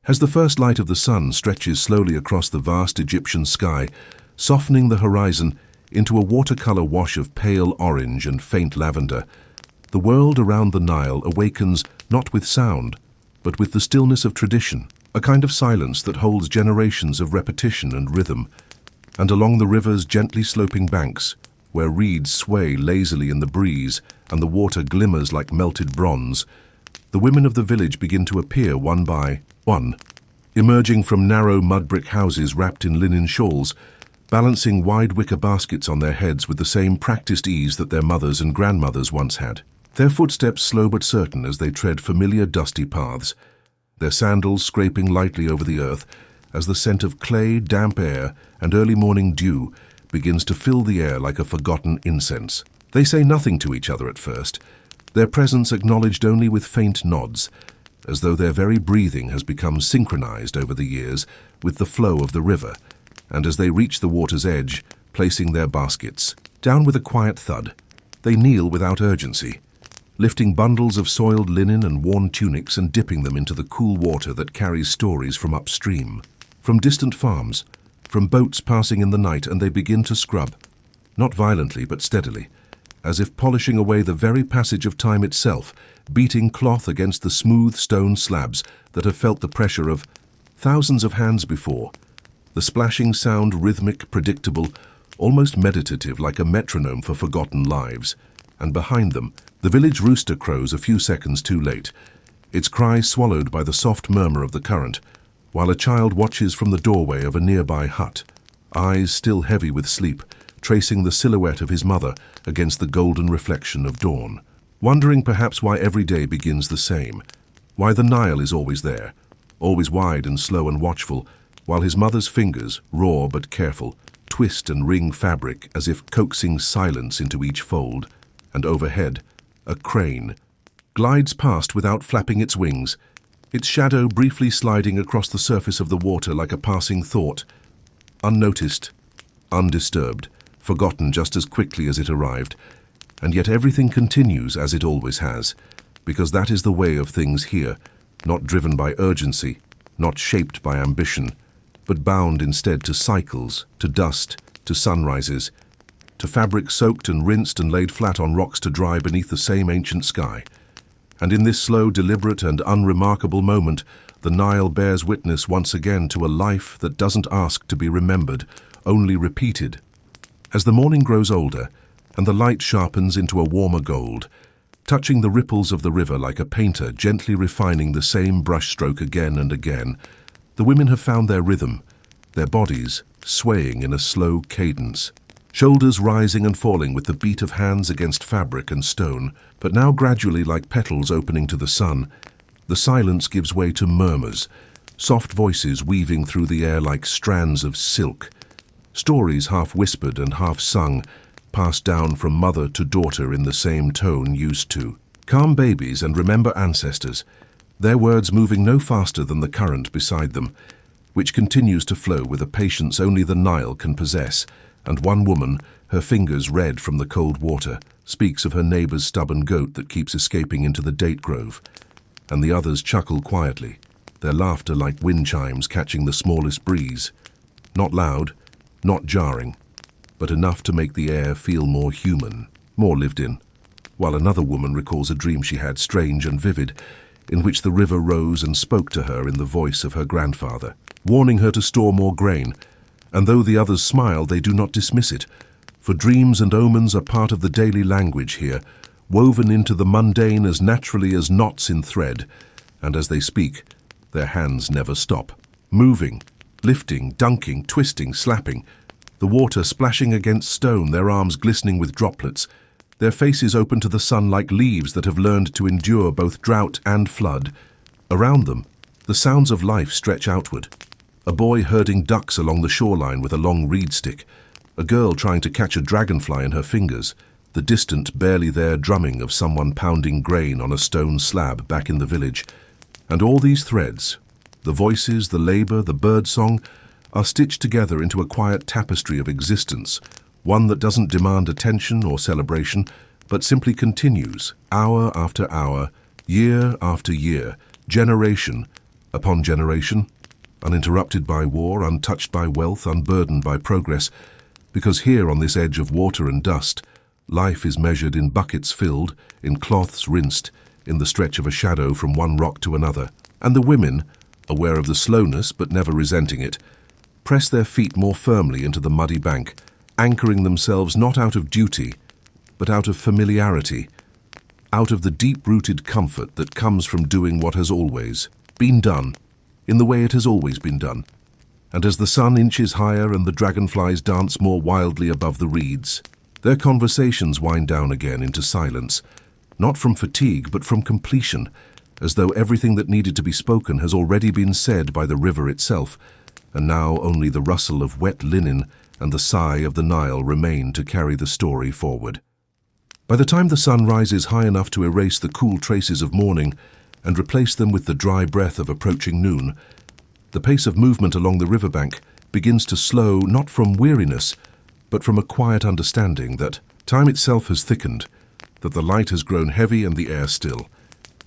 As the first light of the sun stretches slowly across the vast Egyptian sky, softening the horizon into a watercolor wash of pale orange and faint lavender, the world around the Nile awakens not with sound, but with the stillness of tradition, a kind of silence that holds generations of repetition and rhythm. And along the river's gently sloping banks, where reeds sway lazily in the breeze and the water glimmers like melted bronze, the women of the village begin to appear one by one, emerging from narrow mud-brick houses wrapped in linen shawls, balancing wide wicker baskets on their heads with the same practiced ease that their mothers and grandmothers once had. Their footsteps slow but certain as they tread familiar dusty paths, their sandals scraping lightly over the earth as the scent of clay, damp air, and early morning dew begins to fill the air like a forgotten incense. They say nothing to each other at first, their presence acknowledged only with faint nods, as though their very breathing has become synchronized over the years with the flow of the river, and as they reach the water's edge, placing their baskets down with a quiet thud, they kneel without urgency, lifting bundles of soiled linen and worn tunics and dipping them into the cool water that carries stories from upstream, from distant farms, from boats passing in the night, and they begin to scrub, not violently but steadily, as if polishing away the very passage of time itself, beating cloth against the smooth stone slabs that have felt the pressure of thousands of hands before, the splashing sound rhythmic, predictable, almost meditative like a metronome for forgotten lives. And behind them, the village rooster crows a few seconds too late, its cry swallowed by the soft murmur of the current, while a child watches from the doorway of a nearby hut, eyes still heavy with sleep, tracing the silhouette of his mother against the golden reflection of dawn, wondering perhaps why every day begins the same, why the Nile is always there, always wide and slow and watchful, while his mother's fingers, raw but careful, twist and wring fabric as if coaxing silence into each fold, and overhead, a crane glides past without flapping its wings, its shadow briefly sliding across the surface of the water like a passing thought, unnoticed, undisturbed, forgotten just as quickly as it arrived. And yet everything continues as it always has, because that is the way of things here, not driven by urgency, not shaped by ambition, but bound instead to cycles, to dust, to sunrises, to fabric soaked and rinsed and laid flat on rocks to dry beneath the same ancient sky. And in this slow, deliberate and unremarkable moment, the Nile bears witness once again to a life that doesn't ask to be remembered, only repeated. As the morning grows older, and the light sharpens into a warmer gold, touching the ripples of the river like a painter gently refining the same brushstroke again and again, the women have found their rhythm, their bodies swaying in a slow cadence, shoulders rising and falling with the beat of hands against fabric and stone, but now gradually like petals opening to the sun, the silence gives way to murmurs, soft voices weaving through the air like strands of silk, stories half whispered and half sung, passed down from mother to daughter in the same tone used to calm babies and remember ancestors, their words moving no faster than the current beside them, which continues to flow with a patience only the Nile can possess. And one woman, her fingers red from the cold water, speaks of her neighbor's stubborn goat that keeps escaping into the date grove, and the others chuckle quietly, their laughter like wind chimes catching the smallest breeze, not loud, not jarring, but enough to make the air feel more human, more lived in, while another woman recalls a dream she had, strange and vivid, in which the river rose and spoke to her in the voice of her grandfather, warning her to store more grain. And though the others smile, they do not dismiss it, for dreams and omens are part of the daily language here, woven into the mundane as naturally as knots in thread, and as they speak, their hands never stop, moving, lifting, dunking, twisting, slapping, the water splashing against stone, their arms glistening with droplets, their faces open to the sun like leaves that have learned to endure both drought and flood. Around them, the sounds of life stretch outward. A boy herding ducks along the shoreline with a long reed stick, a girl trying to catch a dragonfly in her fingers, the distant, barely there drumming of someone pounding grain on a stone slab back in the village. And all these threads, the voices, the labor, the birdsong, are stitched together into a quiet tapestry of existence, one that doesn't demand attention or celebration, but simply continues, hour after hour, year after year, generation upon generation, uninterrupted by war, untouched by wealth, unburdened by progress, because here on this edge of water and dust, life is measured in buckets filled, in cloths rinsed, in the stretch of a shadow from one rock to another. And the women, aware of the slowness but never resenting it, press their feet more firmly into the muddy bank, anchoring themselves not out of duty, but out of familiarity, out of the deep-rooted comfort that comes from doing what has always been done, in the way it has always been done. And as the sun inches higher and the dragonflies dance more wildly above the reeds, their conversations wind down again into silence, not from fatigue but from completion, as though everything that needed to be spoken has already been said by the river itself, and now only the rustle of wet linen and the sigh of the Nile remain to carry the story forward. By the time the sun rises high enough to erase the cool traces of morning and replace them with the dry breath of approaching noon, the pace of movement along the riverbank begins to slow not from weariness, but from a quiet understanding that time itself has thickened, that the light has grown heavy and the air still,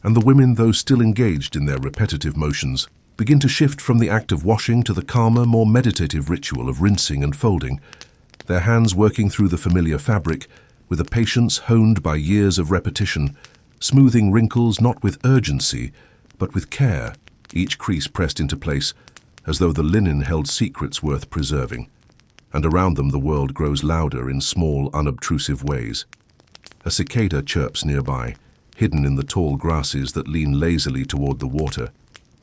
and the women, though still engaged in their repetitive motions, begin to shift from the act of washing to the calmer, more meditative ritual of rinsing and folding, their hands working through the familiar fabric with a patience honed by years of repetition, smoothing wrinkles not with urgency, but with care, each crease pressed into place, as though the linen held secrets worth preserving. And around them the world grows louder in small, unobtrusive ways. A cicada chirps nearby, hidden in the tall grasses that lean lazily toward the water,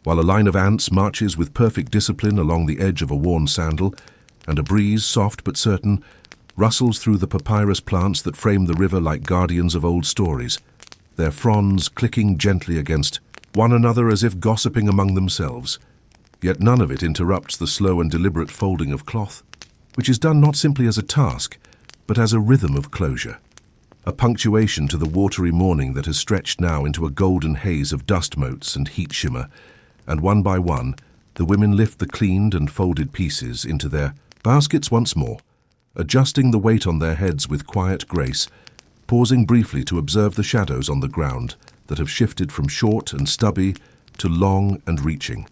while a line of ants marches with perfect discipline along the edge of a worn sandal, and a breeze, soft but certain, rustles through the papyrus plants that frame the river like guardians of old stories, their fronds clicking gently against one another as if gossiping among themselves. Yet none of it interrupts the slow and deliberate folding of cloth, which is done not simply as a task, but as a rhythm of closure, a punctuation to the watery morning that has stretched now into a golden haze of dust motes and heat shimmer, and one by one, the women lift the cleaned and folded pieces into their baskets once more, adjusting the weight on their heads with quiet grace, pausing briefly to observe the shadows on the ground that have shifted from short and stubby to long and reaching,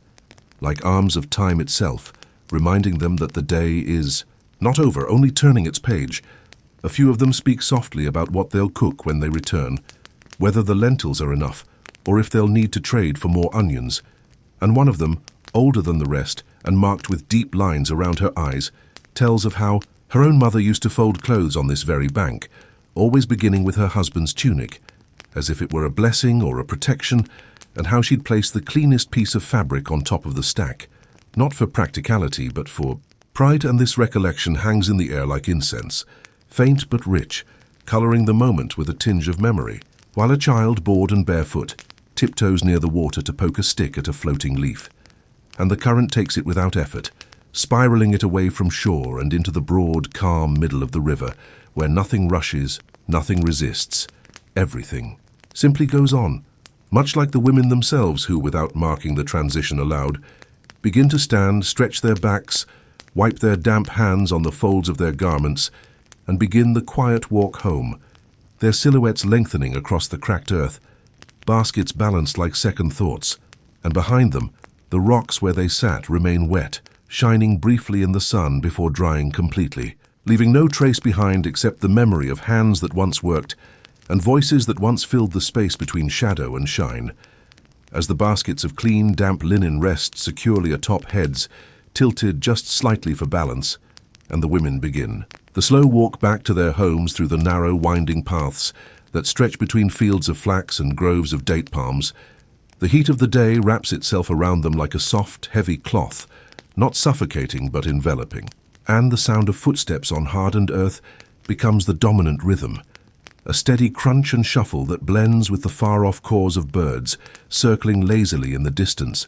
like arms of time itself, reminding them that the day is not over, only turning its page. A few of them speak softly about what they'll cook when they return, whether the lentils are enough, or if they'll need to trade for more onions. And one of them, older than the rest and marked with deep lines around her eyes, tells of how her own mother used to fold clothes on this very bank, always beginning with her husband's tunic, as if it were a blessing or a protection, and how she'd place the cleanest piece of fabric on top of the stack, not for practicality but for pride, and this recollection hangs in the air like incense, faint but rich, colouring the moment with a tinge of memory, while a child, bored and barefoot, tiptoes near the water to poke a stick at a floating leaf, and the current takes it without effort, spiralling it away from shore and into the broad, calm middle of the river, where nothing rushes, nothing resists, everything simply goes on, much like the women themselves who, without marking the transition aloud, begin to stand, stretch their backs, wipe their damp hands on the folds of their garments, and begin the quiet walk home, their silhouettes lengthening across the cracked earth, baskets balanced like second thoughts, and behind them, the rocks where they sat remain wet, shining briefly in the sun before drying completely, leaving no trace behind except the memory of hands that once worked and voices that once filled the space between shadow and shine. As the baskets of clean, damp linen rest securely atop heads, tilted just slightly for balance, and the women begin the slow walk back to their homes through the narrow, winding paths that stretch between fields of flax and groves of date palms. The heat of the day wraps itself around them like a soft, heavy cloth, not suffocating but enveloping, and the sound of footsteps on hardened earth becomes the dominant rhythm, a steady crunch and shuffle that blends with the far-off calls of birds circling lazily in the distance,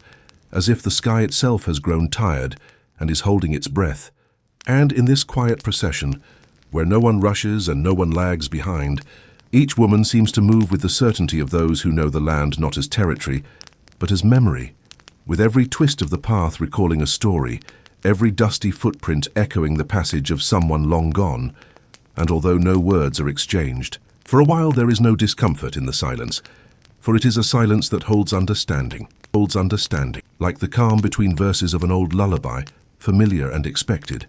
as if the sky itself has grown tired and is holding its breath. And in this quiet procession, where no one rushes and no one lags behind, each woman seems to move with the certainty of those who know the land not as territory, but as memory, with every twist of the path recalling a story, every dusty footprint echoing the passage of someone long gone. And although no words are exchanged, for a while there is no discomfort in the silence, for it is a silence that holds understanding. like the calm between verses of an old lullaby, familiar and expected.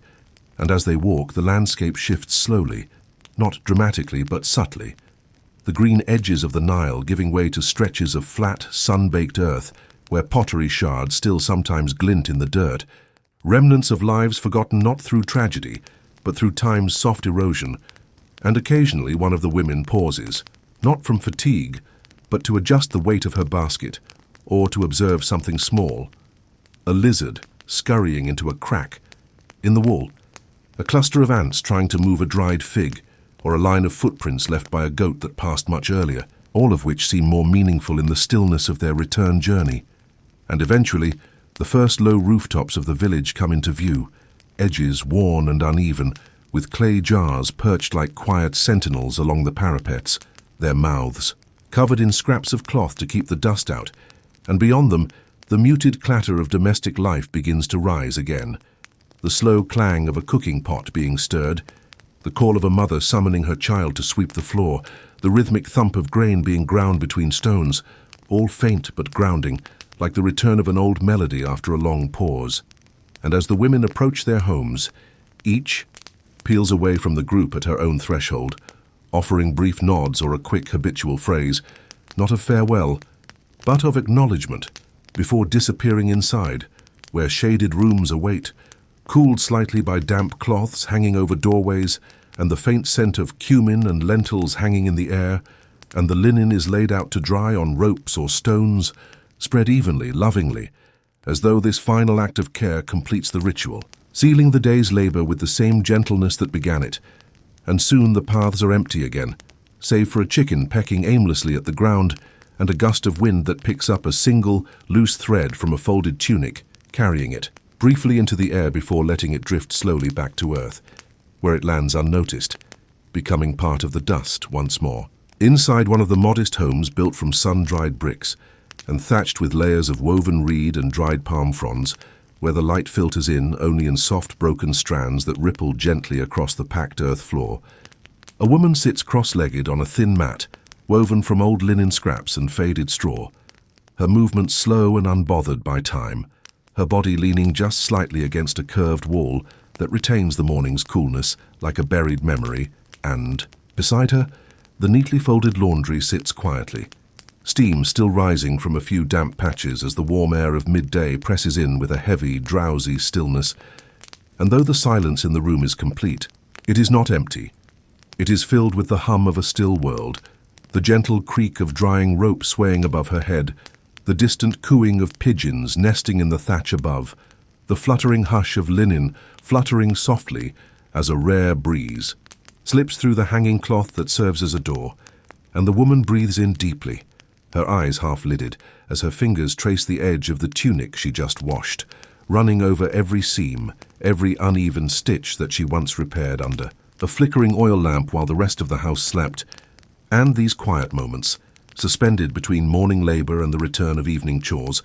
And as they walk, the landscape shifts slowly, not dramatically but subtly. The green edges of the Nile giving way to stretches of flat, sun-baked earth, where pottery shards still sometimes glint in the dirt, remnants of lives forgotten not through tragedy, but through time's soft erosion. And occasionally one of the women pauses, not from fatigue, but to adjust the weight of her basket, or to observe something small. A lizard scurrying into a crack in the wall, a cluster of ants trying to move a dried fig, or a line of footprints left by a goat that passed much earlier, all of which seem more meaningful in the stillness of their return journey. And eventually, the first low rooftops of the village come into view, edges worn and uneven, with clay jars perched like quiet sentinels along the parapets, their mouths covered in scraps of cloth to keep the dust out, and beyond them, the muted clatter of domestic life begins to rise again. The slow clang of a cooking pot being stirred, the call of a mother summoning her child to sweep the floor, the rhythmic thump of grain being ground between stones, all faint but grounding, like the return of an old melody after a long pause. And as the women approach their homes, each peels away from the group at her own threshold, offering brief nods or a quick habitual phrase, not of farewell, but of acknowledgement, before disappearing inside, where shaded rooms await, cooled slightly by damp cloths hanging over doorways, and the faint scent of cumin and lentils hanging in the air, and the linen is laid out to dry on ropes or stones, spread evenly, lovingly, as though this final act of care completes the ritual, sealing the day's labor with the same gentleness that began it. And soon the paths are empty again, save for a chicken pecking aimlessly at the ground and a gust of wind that picks up a single, loose thread from a folded tunic, carrying it briefly into the air before letting it drift slowly back to earth, where it lands unnoticed, becoming part of the dust once more. Inside one of the modest homes built from sun-dried bricks and thatched with layers of woven reed and dried palm fronds, where the light filters in only in soft broken strands that ripple gently across the packed earth floor, a woman sits cross-legged on a thin mat, woven from old linen scraps and faded straw, her movements slow and unbothered by time, her body leaning just slightly against a curved wall that retains the morning's coolness like a buried memory, and, beside her, the neatly folded laundry sits quietly, steam still rising from a few damp patches as the warm air of midday presses in with a heavy, drowsy stillness. And though the silence in the room is complete, it is not empty. It is filled with the hum of a still world, the gentle creak of drying rope swaying above her head, the distant cooing of pigeons nesting in the thatch above, the fluttering hush of linen fluttering softly as a rare breeze slips through the hanging cloth that serves as a door, and the woman breathes in deeply, her eyes half-lidded as her fingers trace the edge of the tunic she just washed, running over every seam, every uneven stitch that she once repaired under, a flickering oil lamp while the rest of the house slept, and these quiet moments, suspended between morning labor and the return of evening chores,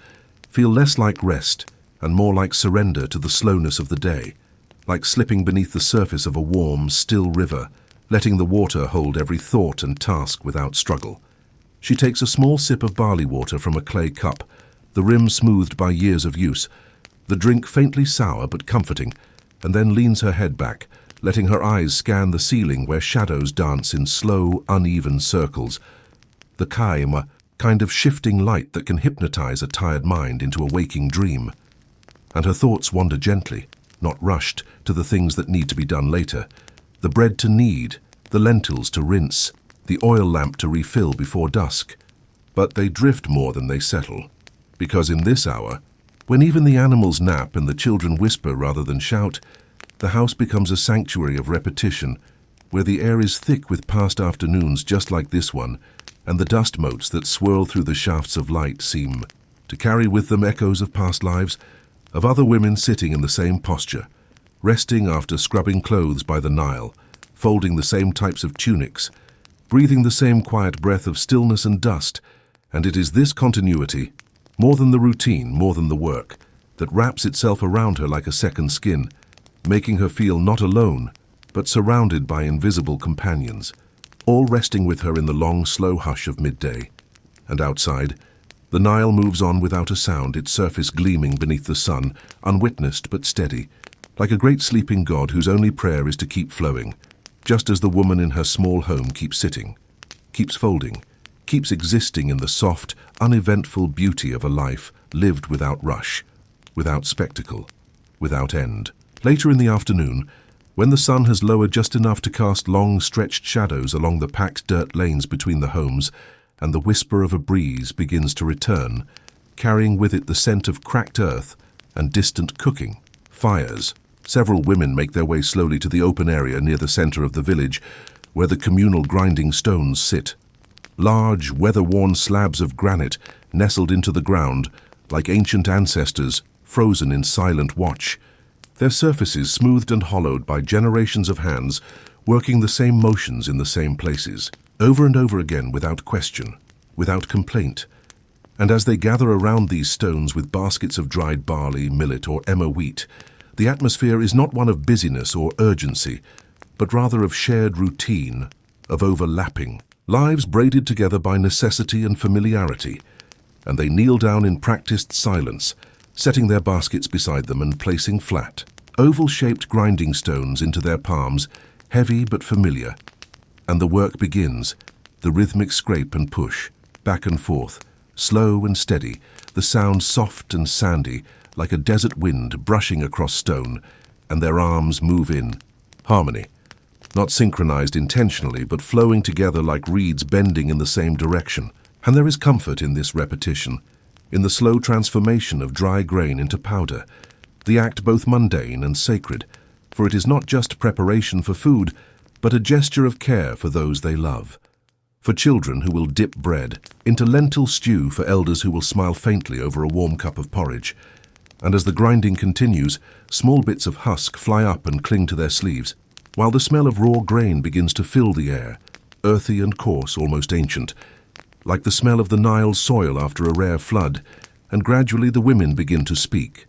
feel less like rest and more like surrender to the slowness of the day, like slipping beneath the surface of a warm, still river, letting the water hold every thought and task without struggle. She takes a small sip of barley water from a clay cup, the rim smoothed by years of use, the drink faintly sour but comforting, and then leans her head back, letting her eyes scan the ceiling where shadows dance in slow, uneven circles. The kaim, a kind of shifting light that can hypnotize a tired mind into a waking dream. And her thoughts wander gently, not rushed, to the things that need to be done later. The bread to knead, the lentils to rinse, the oil lamp to refill before dusk. But they drift more than they settle, because in this hour, when even the animals nap and the children whisper rather than shout, the house becomes a sanctuary of repetition, where the air is thick with past afternoons just like this one, and the dust motes that swirl through the shafts of light seem to carry with them echoes of past lives, of other women sitting in the same posture, resting after scrubbing clothes by the Nile, folding the same types of tunics, breathing the same quiet breath of stillness and dust. And it is this continuity, more than the routine, more than the work, that wraps itself around her like a second skin, making her feel not alone, but surrounded by invisible companions, all resting with her in the long, slow hush of midday. And outside, The Nile moves on without a sound, its surface gleaming beneath the sun, unwitnessed but steady, like a great sleeping god whose only prayer is to keep flowing, just as the woman in her small home keeps sitting, keeps folding, keeps existing in the soft, uneventful beauty of a life lived without rush, without spectacle, without end. Later in the afternoon, when the sun has lowered just enough to cast long, stretched shadows along the packed dirt lanes between the homes, and the whisper of a breeze begins to return, carrying with it the scent of cracked earth and distant cooking, fires, several women make their way slowly to the open area near the center of the village, where the communal grinding stones sit. Large, weather-worn slabs of granite nestled into the ground, like ancient ancestors, frozen in silent watch, their surfaces smoothed and hollowed by generations of hands working the same motions in the same places, over and over again without question, without complaint. And as they gather around these stones with baskets of dried barley, millet, or emmer wheat, the atmosphere is not one of busyness or urgency, but rather of shared routine, of overlapping, lives braided together by necessity and familiarity, and they kneel down in practiced silence, setting their baskets beside them and placing flat, oval-shaped grinding stones into their palms, heavy but familiar. And the work begins, the rhythmic scrape and push, back and forth, slow and steady, the sound soft and sandy, like a desert wind brushing across stone, and their arms move in. Harmony, not synchronized intentionally, but flowing together like reeds bending in the same direction. And there is comfort in this repetition, in the slow transformation of dry grain into powder, the act both mundane and sacred, for it is not just preparation for food, but a gesture of care for those they love. For children who will dip bread, into lentil stew for elders who will smile faintly over a warm cup of porridge. And as the grinding continues, small bits of husk fly up and cling to their sleeves, while the smell of raw grain begins to fill the air, earthy and coarse, almost ancient, like the smell of the Nile soil after a rare flood, and gradually the women begin to speak.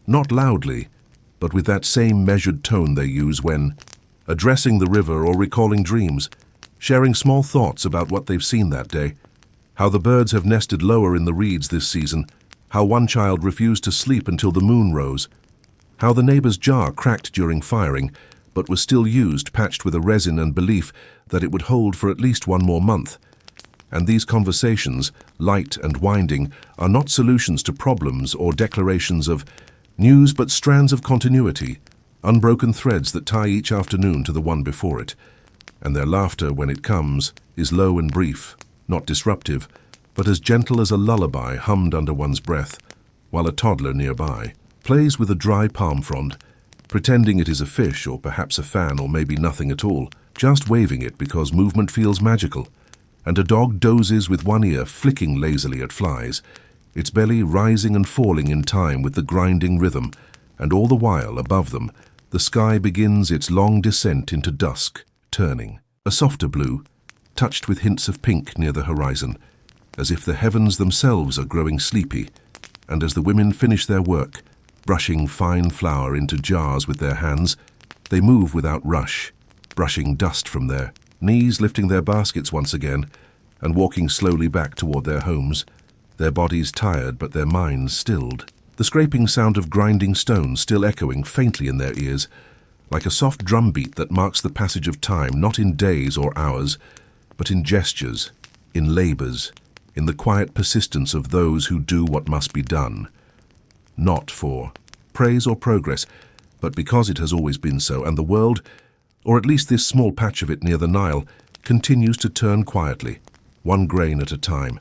Not loudly, but with that same measured tone they use when addressing the river or recalling dreams, sharing small thoughts about what they've seen that day, how the birds have nested lower in the reeds this season, how one child refused to sleep until the moon rose, how the neighbor's jar cracked during firing, but was still used, patched with a resin and belief that it would hold for at least one more month. And these conversations, light and winding, are not solutions to problems or declarations of news, but strands of continuity, unbroken threads that tie each afternoon to the one before it. And their laughter, when it comes, is low and brief, not disruptive, but as gentle as a lullaby hummed under one's breath, while a toddler nearby plays with a dry palm frond, pretending it is a fish or perhaps a fan or maybe nothing at all, just waving it because movement feels magical. And a dog dozes with one ear flicking lazily at flies, its belly rising and falling in time with the grinding rhythm, and all the while, above them, the sky begins its long descent into dusk, turning, a softer blue, touched with hints of pink near the horizon, as if the heavens themselves are growing sleepy, and as the women finish their work, brushing fine flour into jars with their hands, they move without rush, brushing dust from their knees, lifting their baskets once again, and walking slowly back toward their homes, their bodies tired but their minds stilled, the scraping sound of grinding stones still echoing faintly in their ears, like a soft drumbeat that marks the passage of time, not in days or hours, but in gestures, in labors, in the quiet persistence of those who do what must be done, not for praise or progress, but because it has always been so, and the world, or at least this small patch of it near the Nile, continues to turn quietly, one grain at a time.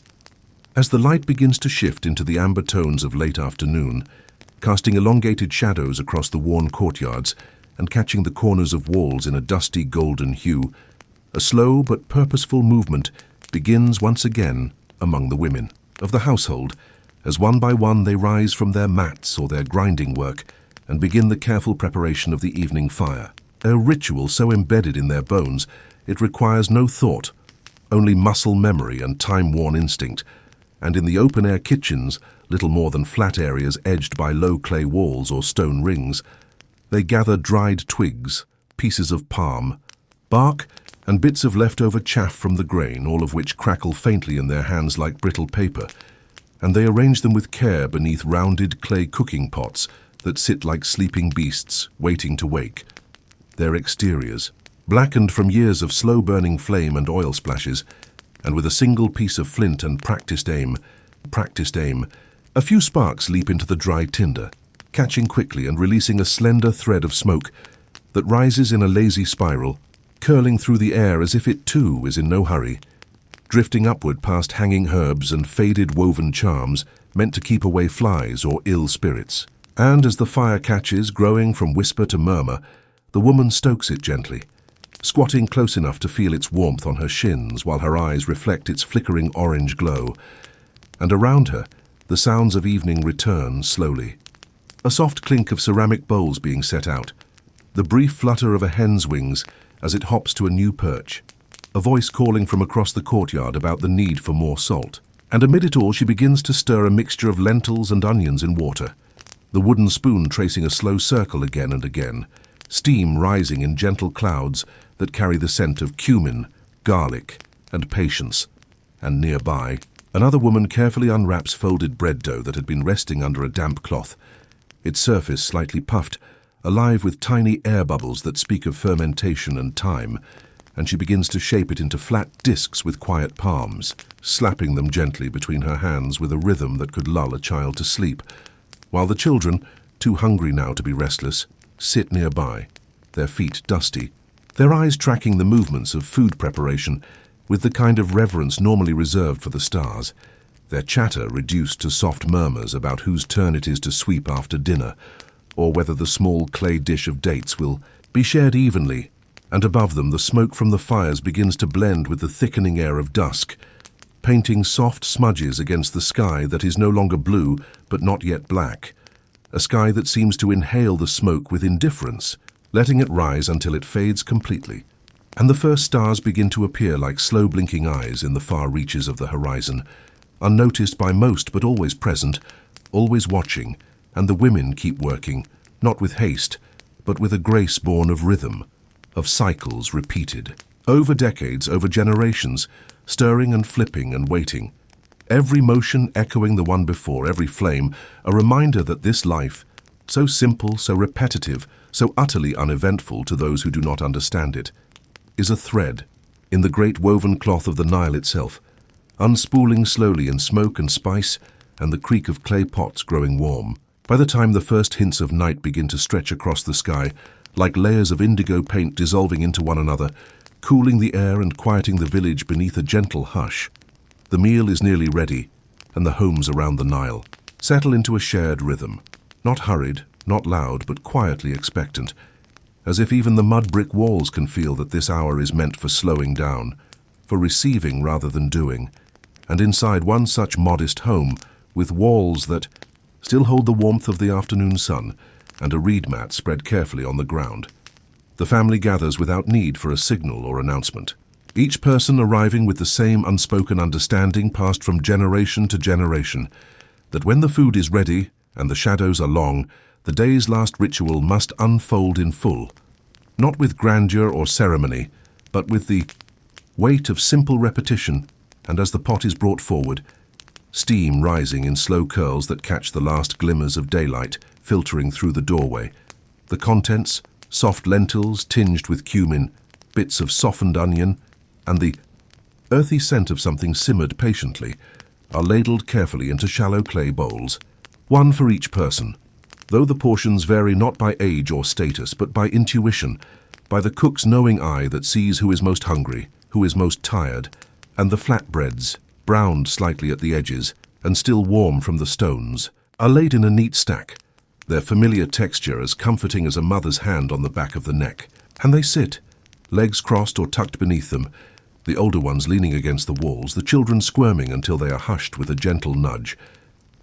As the light begins to shift into the amber tones of late afternoon, casting elongated shadows across the worn courtyards and catching the corners of walls in a dusty golden hue, a slow but purposeful movement begins once again among the women of the household, as one by one they rise from their mats or their grinding work and begin the careful preparation of the evening fire. A ritual so embedded in their bones, it requires no thought, only muscle memory and time-worn instinct. And in the open-air kitchens, little more than flat areas edged by low clay walls or stone rings, they gather dried twigs, pieces of palm, bark, and bits of leftover chaff from the grain, all of which crackle faintly in their hands like brittle paper. and they arrange them with care beneath rounded clay cooking pots that sit like sleeping beasts waiting to wake. Their exteriors, blackened from years of slow-burning flame and oil splashes, and with a single piece of flint and practiced aim, a few sparks leap into the dry tinder, catching quickly and releasing a slender thread of smoke that rises in a lazy spiral, curling through the air as if it too is in no hurry, drifting upward past hanging herbs and faded woven charms meant to keep away flies or ill spirits. And as the fire catches, growing from whisper to murmur, the woman stokes it gently, squatting close enough to feel its warmth on her shins while her eyes reflect its flickering orange glow. And around her, the sounds of evening return slowly. A soft clink of ceramic bowls being set out, the brief flutter of a hen's wings as it hops to a new perch, a voice calling from across the courtyard about the need for more salt. And amid it all she begins to stir a mixture of lentils and onions in water, the wooden spoon tracing a slow circle again and again, steam rising in gentle clouds that carry the scent of cumin, garlic, and patience. And nearby, another woman carefully unwraps folded bread dough that had been resting under a damp cloth, its surface slightly puffed, alive with tiny air bubbles that speak of fermentation and time, and she begins to shape it into flat discs with quiet palms, slapping them gently between her hands with a rhythm that could lull a child to sleep, while the children, too hungry now to be restless, sit nearby, their feet dusty, their eyes tracking the movements of food preparation with the kind of reverence normally reserved for the stars, their chatter reduced to soft murmurs about whose turn it is to sweep after dinner, or whether the small clay dish of dates will be shared evenly, and above them the smoke from the fires begins to blend with the thickening air of dusk, painting soft smudges against the sky that is no longer blue but not yet black, a sky that seems to inhale the smoke with indifference, letting it rise until it fades completely. And the first stars begin to appear like slow blinking eyes in the far reaches of the horizon, unnoticed by most but always present, always watching, and the women keep working, not with haste, but with a grace born of rhythm, of cycles repeated, over decades, over generations, stirring and flipping and waiting, every motion echoing the one before, every flame, a reminder that this life, so simple, so repetitive, so utterly uneventful to those who do not understand it, is a thread in the great woven cloth of the Nile itself, unspooling slowly in smoke and spice and the creak of clay pots growing warm. By the time the first hints of night begin to stretch across the sky, like layers of indigo paint dissolving into one another, cooling the air and quieting the village beneath a gentle hush, the meal is nearly ready, and the homes around the Nile settle into a shared rhythm, not hurried, not loud, but quietly expectant, as if even the mud-brick walls can feel that this hour is meant for slowing down, for receiving rather than doing, and inside one such modest home, with walls that still hold the warmth of the afternoon sun, and a reed mat spread carefully on the ground, the family gathers without need for a signal or announcement, each person arriving with the same unspoken understanding passed from generation to generation, that when the food is ready and the shadows are long, the day's last ritual must unfold in full, not with grandeur or ceremony, but with the weight of simple repetition, and as the pot is brought forward, steam rising in slow curls that catch the last glimmers of daylight filtering through the doorway, the contents, soft lentils tinged with cumin, bits of softened onion, and the earthy scent of something simmered patiently, are ladled carefully into shallow clay bowls, one for each person, though the portions vary not by age or status, but by intuition, by the cook's knowing eye that sees who is most hungry, who is most tired, and the flatbreads, browned slightly at the edges and still warm from the stones, are laid in a neat stack, their familiar texture as comforting as a mother's hand on the back of the neck. And they sit, legs crossed or tucked beneath them, the older ones leaning against the walls, the children squirming until they are hushed with a gentle nudge.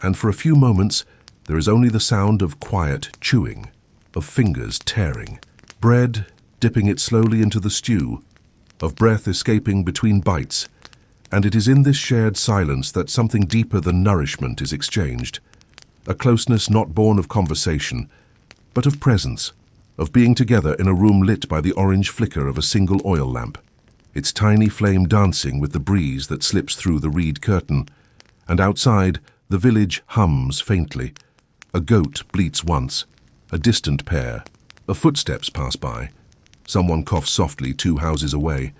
And for a few moments, there is only the sound of quiet chewing, of fingers tearing, bread dipping it slowly into the stew, of breath escaping between bites, and it is in this shared silence that something deeper than nourishment is exchanged, a closeness not born of conversation, but of presence, of being together in a room lit by the orange flicker of a single oil lamp, its tiny flame dancing with the breeze that slips through the reed curtain, and outside, The village hums faintly. A goat bleats once. A distant pair. Footsteps pass by. Someone coughs softly 2 houses away.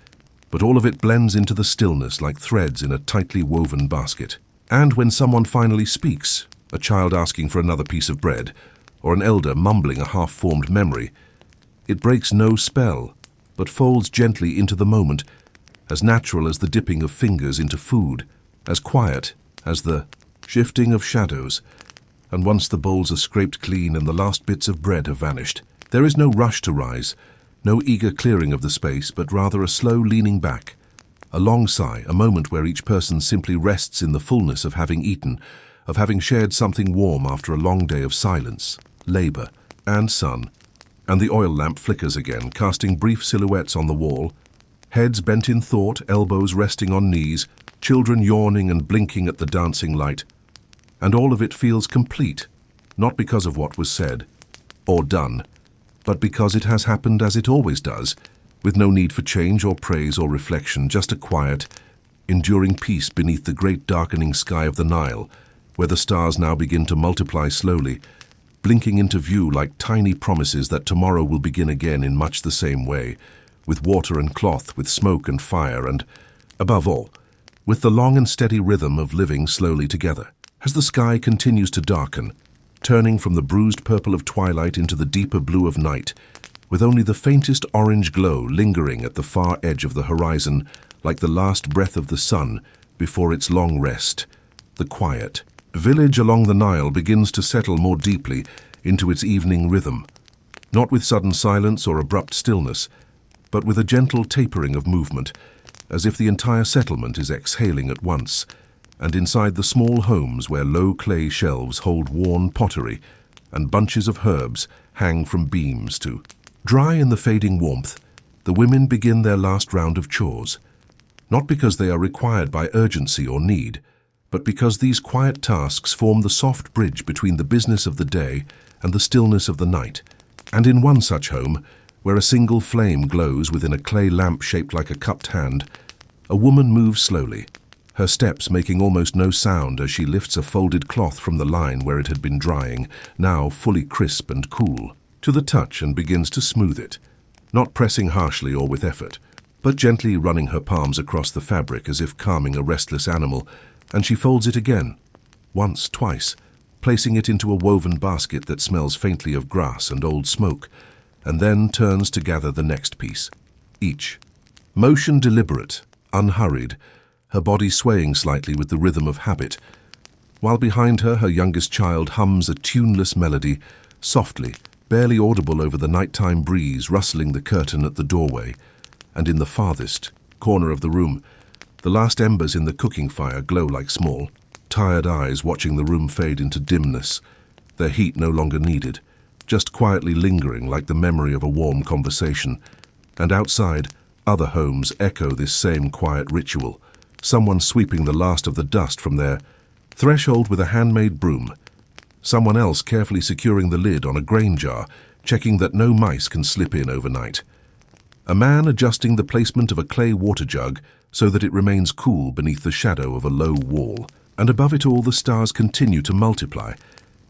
But all of it blends into the stillness like threads in a tightly woven basket. And when someone finally speaks, a child asking for another piece of bread, or an elder mumbling a half-formed memory, it breaks no spell, but folds gently into the moment, as natural as the dipping of fingers into food, as quiet as the shifting of shadows. And once the bowls are scraped clean and the last bits of bread have vanished, there is no rush to rise, no eager clearing of the space, but rather a slow leaning back, a long sigh, a moment where each person simply rests in the fullness of having eaten, of having shared something warm after a long day of silence, labor, and sun. And the oil lamp flickers again, casting brief silhouettes on the wall, heads bent in thought, elbows resting on knees, children yawning and blinking at the dancing light. And all of it feels complete, not because of what was said or done, but because it has happened as it always does, with no need for change or praise or reflection, just a quiet, enduring peace beneath the great darkening sky of the Nile, where the stars now begin to multiply slowly, blinking into view like tiny promises that tomorrow will begin again in much the same way, with water and cloth, with smoke and fire, and, above all, with the long and steady rhythm of living slowly together. As the sky continues to darken, turning from the bruised purple of twilight into the deeper blue of night, with only the faintest orange glow lingering at the far edge of the horizon like the last breath of the sun before its long rest, the quiet village along the Nile begins to settle more deeply into its evening rhythm, not with sudden silence or abrupt stillness, but with a gentle tapering of movement, as if the entire settlement is exhaling at once, and inside the small homes where low clay shelves hold worn pottery and bunches of herbs hang from beams to dry in the fading warmth, the women begin their last round of chores, not because they are required by urgency or need, but because these quiet tasks form the soft bridge between the business of the day and the stillness of the night. And in one such home, where a single flame glows within a clay lamp shaped like a cupped hand, a woman moves slowly, her steps making almost no sound as she lifts a folded cloth from the line where it had been drying, now fully crisp and cool, to the touch, and begins to smooth it, not pressing harshly or with effort, but gently running her palms across the fabric as if calming a restless animal, and she folds it again, once, twice, placing it into a woven basket that smells faintly of grass and old smoke, and then turns to gather the next piece. Each motion deliberate, unhurried, her body swaying slightly with the rhythm of habit, while behind her youngest child hums a tuneless melody, softly, barely audible over the nighttime breeze rustling the curtain at the doorway, and in the farthest corner of the room, the last embers in the cooking fire glow like small, tired eyes watching the room fade into dimness, their heat no longer needed, just quietly lingering like the memory of a warm conversation. And outside, other homes echo this same quiet ritual, someone sweeping the last of the dust from their threshold with a handmade broom, someone else carefully securing the lid on a grain jar, checking that no mice can slip in overnight, a man adjusting the placement of a clay water jug so that it remains cool beneath the shadow of a low wall. And above it all, the stars continue to multiply,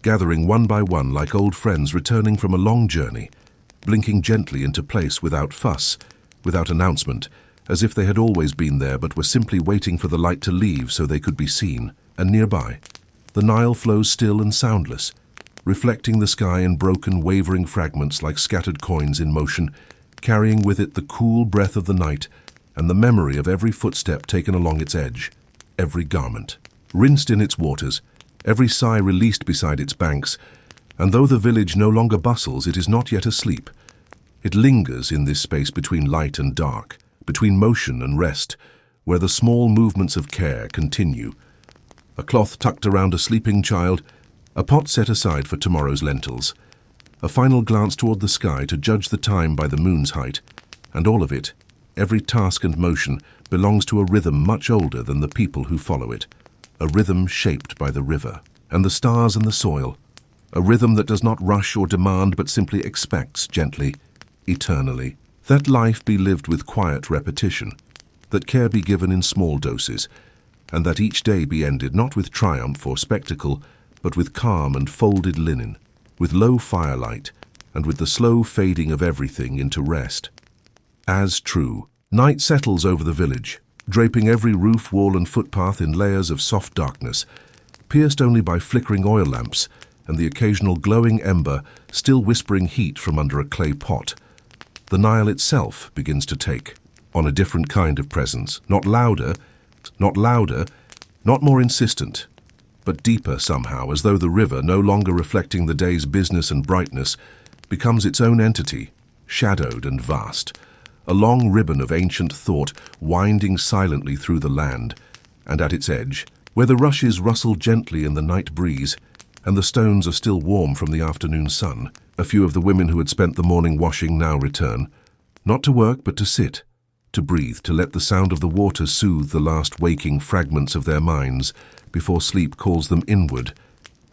gathering one by one like old friends returning from a long journey, blinking gently into place without fuss, without announcement, as if they had always been there but were simply waiting for the light to leave so they could be seen. And nearby, the Nile flows still and soundless, reflecting the sky in broken, wavering fragments like scattered coins in motion, carrying with it the cool breath of the night and the memory of every footstep taken along its edge, every garment rinsed in its waters, every sigh released beside its banks. And though the village no longer bustles, it is not yet asleep. It lingers in this space between light and dark, between motion and rest, where the small movements of care continue. A cloth tucked around a sleeping child, a pot set aside for tomorrow's lentils, a final glance toward the sky to judge the time by the moon's height, and all of it, every task and motion, belongs to a rhythm much older than the people who follow it, a rhythm shaped by the river and the stars and the soil, a rhythm that does not rush or demand but simply expects gently, eternally, that life be lived with quiet repetition, that care be given in small doses, and that each day be ended not with triumph or spectacle, but with calm and folded linen, with low firelight, and with the slow fading of everything into rest. As true, night settles over the village, draping every roof, wall, and footpath in layers of soft darkness, pierced only by flickering oil lamps and the occasional glowing ember still whispering heat from under a clay pot. The Nile itself begins to take on a different kind of presence, not louder, not more insistent, but deeper somehow, as though the river, no longer reflecting the day's business and brightness, becomes its own entity, shadowed and vast, a long ribbon of ancient thought winding silently through the land, and at its edge, where the rushes rustle gently in the night breeze, and the stones are still warm from the afternoon sun, a few of the women who had spent the morning washing now return, not to work but to sit, to breathe, to let the sound of the water soothe the last waking fragments of their minds before sleep calls them inward,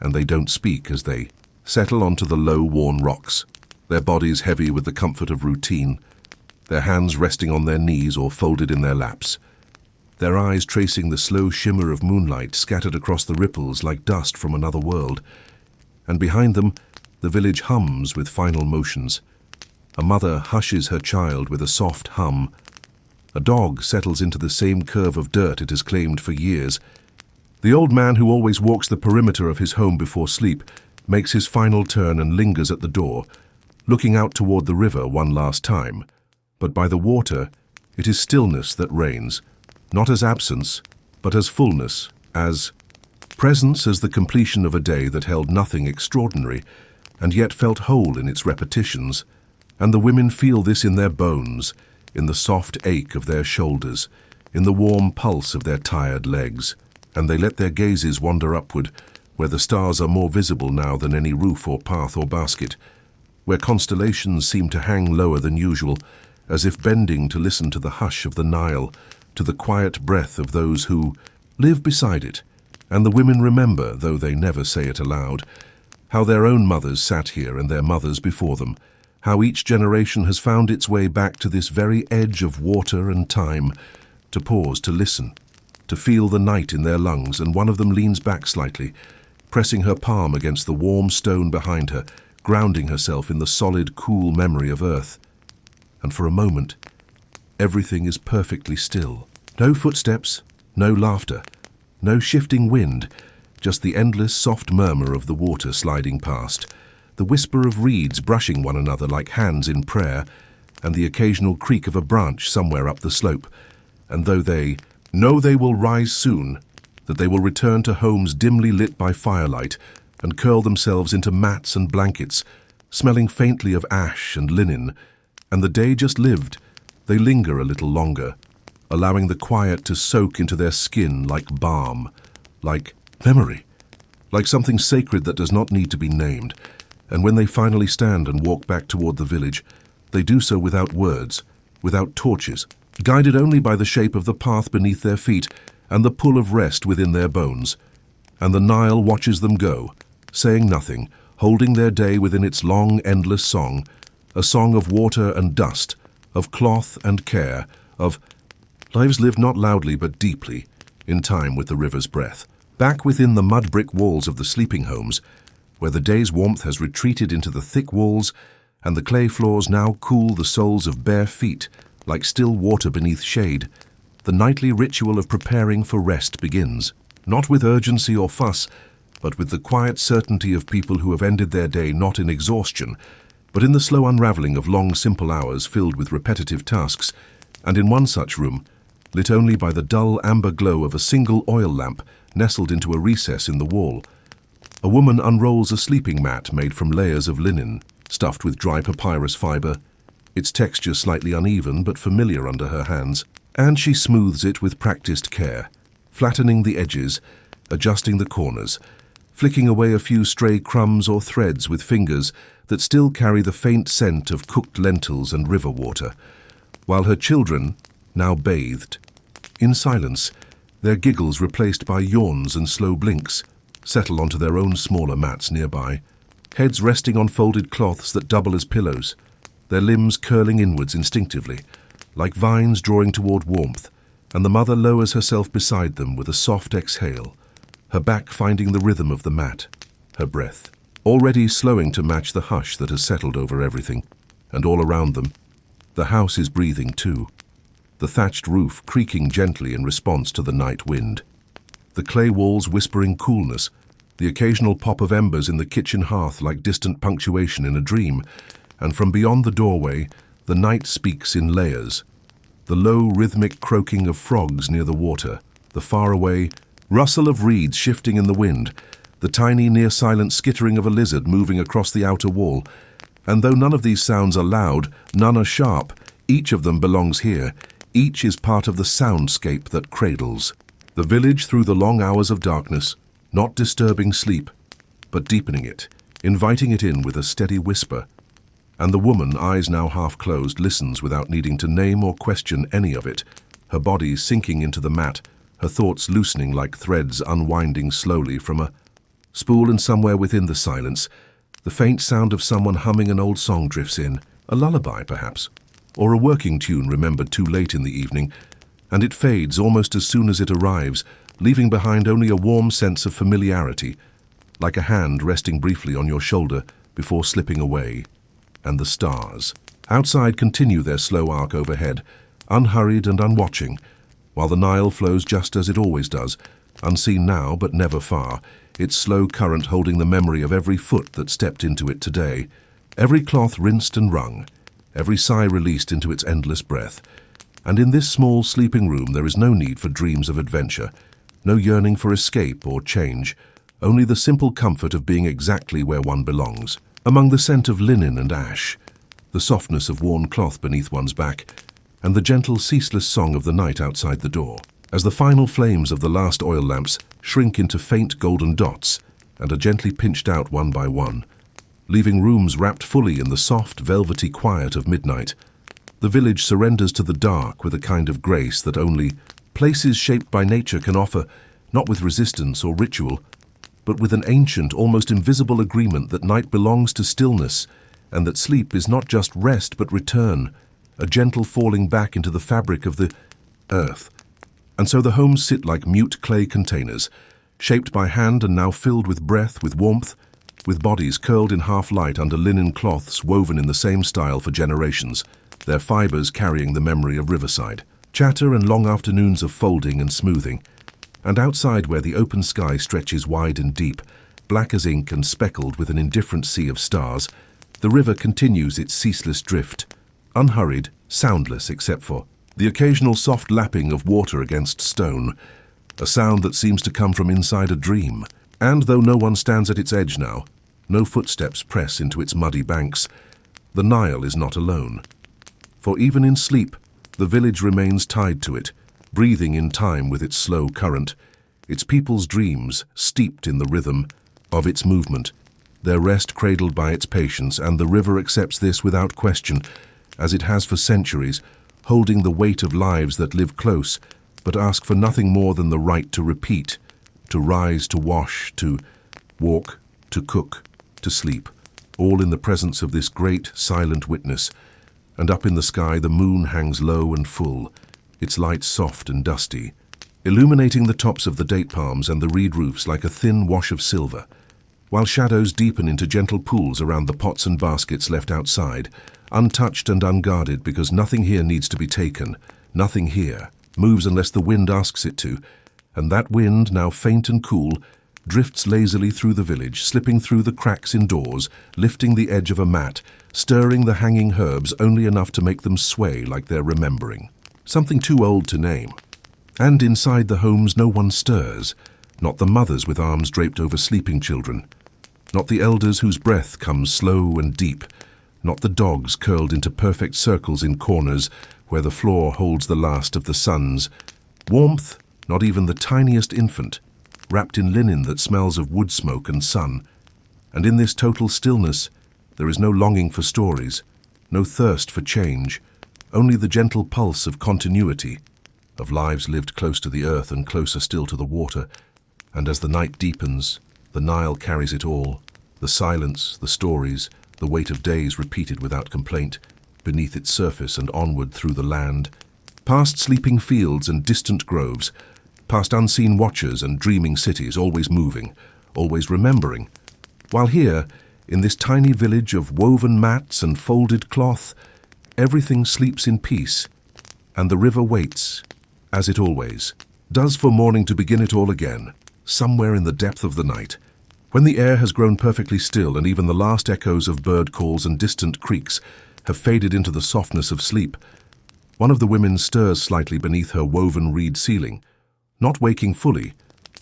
and they don't speak as they settle onto the low, worn rocks, their bodies heavy with the comfort of routine, their hands resting on their knees or folded in their laps, their eyes tracing the slow shimmer of moonlight scattered across the ripples like dust from another world, and behind them the village hums with final motions. A mother hushes her child with a soft hum. A dog settles into the same curve of dirt it has claimed for years. The old man who always walks the perimeter of his home before sleep makes his final turn and lingers at the door, looking out toward the river one last time. But by the water, it is stillness that reigns, not as absence, but as fullness, as presence, as the completion of a day that held nothing extraordinary, and yet felt whole in its repetitions. And the women feel this in their bones, in the soft ache of their shoulders, in the warm pulse of their tired legs, and they let their gazes wander upward, where the stars are more visible now than any roof or path or basket, where constellations seem to hang lower than usual, as if bending to listen to the hush of the Nile, to the quiet breath of those who live beside it. And the women remember, though they never say it aloud, how their own mothers sat here and their mothers before them, how each generation has found its way back to this very edge of water and time, to pause, to listen, to feel the night in their lungs, and one of them leans back slightly, pressing her palm against the warm stone behind her, grounding herself in the solid, cool memory of earth. And for a moment, everything is perfectly still. No footsteps, no laughter, no shifting wind, just the endless soft murmur of the water sliding past, the whisper of reeds brushing one another like hands in prayer, and the occasional creak of a branch somewhere up the slope. And though they know they will rise soon, that they will return to homes dimly lit by firelight, and curl themselves into mats and blankets, smelling faintly of ash and linen, and the day just lived, they linger a little longer, allowing the quiet to soak into their skin like balm, like memory, like something sacred that does not need to be named. And when they finally stand and walk back toward the village, they do so without words, without torches, guided only by the shape of the path beneath their feet and the pull of rest within their bones. And the Nile watches them go, saying nothing, holding their day within its long, endless song, a song of water and dust, of cloth and care, of lives lived not loudly but deeply, in time with the river's breath. Back within the mud-brick walls of the sleeping homes, where the day's warmth has retreated into the thick walls, and the clay floors now cool the soles of bare feet like still water beneath shade, the nightly ritual of preparing for rest begins, not with urgency or fuss, but with the quiet certainty of people who have ended their day not in exhaustion, but in the slow unraveling of long, simple hours filled with repetitive tasks. And in one such room, lit only by the dull amber glow of a single oil lamp nestled into a recess in the wall, a woman unrolls a sleeping mat made from layers of linen, stuffed with dry papyrus fiber, its texture slightly uneven but familiar under her hands, and she smooths it with practiced care, flattening the edges, adjusting the corners, flicking away a few stray crumbs or threads with fingers that still carry the faint scent of cooked lentils and river water, while her children, now bathed, in silence, their giggles replaced by yawns and slow blinks, settle onto their own smaller mats nearby, heads resting on folded cloths that double as pillows, their limbs curling inwards instinctively, like vines drawing toward warmth, and the mother lowers herself beside them with a soft exhale, her back finding the rhythm of the mat, her breath already slowing to match the hush that has settled over everything, and all around them. The house is breathing too, the thatched roof creaking gently in response to the night wind, the clay walls whispering coolness, the occasional pop of embers in the kitchen hearth like distant punctuation in a dream, and from beyond the doorway, the night speaks in layers. The low, rhythmic croaking of frogs near the water, the faraway rustle of reeds shifting in the wind, the tiny, near-silent skittering of a lizard moving across the outer wall. And though none of these sounds are loud, none are sharp, each of them belongs here. Each is part of the soundscape that cradles the village through the long hours of darkness, not disturbing sleep, but deepening it, inviting it in with a steady whisper. And the woman, eyes now half closed, listens without needing to name or question any of it, her body sinking into the mat, her thoughts loosening like threads unwinding slowly from a spool, and somewhere within the silence, the faint sound of someone humming an old song drifts in, a lullaby perhaps, or a working tune remembered too late in the evening, and it fades almost as soon as it arrives, leaving behind only a warm sense of familiarity, like a hand resting briefly on your shoulder before slipping away. And the stars outside continue their slow arc overhead, unhurried and unwatching, while the Nile flows just as it always does, unseen now but never far, its slow current holding the memory of every foot that stepped into it today, every cloth rinsed and wrung, every sigh released into its endless breath. And in this small sleeping room there is no need for dreams of adventure, no yearning for escape or change, only the simple comfort of being exactly where one belongs, among the scent of linen and ash, the softness of worn cloth beneath one's back, and the gentle, ceaseless song of the night outside the door. As the final flames of the last oil lamps shrink into faint golden dots and are gently pinched out one by one, leaving rooms wrapped fully in the soft, velvety quiet of midnight, the village surrenders to the dark with a kind of grace that only places shaped by nature can offer, not with resistance or ritual, but with an ancient, almost invisible agreement that night belongs to stillness, and that sleep is not just rest but return, a gentle falling back into the fabric of the earth. And so the homes sit like mute clay containers, shaped by hand and now filled with breath, with warmth, with bodies curled in half-light under linen cloths woven in the same style for generations, their fibers carrying the memory of riverside, chatter and long afternoons of folding and smoothing. And outside, where the open sky stretches wide and deep, black as ink and speckled with an indifferent sea of stars, the river continues its ceaseless drift, unhurried, soundless except for the occasional soft lapping of water against stone, a sound that seems to come from inside a dream. And though no one stands at its edge now, no footsteps press into its muddy banks, the Nile is not alone. For even in sleep, the village remains tied to it, breathing in time with its slow current, its people's dreams steeped in the rhythm of its movement, their rest cradled by its patience, and the river accepts this without question, as it has for centuries, holding the weight of lives that live close, but ask for nothing more than the right to repeat, to rise, to wash, to walk, to cook, to sleep, all in the presence of this great, silent witness. And up in the sky the moon hangs low and full, its light soft and dusty, illuminating the tops of the date palms and the reed roofs like a thin wash of silver, while shadows deepen into gentle pools around the pots and baskets left outside, untouched and unguarded, because nothing here needs to be taken, nothing here moves unless the wind asks it to, and that wind, now faint and cool, drifts lazily through the village, slipping through the cracks indoors, lifting the edge of a mat, stirring the hanging herbs only enough to make them sway like they're remembering. Something too old to name. And inside the homes no one stirs, not the mothers with arms draped over sleeping children, not the elders whose breath comes slow and deep, not the dogs curled into perfect circles in corners where the floor holds the last of the suns. Warmth, not even the tiniest infant, wrapped in linen that smells of wood smoke and sun. And in this total stillness, there is no longing for stories, no thirst for change, only the gentle pulse of continuity, of lives lived close to the earth and closer still to the water. And as the night deepens, the Nile carries it all, the silence, the stories, the weight of days repeated without complaint, beneath its surface and onward through the land, Past sleeping fields and distant groves, past unseen watchers and dreaming cities, always moving, always remembering. While here, in this tiny village of woven mats and folded cloth, everything sleeps in peace, and the river waits, as it always does, for morning to begin it all again, somewhere in the depth of the night. When the air has grown perfectly still and even the last echoes of bird calls and distant creaks have faded into the softness of sleep, one of the women stirs slightly beneath her woven reed ceiling, not waking fully,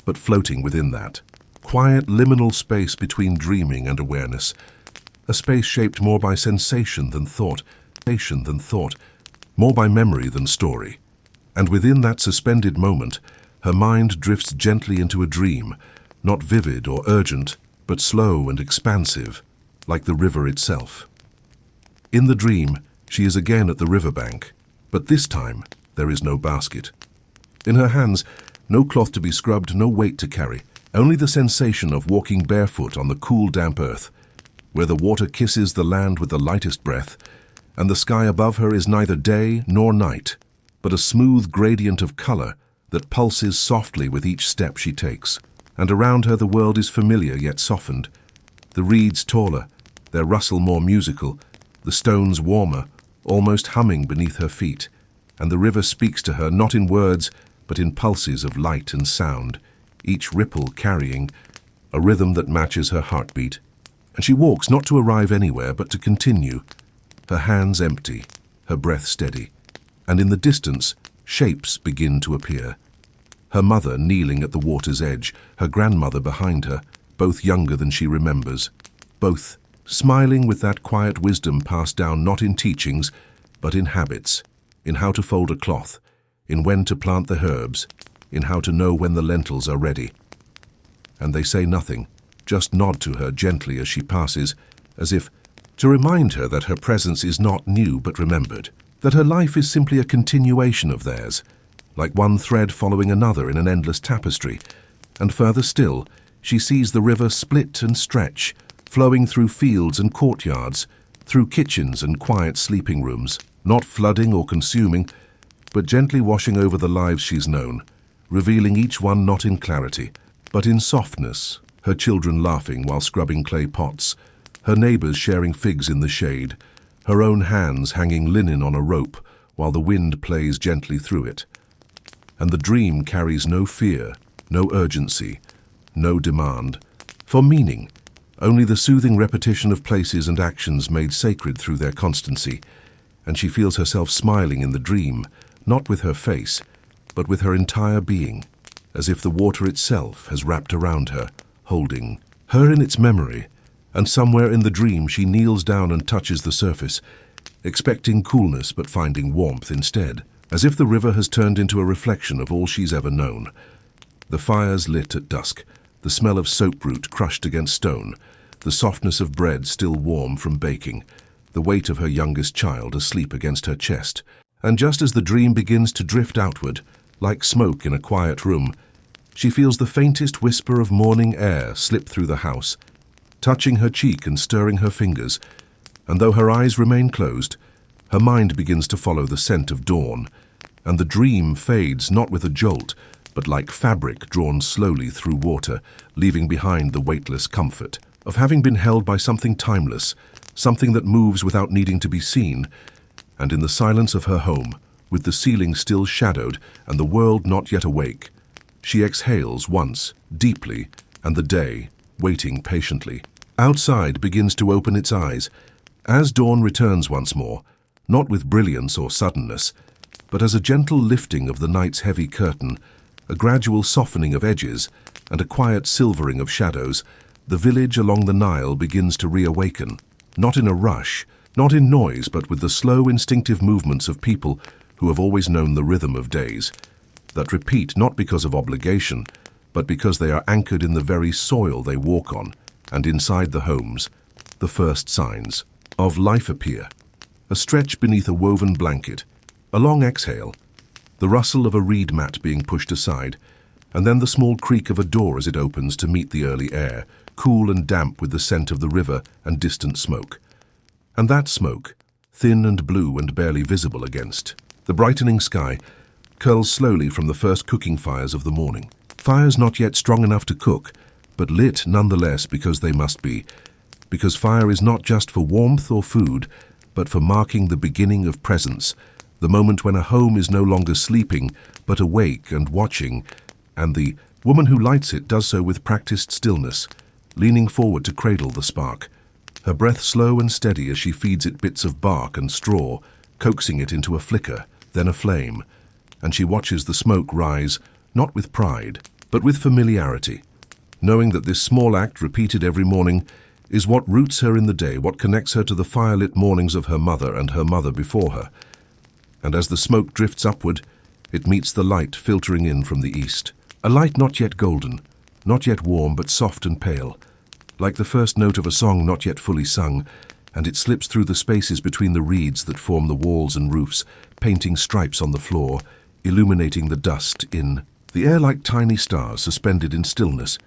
but floating within that quiet liminal space between dreaming and awareness, a space shaped more by sensation than thought, more by memory than story. And within that suspended moment, her mind drifts gently into a dream, not vivid or urgent, but slow and expansive, like the river itself. In the dream, she is again at the riverbank, but this time there is no basket. In her hands, no cloth to be scrubbed, no weight to carry, only the sensation of walking barefoot on the cool, damp earth, where the water kisses the land with the lightest breath, and the sky above her is neither day nor night, but a smooth gradient of color that pulses softly with each step she takes. And around her the world is familiar yet softened, the reeds taller, their rustle more musical, the stones warmer, almost humming beneath her feet, and the river speaks to her not in words but in pulses of light and sound, each ripple carrying a rhythm that matches her heartbeat. And she walks not to arrive anywhere but to continue, her hands empty, her breath steady, and in the distance shapes begin to appear. Her mother kneeling at the water's edge, her grandmother behind her, both younger than she remembers, both smiling with that quiet wisdom passed down not in teachings, but in habits, in how to fold a cloth, in when to plant the herbs, in how to know when the lentils are ready. And they say nothing, just nod to her gently as she passes, as if to remind her that her presence is not new but remembered, that her life is simply a continuation of theirs, like one thread following another in an endless tapestry. And further still, she sees the river split and stretch, flowing through fields and courtyards, through kitchens and quiet sleeping rooms, not flooding or consuming, but gently washing over the lives she's known, revealing each one not in clarity, but in softness, her children laughing while scrubbing clay pots, her neighbors sharing figs in the shade, her own hands hanging linen on a rope while the wind plays gently through it. And the dream carries no fear, no urgency, no demand, for meaning, only the soothing repetition of places and actions made sacred through their constancy, and she feels herself smiling in the dream, not with her face, but with her entire being, as if the water itself has wrapped around her, holding her in its memory, and somewhere in the dream she kneels down and touches the surface, expecting coolness but finding warmth instead, as if the river has turned into a reflection of all she's ever known. The fires lit at dusk, the smell of soap root crushed against stone, the softness of bread still warm from baking, the weight of her youngest child asleep against her chest. And just as the dream begins to drift outward, like smoke in a quiet room, she feels the faintest whisper of morning air slip through the house, touching her cheek and stirring her fingers, and though her eyes remain closed, her mind begins to follow the scent of dawn, and the dream fades not with a jolt, but like fabric drawn slowly through water, leaving behind the weightless comfort of having been held by something timeless, something that moves without needing to be seen. And in the silence of her home, with the ceiling still shadowed and the world not yet awake, she exhales once, deeply, and the day, waiting patiently, outside begins to open its eyes, as dawn returns once more, not with brilliance or suddenness, but as a gentle lifting of the night's heavy curtain, a gradual softening of edges, and a quiet silvering of shadows. The village along the Nile begins to reawaken, not in a rush, not in noise, but with the slow instinctive movements of people who have always known the rhythm of days, that repeat not because of obligation, but because they are anchored in the very soil they walk on, and inside the homes, the first signs of life appear. A stretch beneath a woven blanket, a long exhale, the rustle of a reed mat being pushed aside, and then the small creak of a door as it opens to meet the early air, cool and damp with the scent of the river and distant smoke. And that smoke, thin and blue and barely visible against The brightening sky curls slowly from the first cooking fires of the morning. Fires not yet strong enough to cook, but lit nonetheless because they must be. Because fire is not just for warmth or food, but for marking the beginning of presence, the moment when a home is no longer sleeping, but awake and watching, and the woman who lights it does so with practiced stillness, leaning forward to cradle the spark, her breath slow and steady as she feeds it bits of bark and straw, coaxing it into a flicker, then a flame, and she watches the smoke rise, not with pride, but with familiarity, knowing that this small act repeated every morning is what roots her in the day, what connects her to the firelit mornings of her mother and her mother before her. And as the smoke drifts upward, it meets the light filtering in from the east. A light not yet golden, not yet warm, but soft and pale, like the first note of a song not yet fully sung, and it slips through the spaces between the reeds that form the walls and roofs, painting stripes on the floor, illuminating the dust in the air like tiny stars suspended in stillness,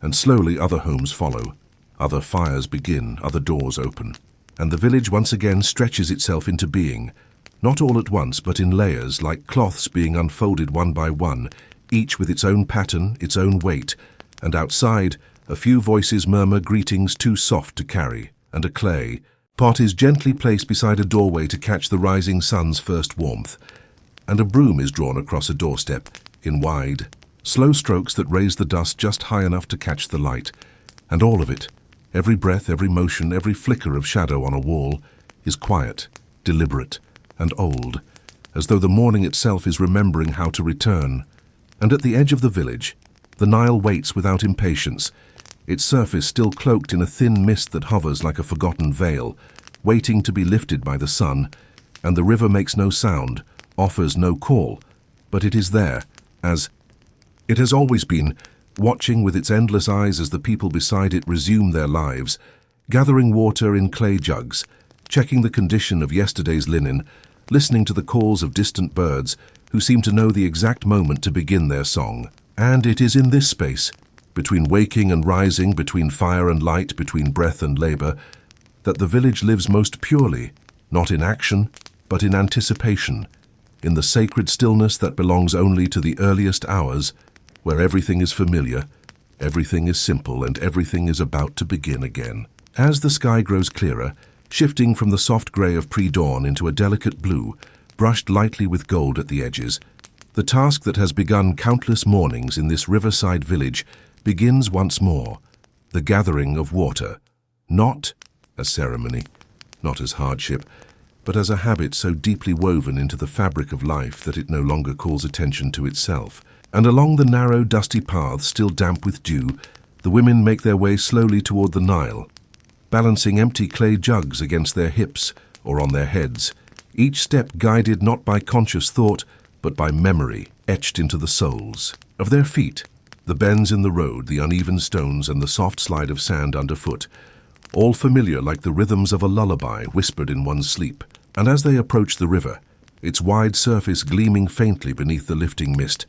and slowly other homes follow. Other fires begin, other doors open, and the village once again stretches itself into being, not all at once, but in layers, like cloths being unfolded one by one, each with its own pattern, its own weight, and outside, a few voices murmur greetings too soft to carry, and a clay pot is gently placed beside a doorway to catch the rising sun's first warmth, and a broom is drawn across a doorstep, in wide, slow strokes that raise the dust just high enough to catch the light, and all of it, every breath, every motion, every flicker of shadow on a wall, is quiet, deliberate, and old, as though the morning itself is remembering how to return. And at the edge of the village, the Nile waits without impatience, its surface still cloaked in a thin mist that hovers like a forgotten veil, waiting to be lifted by the sun, and the river makes no sound, offers no call, but it is there, as it has always been, watching with its endless eyes as the people beside it resume their lives, gathering water in clay jugs, checking the condition of yesterday's linen, listening to the calls of distant birds who seem to know the exact moment to begin their song. And it is in this space, between waking and rising, between fire and light, between breath and labor, that the village lives most purely, not in action, but in anticipation, in the sacred stillness that belongs only to the earliest hours, where everything is familiar, everything is simple, and everything is about to begin again. As the sky grows clearer, shifting from the soft grey of pre-dawn into a delicate blue, brushed lightly with gold at the edges, the task that has begun countless mornings in this riverside village begins once more, the gathering of water, not as ceremony, not as hardship, but as a habit so deeply woven into the fabric of life that it no longer calls attention to itself. And along the narrow, dusty paths, still damp with dew, the women make their way slowly toward the Nile, balancing empty clay jugs against their hips or on their heads, each step guided not by conscious thought, but by memory etched into the soles of their feet, the bends in the road, the uneven stones, and the soft slide of sand underfoot, all familiar like the rhythms of a lullaby whispered in one's sleep. And as they approach the river, its wide surface gleaming faintly beneath the lifting mist,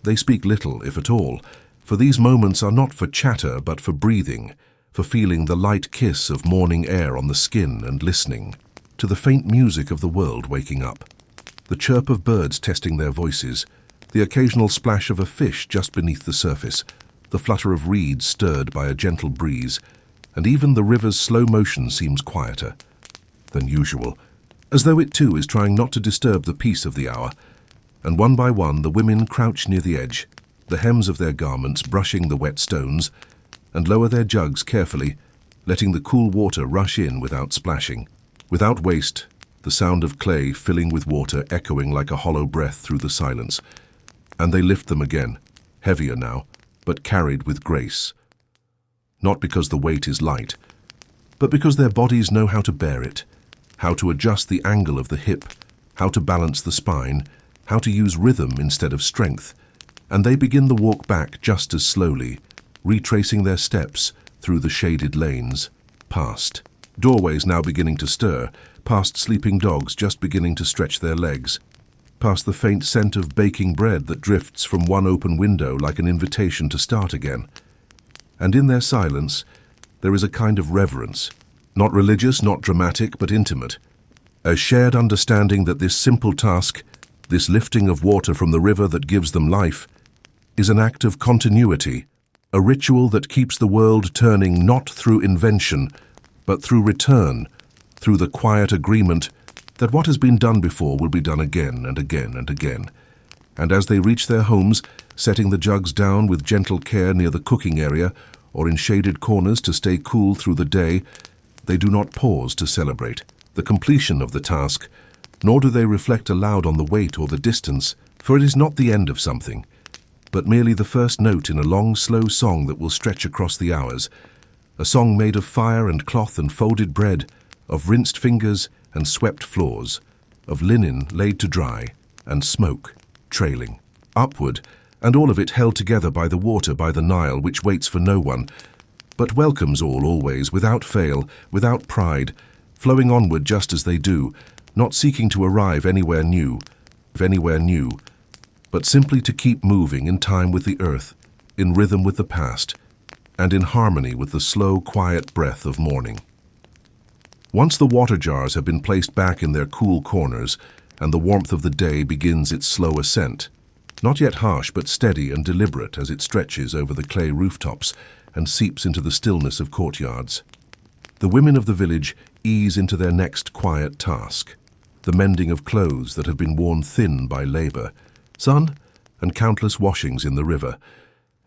they speak little, if at all, for these moments are not for chatter but for breathing, for feeling the light kiss of morning air on the skin and listening to the faint music of the world waking up, the chirp of birds testing their voices, the occasional splash of a fish just beneath the surface, the flutter of reeds stirred by a gentle breeze, and even the river's slow motion seems quieter than usual, as though it too is trying not to disturb the peace of the hour. And one by one the women crouch near the edge, the hems of their garments brushing the wet stones, and lower their jugs carefully, letting the cool water rush in without splashing. Without waste, the sound of clay filling with water echoing like a hollow breath through the silence. And they lift them again, heavier now, but carried with grace. Not because the weight is light, but because their bodies know how to bear it, how to adjust the angle of the hip, how to balance the spine, how to use rhythm instead of strength, and they begin the walk back just as slowly, retracing their steps through the shaded lanes, past doorways now beginning to stir, past sleeping dogs just beginning to stretch their legs, past the faint scent of baking bread that drifts from one open window like an invitation to start again. And in their silence, there is a kind of reverence, not religious, not dramatic, but intimate, A shared understanding that this simple task, this lifting of water from the river that gives them life, is an act of continuity, a ritual that keeps the world turning not through invention, but through return, through the quiet agreement that what has been done before will be done again and again and again. And as they reach their homes, setting the jugs down with gentle care near the cooking area or in shaded corners to stay cool through the day, they do not pause to celebrate the completion of the task, nor do they reflect aloud on the weight or the distance, for it is not the end of something, but merely the first note in a long, slow song that will stretch across the hours, a song made of fire and cloth and folded bread, of rinsed fingers and swept floors, of linen laid to dry, and smoke trailing upward, and all of it held together by the water by the Nile, which waits for no one, but welcomes all always, without fail, without pride, flowing onward just as they do, not seeking to arrive anywhere new, but simply to keep moving in time with the earth, in rhythm with the past, and in harmony with the slow, quiet breath of morning. Once the water jars have been placed back in their cool corners, and the warmth of the day begins its slow ascent, not yet harsh but steady and deliberate as it stretches over the clay rooftops and seeps into the stillness of courtyards, the women of the village ease into their next quiet task, the mending of clothes that have been worn thin by labor, sun, and countless washings in the river,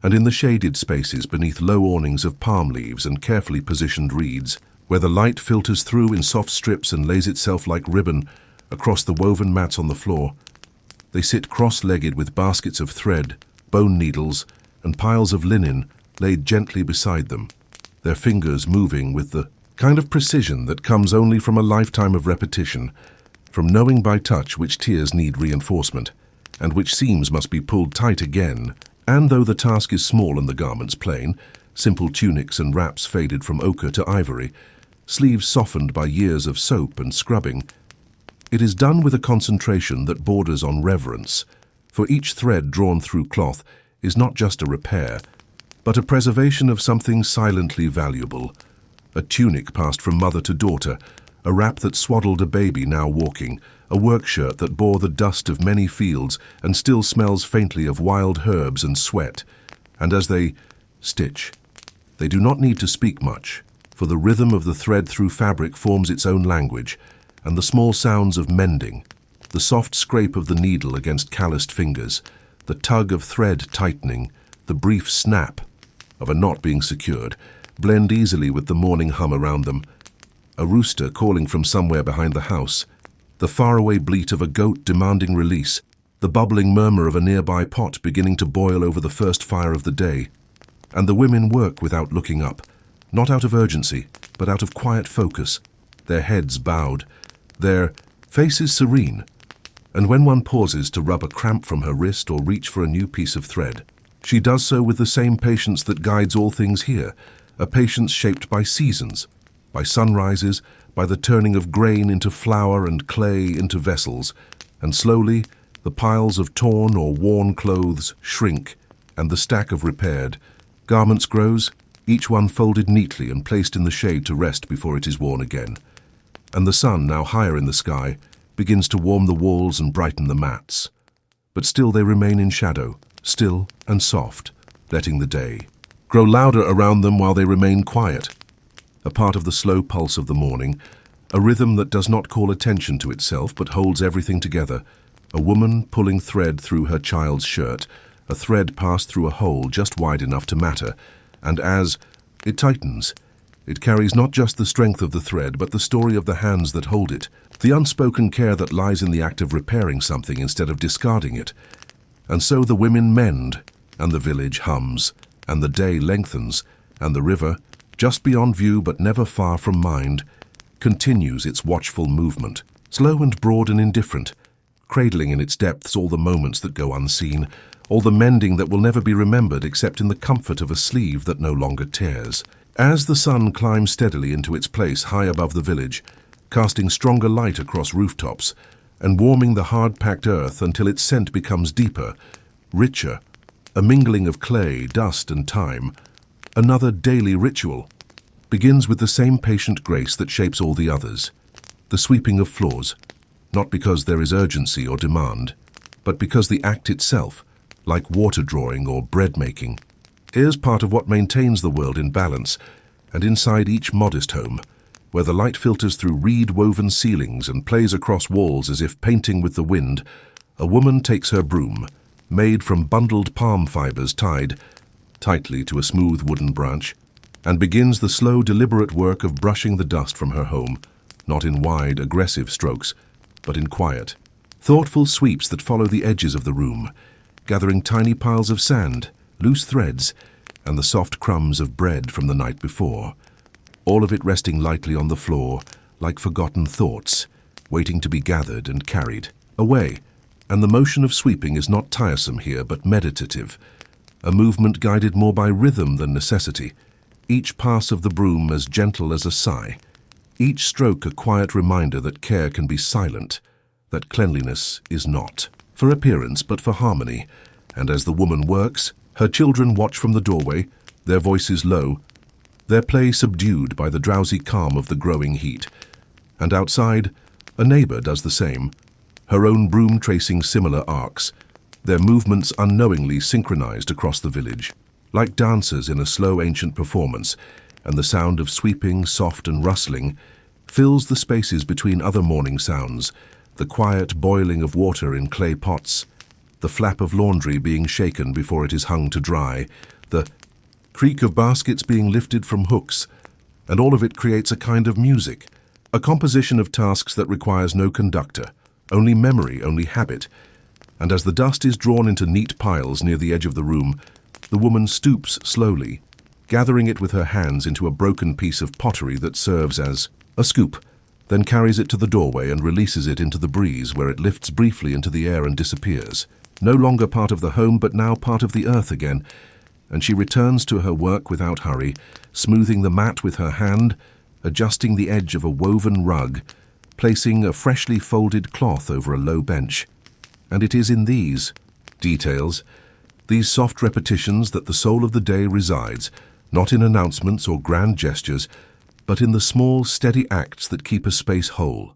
and in the shaded spaces beneath low awnings of palm leaves and carefully positioned reeds, where the light filters through in soft strips and lays itself like ribbon across the woven mats on the floor, they sit cross-legged with baskets of thread, bone needles, and piles of linen laid gently beside them, their fingers moving with the kind of precision that comes only from a lifetime of repetition, from knowing by touch which tears need reinforcement, and which seams must be pulled tight again. And though the task is small and the garments plain, simple tunics and wraps faded from ochre to ivory, sleeves softened by years of soap and scrubbing, it is done with a concentration that borders on reverence, for each thread drawn through cloth is not just a repair, but a preservation of something silently valuable, a tunic passed from mother to daughter, a wrap that swaddled a baby now walking, a work shirt that bore the dust of many fields and still smells faintly of wild herbs and sweat. And as they stitch, they do not need to speak much, for the rhythm of the thread through fabric forms its own language, and the small sounds of mending, the soft scrape of the needle against calloused fingers, the tug of thread tightening, the brief snap of a knot being secured, blend easily with the morning hum around them. A rooster calling from somewhere behind the house, the faraway bleat of a goat demanding release, the bubbling murmur of a nearby pot beginning to boil over the first fire of the day. And the women work without looking up, not out of urgency, but out of quiet focus, their heads bowed, their faces serene. And when one pauses to rub a cramp from her wrist or reach for a new piece of thread, she does so with the same patience that guides all things here, a patience shaped by seasons, by sunrises, by the turning of grain into flour and clay into vessels, and slowly the piles of torn or worn clothes shrink, and the stack of repaired garments grows, each one folded neatly and placed in the shade to rest before it is worn again. And the sun, now higher in the sky, begins to warm the walls and brighten the mats. But still they remain in shadow, still and soft, letting the day grow louder around them while they remain quiet, a part of the slow pulse of the morning, a rhythm that does not call attention to itself but holds everything together, a woman pulling thread through her child's shirt, a thread passed through a hole just wide enough to matter, and as it tightens, it carries not just the strength of the thread but the story of the hands that hold it, the unspoken care that lies in the act of repairing something instead of discarding it. And so the women mend, and the village hums, and the day lengthens, and the river, just beyond view but never far from mind, continues its watchful movement, slow and broad and indifferent, cradling in its depths all the moments that go unseen, all the mending that will never be remembered except in the comfort of a sleeve that no longer tears. As the sun climbs steadily into its place high above the village, casting stronger light across rooftops, and warming the hard-packed earth until its scent becomes deeper, richer, a mingling of clay, dust, and time, another daily ritual begins with the same patient grace that shapes all the others. the sweeping of floors, not because there is urgency or demand, but because the act itself, like water drawing or bread making, is part of what maintains the world in balance. And inside each modest home, where the light filters through reed-woven ceilings and plays across walls as if painting with the wind, a woman takes her broom, made from bundled palm fibers tied tightly to a smooth wooden branch, and begins the slow, deliberate work of brushing the dust from her home, not in wide, aggressive strokes, but in quiet, thoughtful sweeps that follow the edges of the room, gathering tiny piles of sand, loose threads, and the soft crumbs of bread from the night before, all of it resting lightly on the floor like forgotten thoughts, waiting to be gathered and carried away. And the motion of sweeping is not tiresome here, but meditative, a movement guided more by rhythm than necessity, each pass of the broom as gentle as a sigh, each stroke a quiet reminder that care can be silent, that cleanliness is not for appearance but for harmony. And as the woman works, her children watch from the doorway, their voices low, their play subdued by the drowsy calm of the growing heat. And outside, a neighbor does the same, her own broom tracing similar arcs, their movements unknowingly synchronized across the village, like dancers in a slow ancient performance, and the sound of sweeping, soft and rustling, fills the spaces between other morning sounds, the quiet boiling of water in clay pots, the flap of laundry being shaken before it is hung to dry, the creak of baskets being lifted from hooks, and all of it creates a kind of music, a composition of tasks that requires no conductor, only memory, only habit. And as the dust is drawn into neat piles near the edge of the room, the woman stoops slowly, gathering it with her hands into a broken piece of pottery that serves as a scoop, then carries it to the doorway and releases it into the breeze, where it lifts briefly into the air and disappears. No longer part of the home, but now part of the earth again, and she returns to her work without hurry, smoothing the mat with her hand, adjusting the edge of a woven rug, placing a freshly folded cloth over a low bench. And it is in these details, these soft repetitions, that the soul of the day resides, not in announcements or grand gestures, but in the small, steady acts that keep a space whole.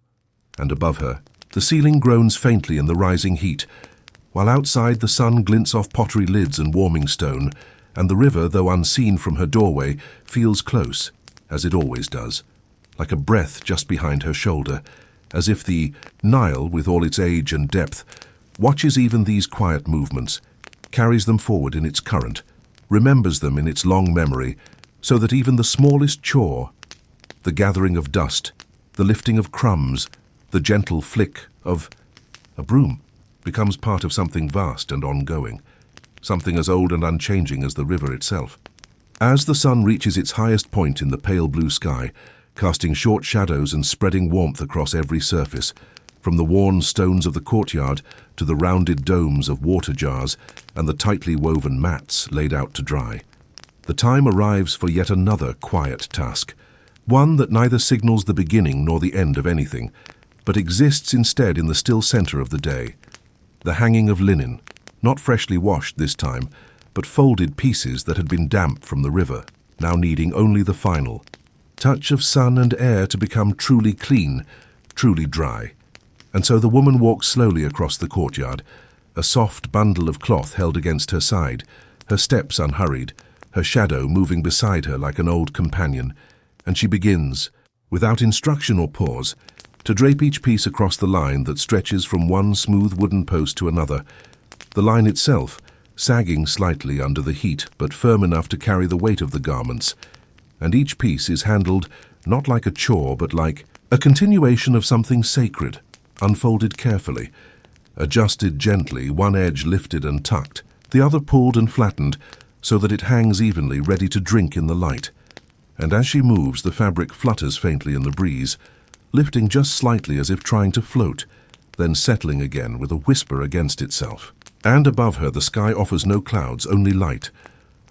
And above her, the ceiling groans faintly in the rising heat, while outside the sun glints off pottery lids and warming stone, and the river, though unseen from her doorway, feels close, as it always does, like a breath just behind her shoulder, as if the Nile, with all its age and depth, watches even these quiet movements, carries them forward in its current, remembers them in its long memory, so that even the smallest chore, the gathering of dust, the lifting of crumbs, the gentle flick of a broom, becomes part of something vast and ongoing, something as old and unchanging as the river itself. As the sun reaches its highest point in the pale blue sky, casting short shadows and spreading warmth across every surface, from the worn stones of the courtyard to the rounded domes of water jars and the tightly woven mats laid out to dry, the time arrives for yet another quiet task, one that neither signals the beginning nor the end of anything, but exists instead in the still center of the day. The hanging of linen, not freshly washed this time, but folded pieces that had been damp from the river, now needing only the final touch of sun and air to become truly clean, truly dry. And so the woman walks slowly across the courtyard, a soft bundle of cloth held against her side, her steps unhurried, her shadow moving beside her like an old companion, and she begins, without instruction or pause, to drape each piece across the line that stretches from one smooth wooden post to another, the line itself sagging slightly under the heat but firm enough to carry the weight of the garments, and each piece is handled not like a chore but like a continuation of something sacred, unfolded carefully, adjusted gently, one edge lifted and tucked, the other pulled and flattened so that it hangs evenly, ready to drink in the light. And as she moves, the fabric flutters faintly in the breeze, lifting just slightly as if trying to float, then settling again with a whisper against itself. And above her the sky offers no clouds, only light,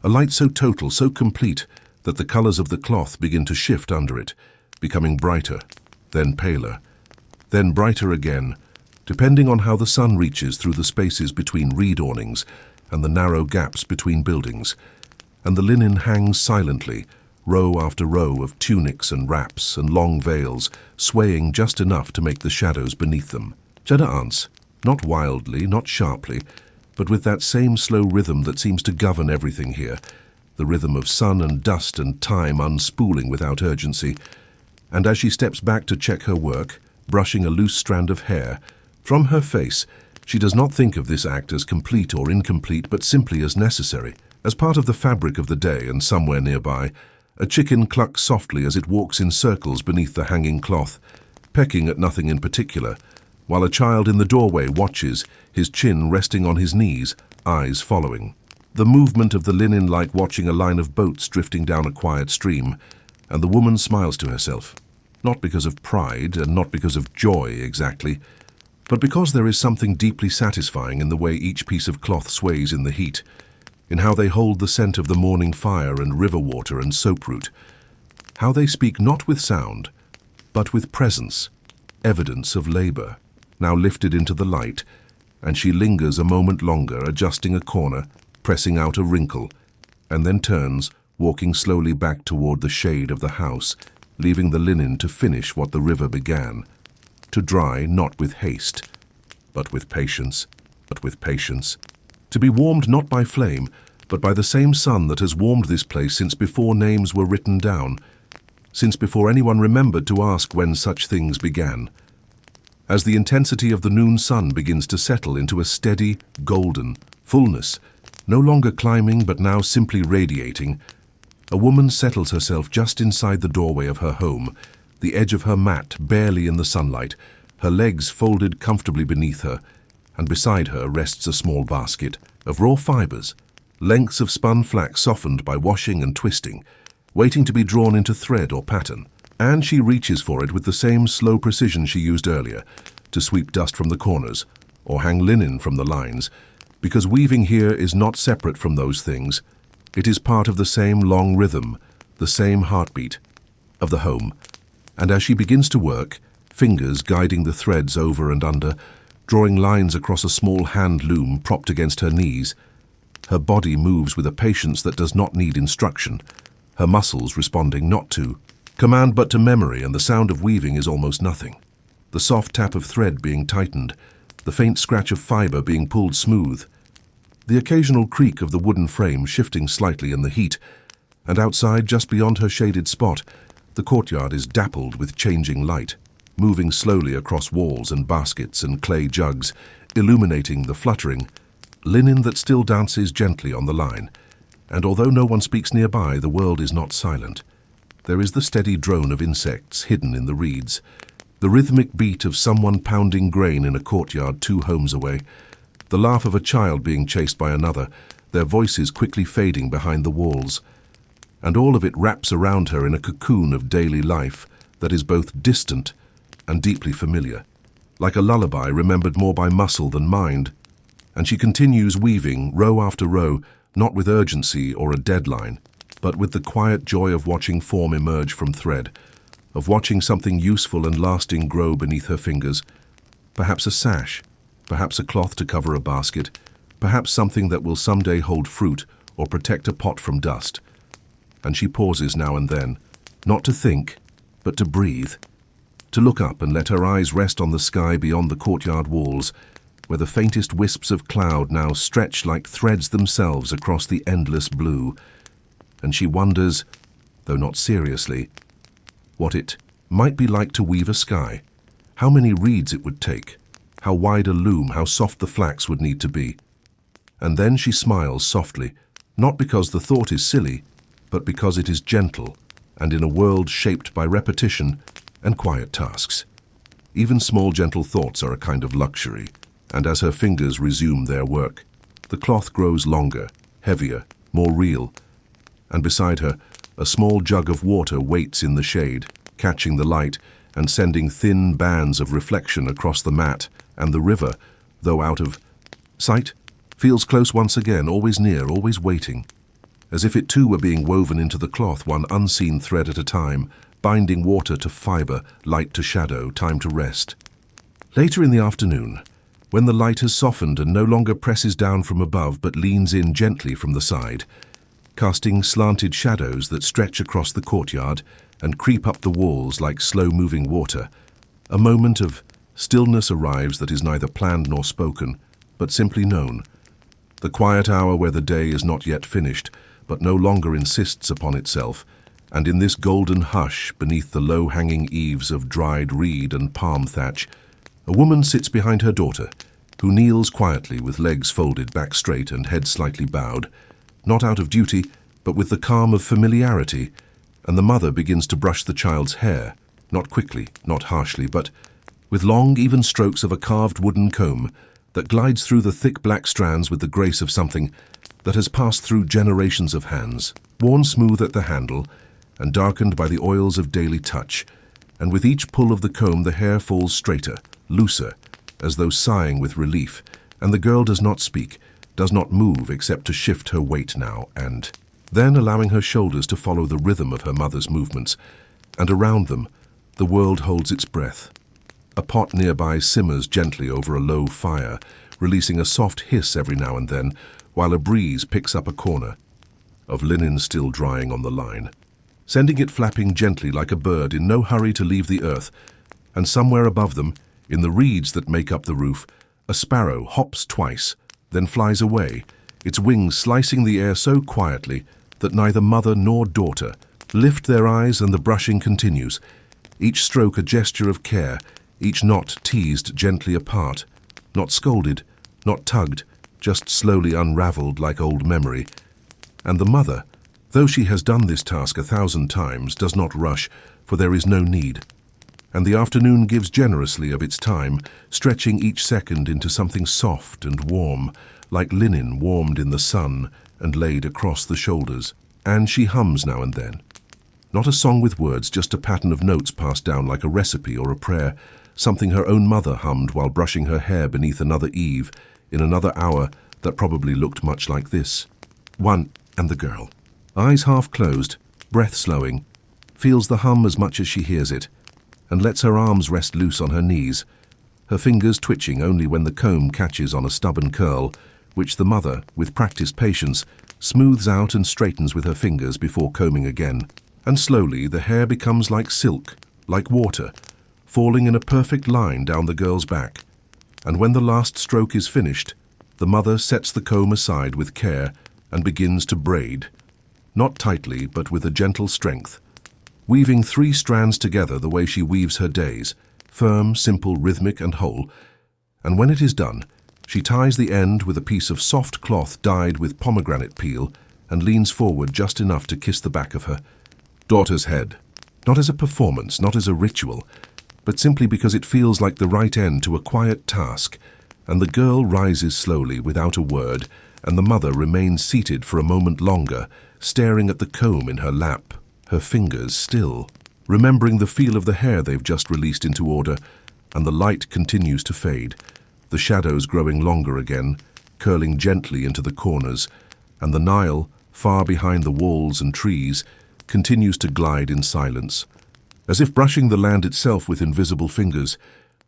a light so total, so complete, that the colors of the cloth begin to shift under it, becoming brighter, then paler, then brighter again, depending on how the sun reaches through the spaces between reed awnings and the narrow gaps between buildings, and the linen hangs silently, row after row of tunics and wraps and long veils, swaying just enough to make the shadows beneath them. She dance, not wildly, not sharply, but with that same slow rhythm that seems to govern everything here, the rhythm of sun and dust and time unspooling without urgency. And as she steps back to check her work, brushing a loose strand of hair, from her face, she does not think of this act as complete or incomplete, but simply as necessary. As part of the fabric of the day, and somewhere nearby, a chicken clucks softly as it walks in circles beneath the hanging cloth, pecking at nothing in particular, while a child in the doorway watches, his chin resting on his knees, eyes following. The movement of the linen like watching a line of boats drifting down a quiet stream, and the woman smiles to herself, not because of pride and not because of joy exactly, but because there is something deeply satisfying in the way each piece of cloth sways in the heat, in how they hold the scent of the morning fire and river water and soap root, how they speak not with sound, but with presence, evidence of labor, now lifted into the light, and she lingers a moment longer, adjusting a corner, pressing out a wrinkle, and then turns, walking slowly back toward the shade of the house, leaving the linen to finish what the river began, to dry not with haste, but with patience, to be warmed not by flame, but by the same sun that has warmed this place since before names were written down, since before anyone remembered to ask when such things began. As the intensity of the noon sun begins to settle into a steady, golden fullness, no longer climbing but now simply radiating, a woman settles herself just inside the doorway of her home, the edge of her mat barely in the sunlight, her legs folded comfortably beneath her, and beside her rests a small basket of raw fibers, lengths of spun flax softened by washing and twisting, waiting to be drawn into thread or pattern. And she reaches for it with the same slow precision she used earlier, to sweep dust from the corners, or hang linen from the lines, because weaving here is not separate from those things. It is part of the same long rhythm, the same heartbeat of the home. And as she begins to work, fingers guiding the threads over and under, drawing lines across a small hand loom propped against her knees, her body moves with a patience that does not need instruction, her muscles responding not to command but to memory, and the sound of weaving is almost nothing. The soft tap of thread being tightened, the faint scratch of fiber being pulled smooth, the occasional creak of the wooden frame shifting slightly in the heat, and outside, just beyond her shaded spot, the courtyard is dappled with changing light, moving slowly across walls and baskets and clay jugs, illuminating the fluttering linen that still dances gently on the line. And although no one speaks nearby, the world is not silent. There is the steady drone of insects hidden in the reeds, the rhythmic beat of someone pounding grain in a courtyard 2 homes away, the laugh of a child being chased by another, their voices quickly fading behind the walls. And all of it wraps around her in a cocoon of daily life that is both distant and deeply familiar, like a lullaby remembered more by muscle than mind. And she continues weaving, row after row, not with urgency or a deadline, but with the quiet joy of watching form emerge from thread, of watching something useful and lasting grow beneath her fingers, perhaps a sash, perhaps a cloth to cover a basket, perhaps something that will someday hold fruit or protect a pot from dust. And she pauses now and then, not to think, but to breathe, to look up and let her eyes rest on the sky beyond the courtyard walls, where the faintest wisps of cloud now stretch like threads themselves across the endless blue. And she wonders, though not seriously, what it might be like to weave a sky, how many reeds it would take, how wide a loom, how soft the flax would need to be. And then she smiles softly, not because the thought is silly, but because it is gentle, and in a world shaped by repetition and quiet tasks. Even small gentle thoughts are a kind of luxury, and as her fingers resume their work, the cloth grows longer, heavier, more real, and beside her, a small jug of water waits in the shade, catching the light and sending thin bands of reflection across the mat, and the river, though out of sight, feels close once again, always near, always waiting, as if it too were being woven into the cloth, one unseen thread at a time, binding water to fiber, light to shadow, time to rest. Later in the afternoon, when the light has softened and no longer presses down from above but leans in gently from the side, casting slanted shadows that stretch across the courtyard and creep up the walls like slow-moving water. A moment of stillness arrives that is neither planned nor spoken, but simply known. The quiet hour where the day is not yet finished, but no longer insists upon itself, and in this golden hush beneath the low-hanging eaves of dried reed and palm thatch, a woman sits behind her daughter, who kneels quietly with legs folded back straight and head slightly bowed, not out of duty, but with the calm of familiarity, and the mother begins to brush the child's hair, not quickly, not harshly, but with long, even strokes of a carved wooden comb that glides through the thick black strands with the grace of something that has passed through generations of hands, worn smooth at the handle and darkened by the oils of daily touch, and with each pull of the comb the hair falls straighter, looser, as though sighing with relief, and the girl does not speak, does not move except to shift her weight now and then, allowing her shoulders to follow the rhythm of her mother's movements, and around them the world holds its breath. A pot nearby simmers gently over a low fire, releasing a soft hiss every now and then, while a breeze picks up a corner of linen still drying on the line, sending it flapping gently like a bird in no hurry to leave the earth. And somewhere above them, in the reeds that make up the roof, a sparrow hops twice, then flies away, its wings slicing the air so quietly that neither mother nor daughter lift their eyes, and the brushing continues, each stroke a gesture of care, each knot teased gently apart, not scolded, not tugged, just slowly unraveled like old memory. And the mother, though she has done this task 1,000 times, does not rush, for there is no need. And the afternoon gives generously of its time, stretching each second into something soft and warm, like linen warmed in the sun and laid across the shoulders. And she hums now and then. Not a song with words, just a pattern of notes passed down like a recipe or a prayer, something her own mother hummed while brushing her hair beneath another eave, in another hour that probably looked much like this. One, and the girl, eyes half closed, breath slowing, feels the hum as much as she hears it, and lets her arms rest loose on her knees, her fingers twitching only when the comb catches on a stubborn curl, which the mother, with practiced patience, smooths out and straightens with her fingers before combing again. And slowly the hair becomes like silk, like water, falling in a perfect line down the girl's back. And when the last stroke is finished, the mother sets the comb aside with care and begins to braid, not tightly but with a gentle strength, weaving 3 strands together the way she weaves her days, firm, simple, rhythmic and whole. And when it is done, she ties the end with a piece of soft cloth dyed with pomegranate peel and leans forward just enough to kiss the back of her daughter's head, not as a performance, not as a ritual, but simply because it feels like the right end to a quiet task. And the girl rises slowly without a word, and the mother remains seated for a moment longer, staring at the comb in her lap, her fingers still, remembering the feel of the hair they've just released into order. And the light continues to fade, the shadows growing longer again, curling gently into the corners, and the Nile, far behind the walls and trees, continues to glide in silence, as if brushing the land itself with invisible fingers,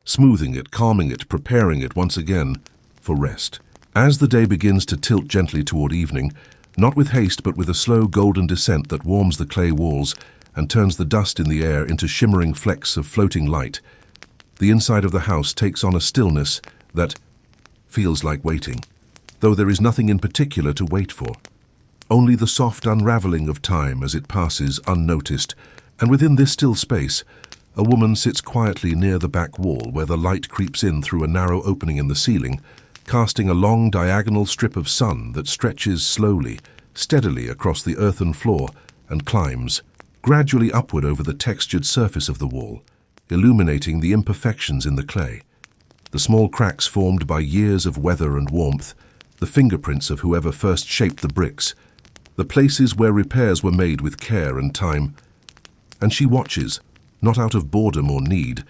smoothing it, calming it, preparing it once again for rest. As the day begins to tilt gently toward evening, not with haste but with a slow golden descent that warms the clay walls and turns the dust in the air into shimmering flecks of floating light, the inside of the house takes on a stillness that feels like waiting, though there is nothing in particular to wait for. Only the soft unraveling of time as it passes unnoticed, and within this still space, a woman sits quietly near the back wall where the light creeps in through a narrow opening in the ceiling, casting a long diagonal strip of sun that stretches slowly, steadily across the earthen floor and climbs gradually upward over the textured surface of the wall, illuminating the imperfections in the clay, the small cracks formed by years of weather and warmth, the fingerprints of whoever first shaped the bricks, the places where repairs were made with care and time. And she watches, not out of boredom or need,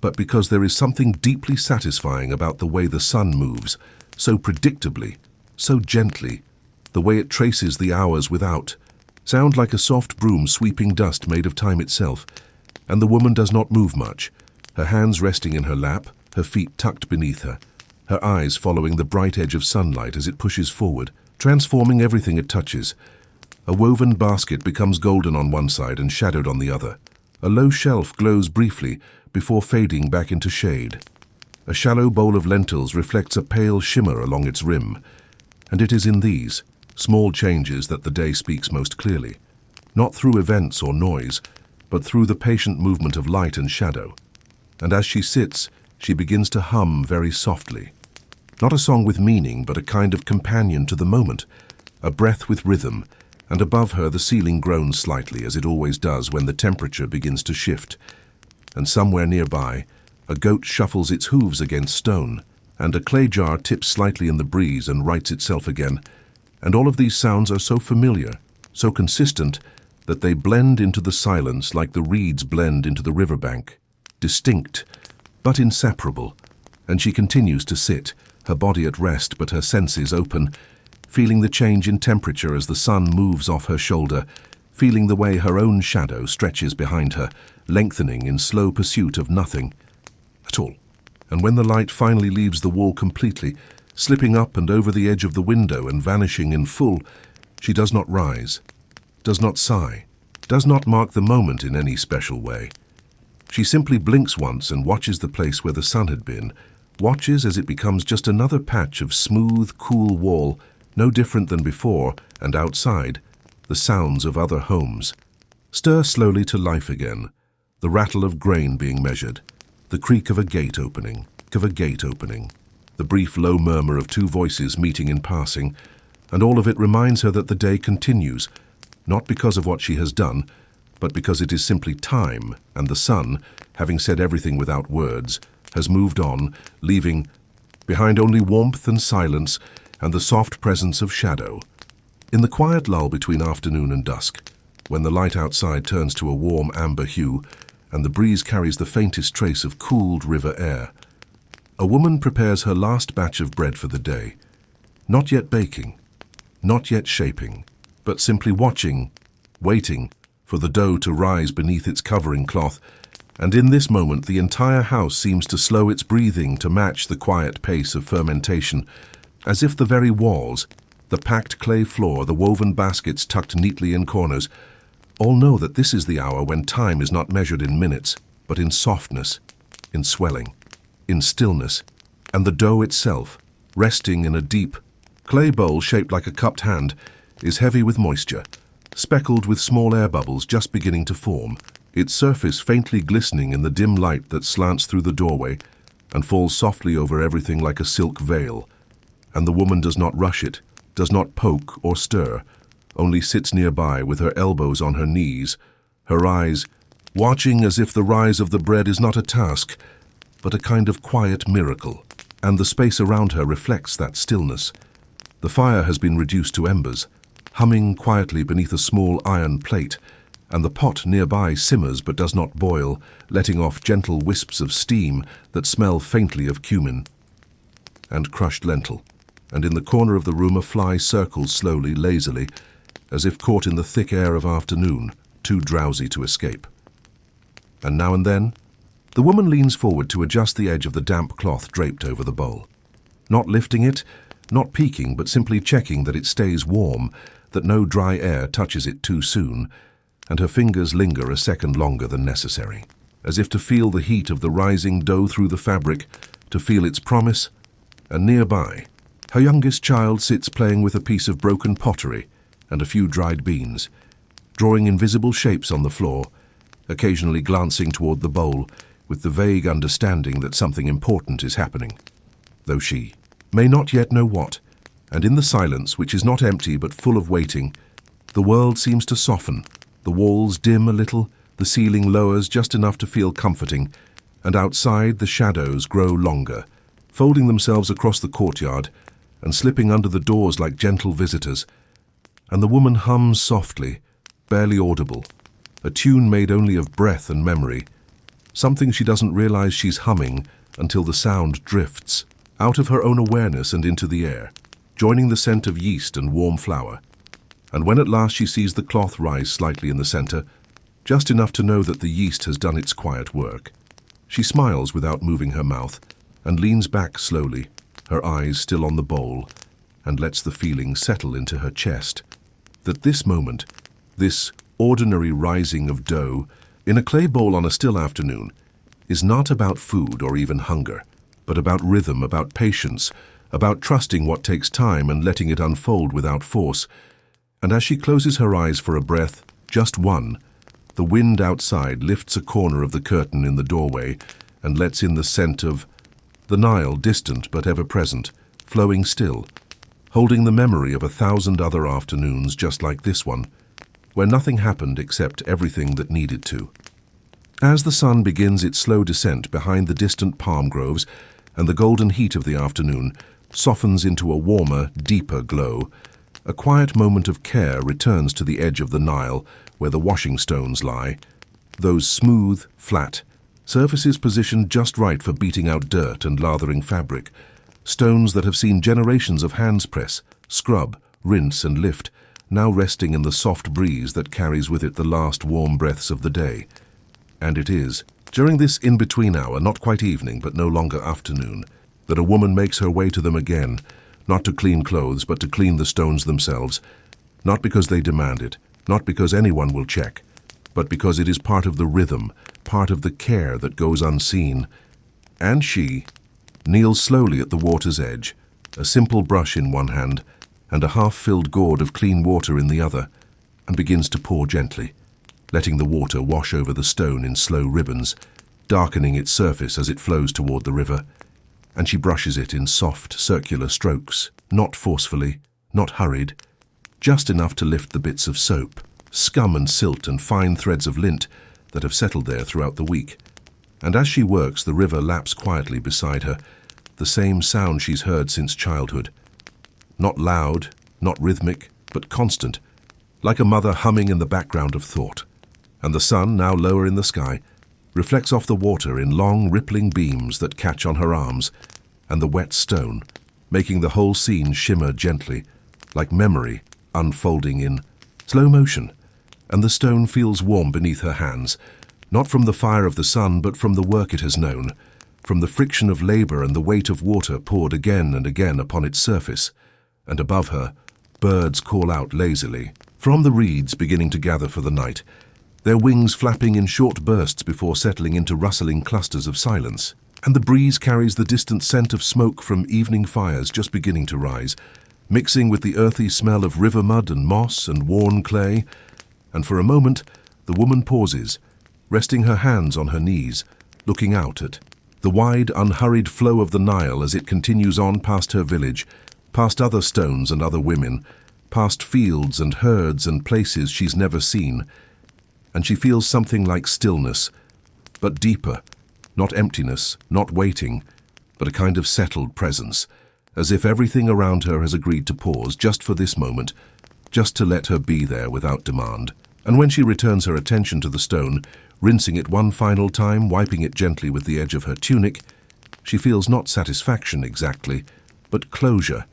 but because there is something deeply satisfying about the way the sun moves, so predictably, so gently, the way it traces the hours without, sound like a soft broom sweeping dust made of time itself. And the woman does not move much, her hands resting in her lap, her feet tucked beneath her, her eyes following the bright edge of sunlight as it pushes forward, transforming everything it touches. A woven basket becomes golden on one side and shadowed on the other. A low shelf glows briefly before fading back into shade. A shallow bowl of lentils reflects a pale shimmer along its rim, and it is in these small changes that the day speaks most clearly, not through events or noise, but through the patient movement of light and shadow. And as she sits, she begins to hum very softly. Not a song with meaning, but a kind of companion to the moment, a breath with rhythm, and above her the ceiling groans slightly, as it always does when the temperature begins to shift. And somewhere nearby, a goat shuffles its hooves against stone, and a clay jar tips slightly in the breeze and rights itself again. And all of these sounds are so familiar, so consistent, that they blend into the silence like the reeds blend into the riverbank, distinct, but inseparable. And she continues to sit, her body at rest but her senses open, feeling the change in temperature as the sun moves off her shoulder, feeling the way her own shadow stretches behind her, lengthening in slow pursuit of nothing at all. And when the light finally leaves the wall completely, slipping up and over the edge of the window and vanishing in full, she does not rise, does not sigh, does not mark the moment in any special way. She simply blinks once and watches the place where the sun had been, watches as it becomes just another patch of smooth, cool wall, no different than before, and outside, the sounds of other homes stir slowly to life again, the rattle of grain being measured, the creak of a gate opening, the brief low murmur of two voices meeting in passing, and all of it reminds her that the day continues, not because of what she has done, but because it is simply time, and the sun, having said everything without words, has moved on, leaving behind only warmth and silence and the soft presence of shadow. In the quiet lull between afternoon and dusk, when the light outside turns to a warm amber hue and the breeze carries the faintest trace of cooled river air, a woman prepares her last batch of bread for the day, not yet baking, not yet shaping, but simply watching, waiting for the dough to rise beneath its covering cloth, and in this moment the entire house seems to slow its breathing to match the quiet pace of fermentation, as if the very walls, the packed clay floor, the woven baskets tucked neatly in corners, all know that this is the hour when time is not measured in minutes, but in softness, in swelling, in stillness, and the dough itself, resting in a deep, clay bowl shaped like a cupped hand, is heavy with moisture, speckled with small air bubbles just beginning to form, its surface faintly glistening in the dim light that slants through the doorway and falls softly over everything like a silk veil. And the woman does not rush it, does not poke or stir, only sits nearby with her elbows on her knees, her eyes watching as if the rise of the bread is not a task, but a kind of quiet miracle, and the space around her reflects that stillness. The fire has been reduced to embers, humming quietly beneath a small iron plate, and the pot nearby simmers but does not boil, letting off gentle wisps of steam that smell faintly of cumin and crushed lentil. And in the corner of the room a fly circles slowly, lazily, as if caught in the thick air of afternoon, too drowsy to escape. And now and then, the woman leans forward to adjust the edge of the damp cloth draped over the bowl. Not lifting it, not peeking, but simply checking that it stays warm, that no dry air touches it too soon, and her fingers linger a second longer than necessary, as if to feel the heat of the rising dough through the fabric, to feel its promise. And nearby, her youngest child sits playing with a piece of broken pottery and a few dried beans, drawing invisible shapes on the floor, occasionally glancing toward the bowl with the vague understanding that something important is happening, though she may not yet know what. And in the silence, which is not empty but full of waiting, the world seems to soften, the walls dim a little, the ceiling lowers just enough to feel comforting, and outside the shadows grow longer, folding themselves across the courtyard and slipping under the doors like gentle visitors. And the woman hums softly, barely audible, a tune made only of breath and memory, something she doesn't realize she's humming until the sound drifts out of her own awareness and into the air, joining the scent of yeast and warm flour. And when at last she sees the cloth rise slightly in the center, just enough to know that the yeast has done its quiet work, she smiles without moving her mouth and leans back slowly, her eyes still on the bowl, and lets the feeling settle into her chest, that this moment, this ordinary rising of dough in a clay bowl on a still afternoon, is not about food or even hunger, but about rhythm, about patience, about trusting what takes time and letting it unfold without force. And as she closes her eyes for a breath, just one, the wind outside lifts a corner of the curtain in the doorway and lets in the scent of the Nile, distant but ever-present, flowing still, holding the memory of 1,000 other afternoons just like this one, where nothing happened except everything that needed to. As the sun begins its slow descent behind the distant palm groves and the golden heat of the afternoon softens into a warmer, deeper glow, a quiet moment of care returns to the edge of the Nile where the washing stones lie, those smooth, flat, surfaces positioned just right for beating out dirt and lathering fabric, stones that have seen generations of hands press, scrub, rinse and lift, now resting in the soft breeze that carries with it the last warm breaths of the day. And it is, during this in-between hour, not quite evening but no longer afternoon, that a woman makes her way to them again, not to clean clothes but to clean the stones themselves, not because they demand it, not because anyone will check, but because it is part of the rhythm, part of the care that goes unseen. And she kneels slowly at the water's edge, a simple brush in one hand and a half-filled gourd of clean water in the other, and begins to pour gently, letting the water wash over the stone in slow ribbons, darkening its surface as it flows toward the river. And she brushes it in soft, circular strokes, not forcefully, not hurried, just enough to lift the bits of soap, scum and silt and fine threads of lint that have settled there throughout the week. And as she works, the river laps quietly beside her, the same sound she's heard since childhood. Not loud, not rhythmic, but constant, like a mother humming in the background of thought. And the sun, now lower in the sky, reflects off the water in long, rippling beams that catch on her arms and the wet stone, making the whole scene shimmer gently, like memory unfolding in slow motion. And the stone feels warm beneath her hands, not from the fire of the sun, but from the work it has known, from the friction of labor and the weight of water poured again and again upon its surface. And above her, birds call out lazily, from the reeds beginning to gather for the night, their wings flapping in short bursts before settling into rustling clusters of silence. And the breeze carries the distant scent of smoke from evening fires just beginning to rise, mixing with the earthy smell of river mud and moss and worn clay. And for a moment, the woman pauses, resting her hands on her knees, looking out at the wide, unhurried flow of the Nile as it continues on past her village, past other stones and other women, past fields and herds and places she's never seen. And she feels something like stillness, but deeper, not emptiness, not waiting, but a kind of settled presence, as if everything around her has agreed to pause just for this moment, just to let her be there without demand. And when she returns her attention to the stone, rinsing it one final time, wiping it gently with the edge of her tunic, she feels not satisfaction exactly, but closure,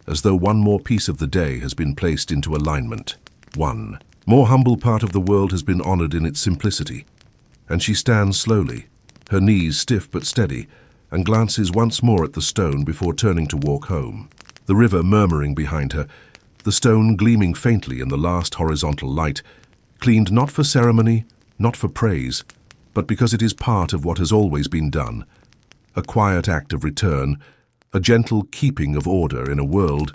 as though one more piece of the day has been placed into alignment. One more humble part of the world has been honored in its simplicity. And she stands slowly, her knees stiff but steady, and glances once more at the stone before turning to walk home. The river murmuring behind her, the stone gleaming faintly in the last horizontal light, cleaned not for ceremony, not for praise, but because it is part of what has always been done. A quiet act of return, a gentle keeping of order in a world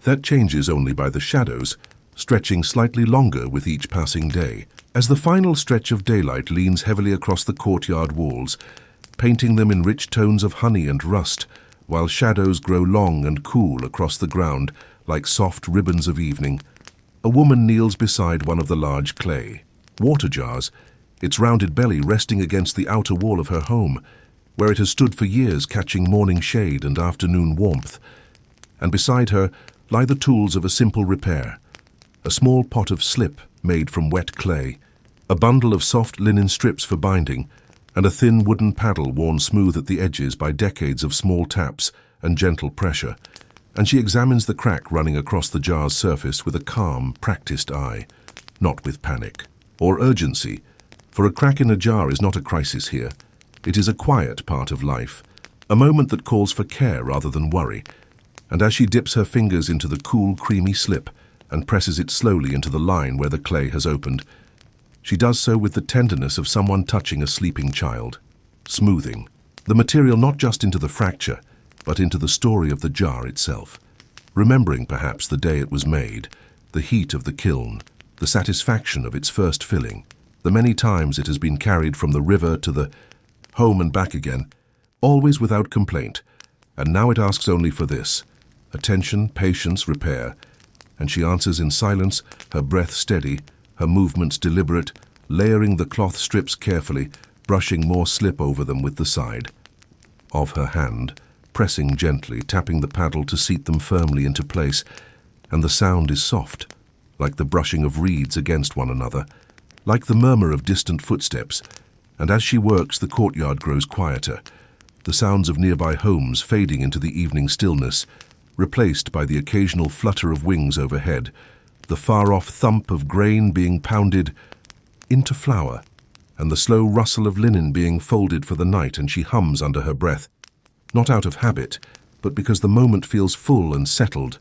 that changes only by the shadows, stretching slightly longer with each passing day. As the final stretch of daylight leans heavily across the courtyard walls, painting them in rich tones of honey and rust, while shadows grow long and cool across the ground like soft ribbons of evening, a woman kneels beside one of the large clay water jars, its rounded belly resting against the outer wall of her home, where it has stood for years catching morning shade and afternoon warmth. And beside her lie the tools of a simple repair, a small pot of slip made from wet clay, a bundle of soft linen strips for binding, and a thin wooden paddle worn smooth at the edges by decades of small taps and gentle pressure. And she examines the crack running across the jar's surface with a calm, practiced eye, not with panic or urgency, for a crack in a jar is not a crisis here. It is a quiet part of life, a moment that calls for care rather than worry. And as she dips her fingers into the cool, creamy slip, and presses it slowly into the line where the clay has opened. She does so with the tenderness of someone touching a sleeping child, smoothing the material not just into the fracture, but into the story of the jar itself. Remembering perhaps the day it was made, the heat of the kiln, the satisfaction of its first filling, the many times it has been carried from the river to the home and back again, always without complaint, and now it asks only for this: attention, patience, repair. And she answers in silence, her breath steady, her movements deliberate, layering the cloth strips carefully, brushing more slip over them with the side of her hand, pressing gently, tapping the paddle to seat them firmly into place, and the sound is soft, like the brushing of reeds against one another, like the murmur of distant footsteps, and as she works the courtyard grows quieter, the sounds of nearby homes fading into the evening stillness, replaced by the occasional flutter of wings overhead, the far-off thump of grain being pounded into flour, and the slow rustle of linen being folded for the night, and she hums under her breath, not out of habit, but because the moment feels full and settled,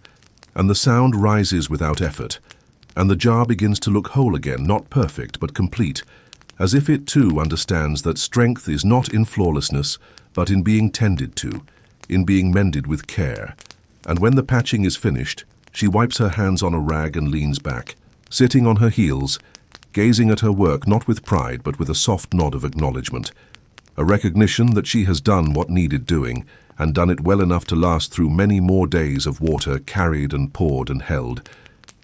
and the sound rises without effort, and the jar begins to look whole again, not perfect, but complete, as if it too understands that strength is not in flawlessness, but in being tended to, in being mended with care. And when the patching is finished, she wipes her hands on a rag and leans back, sitting on her heels, gazing at her work not with pride but with a soft nod of acknowledgement, a recognition that she has done what needed doing, and done it well enough to last through many more days of water carried and poured and held.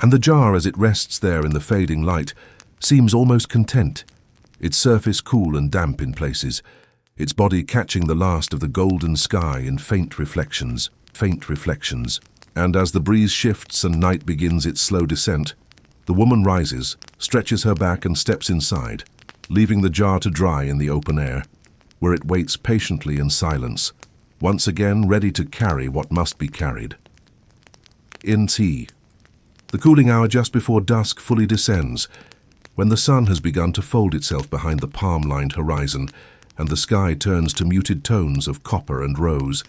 And the jar, as it rests there in the fading light, seems almost content, its surface cool and damp in places, its body catching the last of the golden sky in faint reflections. And as the breeze shifts and night begins its slow descent, the woman rises, stretches her back and steps inside, leaving the jar to dry in the open air, where it waits patiently in silence, once again ready to carry what must be carried. In tea. The cooling hour just before dusk fully descends, when the sun has begun to fold itself behind the palm-lined horizon, and the sky turns to muted tones of copper and rose,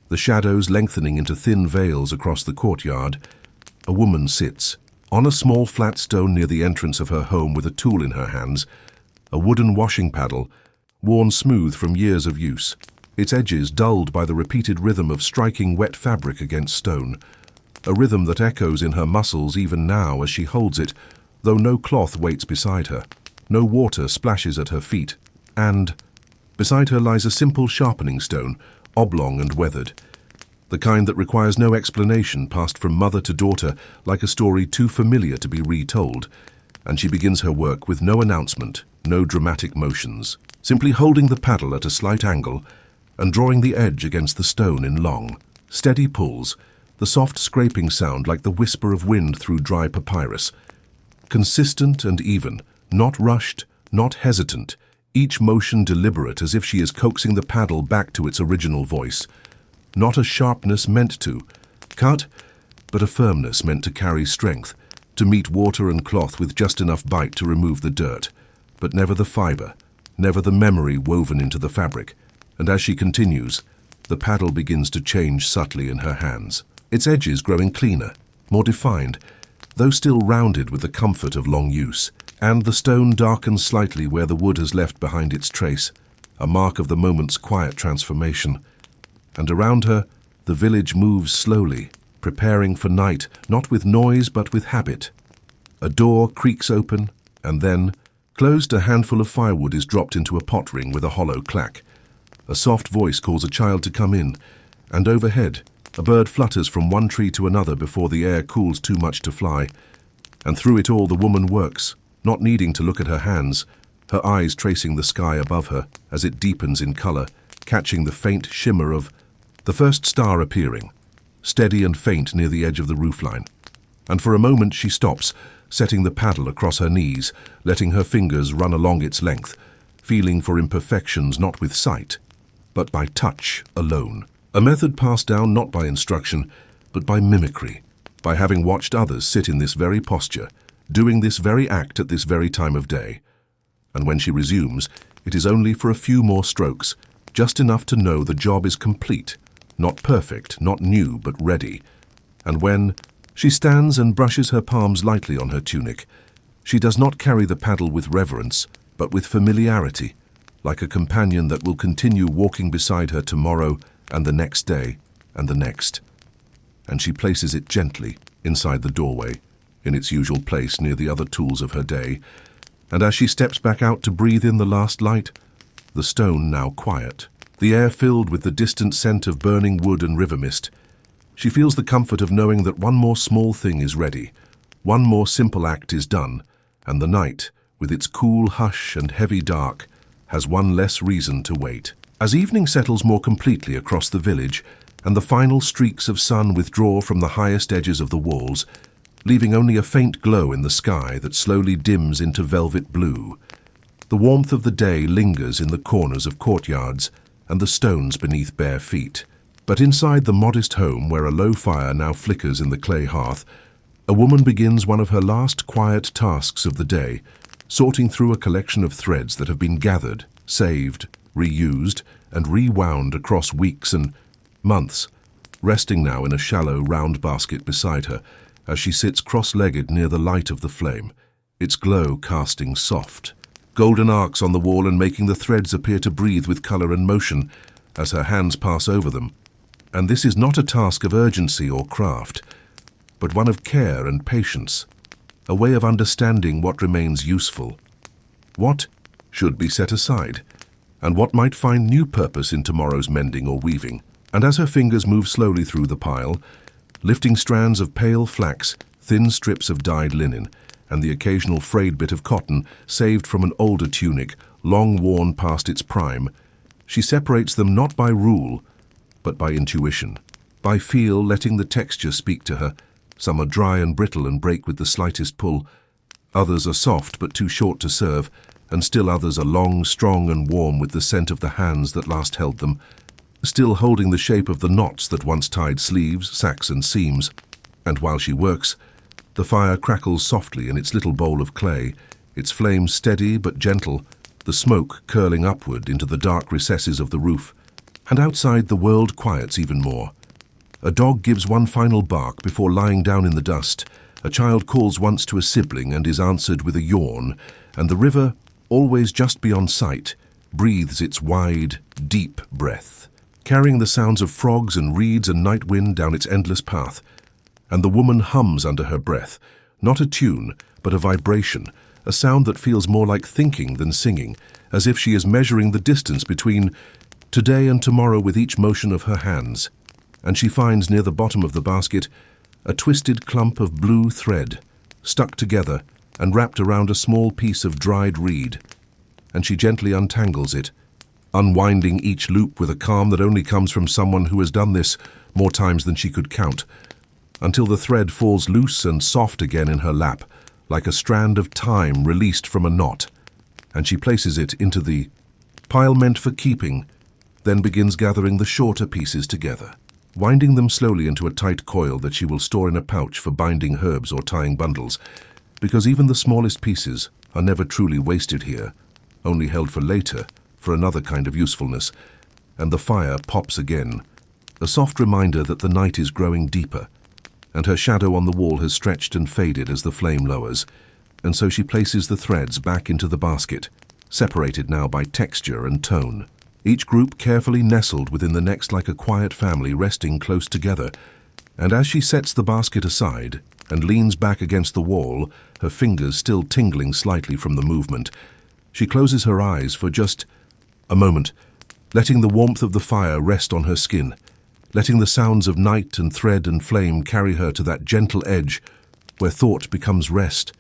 the shadows lengthening into thin veils across the courtyard. A woman sits on a small flat stone near the entrance of her home with a tool in her hands, a wooden washing paddle, worn smooth from years of use, its edges dulled by the repeated rhythm of striking wet fabric against stone, a rhythm that echoes in her muscles even now as she holds it, though no cloth waits beside her, no water splashes at her feet, and beside her lies a simple sharpening stone, oblong and weathered, the kind that requires no explanation, passed from mother to daughter like a story too familiar to be retold, and she begins her work with no announcement, no dramatic motions, simply holding the paddle at a slight angle and drawing the edge against the stone in long, steady pulls, the soft scraping sound like the whisper of wind through dry papyrus, consistent and even, not rushed, not hesitant, each motion deliberate as if she is coaxing the paddle back to its original voice. Not a sharpness meant to cut, but a firmness meant to carry strength, to meet water and cloth with just enough bite to remove the dirt, but never the fiber, never the memory woven into the fabric. And as she continues, the paddle begins to change subtly in her hands, its edges growing cleaner, more defined, though still rounded with the comfort of long use, and the stone darkens slightly where the wood has left behind its trace, a mark of the moment's quiet transformation. And around her, the village moves slowly, preparing for night, not with noise but with habit. A door creaks open, and then, closed, a handful of firewood is dropped into a pot ring with a hollow clack. A soft voice calls a child to come in, and overhead, a bird flutters from one tree to another before the air cools too much to fly. And through it all the woman works, not needing to look at her hands, her eyes tracing the sky above her as it deepens in color, catching the faint shimmer of the first star appearing, steady and faint near the edge of the roofline. And for a moment she stops, setting the paddle across her knees, letting her fingers run along its length, feeling for imperfections not with sight, but by touch alone. A method passed down not by instruction, but by mimicry, by having watched others sit in this very posture, doing this very act at this very time of day. And when she resumes, it is only for a few more strokes, just enough to know the job is complete, not perfect, not new, but ready. And when, She stands and brushes her palms lightly on her tunic. She does not carry the paddle with reverence, but with familiarity, like a companion that will continue walking beside her tomorrow and the next day and the next. And she places it gently inside the doorway, in its usual place near the other tools of her day. And as she steps back out to breathe in the last light, the stone now quiet, the air filled with the distant scent of burning wood and river mist, she feels the comfort of knowing that one more small thing is ready, one more simple act is done, and the night, with its cool hush and heavy dark, has one less reason to wait. As evening settles more completely across the village, and the final streaks of sun withdraw from the highest edges of the walls, leaving only a faint glow in the sky that slowly dims into velvet blue, the warmth of the day lingers in the corners of courtyards and the stones beneath bare feet. But inside the modest home, where a low fire now flickers in the clay hearth, a woman begins one of her last quiet tasks of the day, sorting through a collection of threads that have been gathered, saved, reused, and rewound across weeks and months, resting now in a shallow, round basket beside her as she sits cross-legged near the light of the flame, its glow casting soft, golden arcs on the wall and making the threads appear to breathe with color and motion as her hands pass over them. And this is not a task of urgency or craft, but one of care and patience, a way of understanding what remains useful, what should be set aside, and what might find new purpose in tomorrow's mending or weaving. And as her fingers move slowly through the pile, lifting strands of pale flax, thin strips of dyed linen, and the occasional frayed bit of cotton saved from an older tunic, long worn past its prime, she separates them not by rule, but by intuition, by feel, letting the texture speak to her. Some are dry and brittle and break with the slightest pull. Others are soft but too short to serve, and still others are long, strong and warm with the scent of the hands that last held them, still holding the shape of the knots that once tied sleeves, sacks and seams. And while she works, the fire crackles softly in its little bowl of clay, its flame steady but gentle, the smoke curling upward into the dark recesses of the roof. And outside the world quiets even more. A dog gives one final bark before lying down in the dust. A child calls once to a sibling and is answered with a yawn, and the river, always just beyond sight, breathes its wide, deep breath, carrying the sounds of frogs and reeds and night wind down its endless path. And the woman hums under her breath, not a tune, but a vibration, a sound that feels more like thinking than singing, as if she is measuring the distance between today and tomorrow with each motion of her hands. And she finds near the bottom of the basket a twisted clump of blue thread, stuck together and wrapped around a small piece of dried reed. And she gently untangles it, unwinding each loop with a calm that only comes from someone who has done this more times than she could count, until the thread falls loose and soft again in her lap, like a strand of time released from a knot. And she places it into the pile meant for keeping, then begins gathering the shorter pieces together, winding them slowly into a tight coil that she will store in a pouch for binding herbs or tying bundles, because even the smallest pieces are never truly wasted here, only held for later, for another kind of usefulness. And the fire pops again, a soft reminder that the night is growing deeper, and her shadow on the wall has stretched and faded as the flame lowers, and so she places the threads back into the basket, separated now by texture and tone, each group carefully nestled within the next like a quiet family resting close together. And as she sets the basket aside and leans back against the wall, her fingers still tingling slightly from the movement, she closes her eyes for just a moment, letting the warmth of the fire rest on her skin, letting the sounds of night and thread and flame carry her to that gentle edge where thought becomes rest,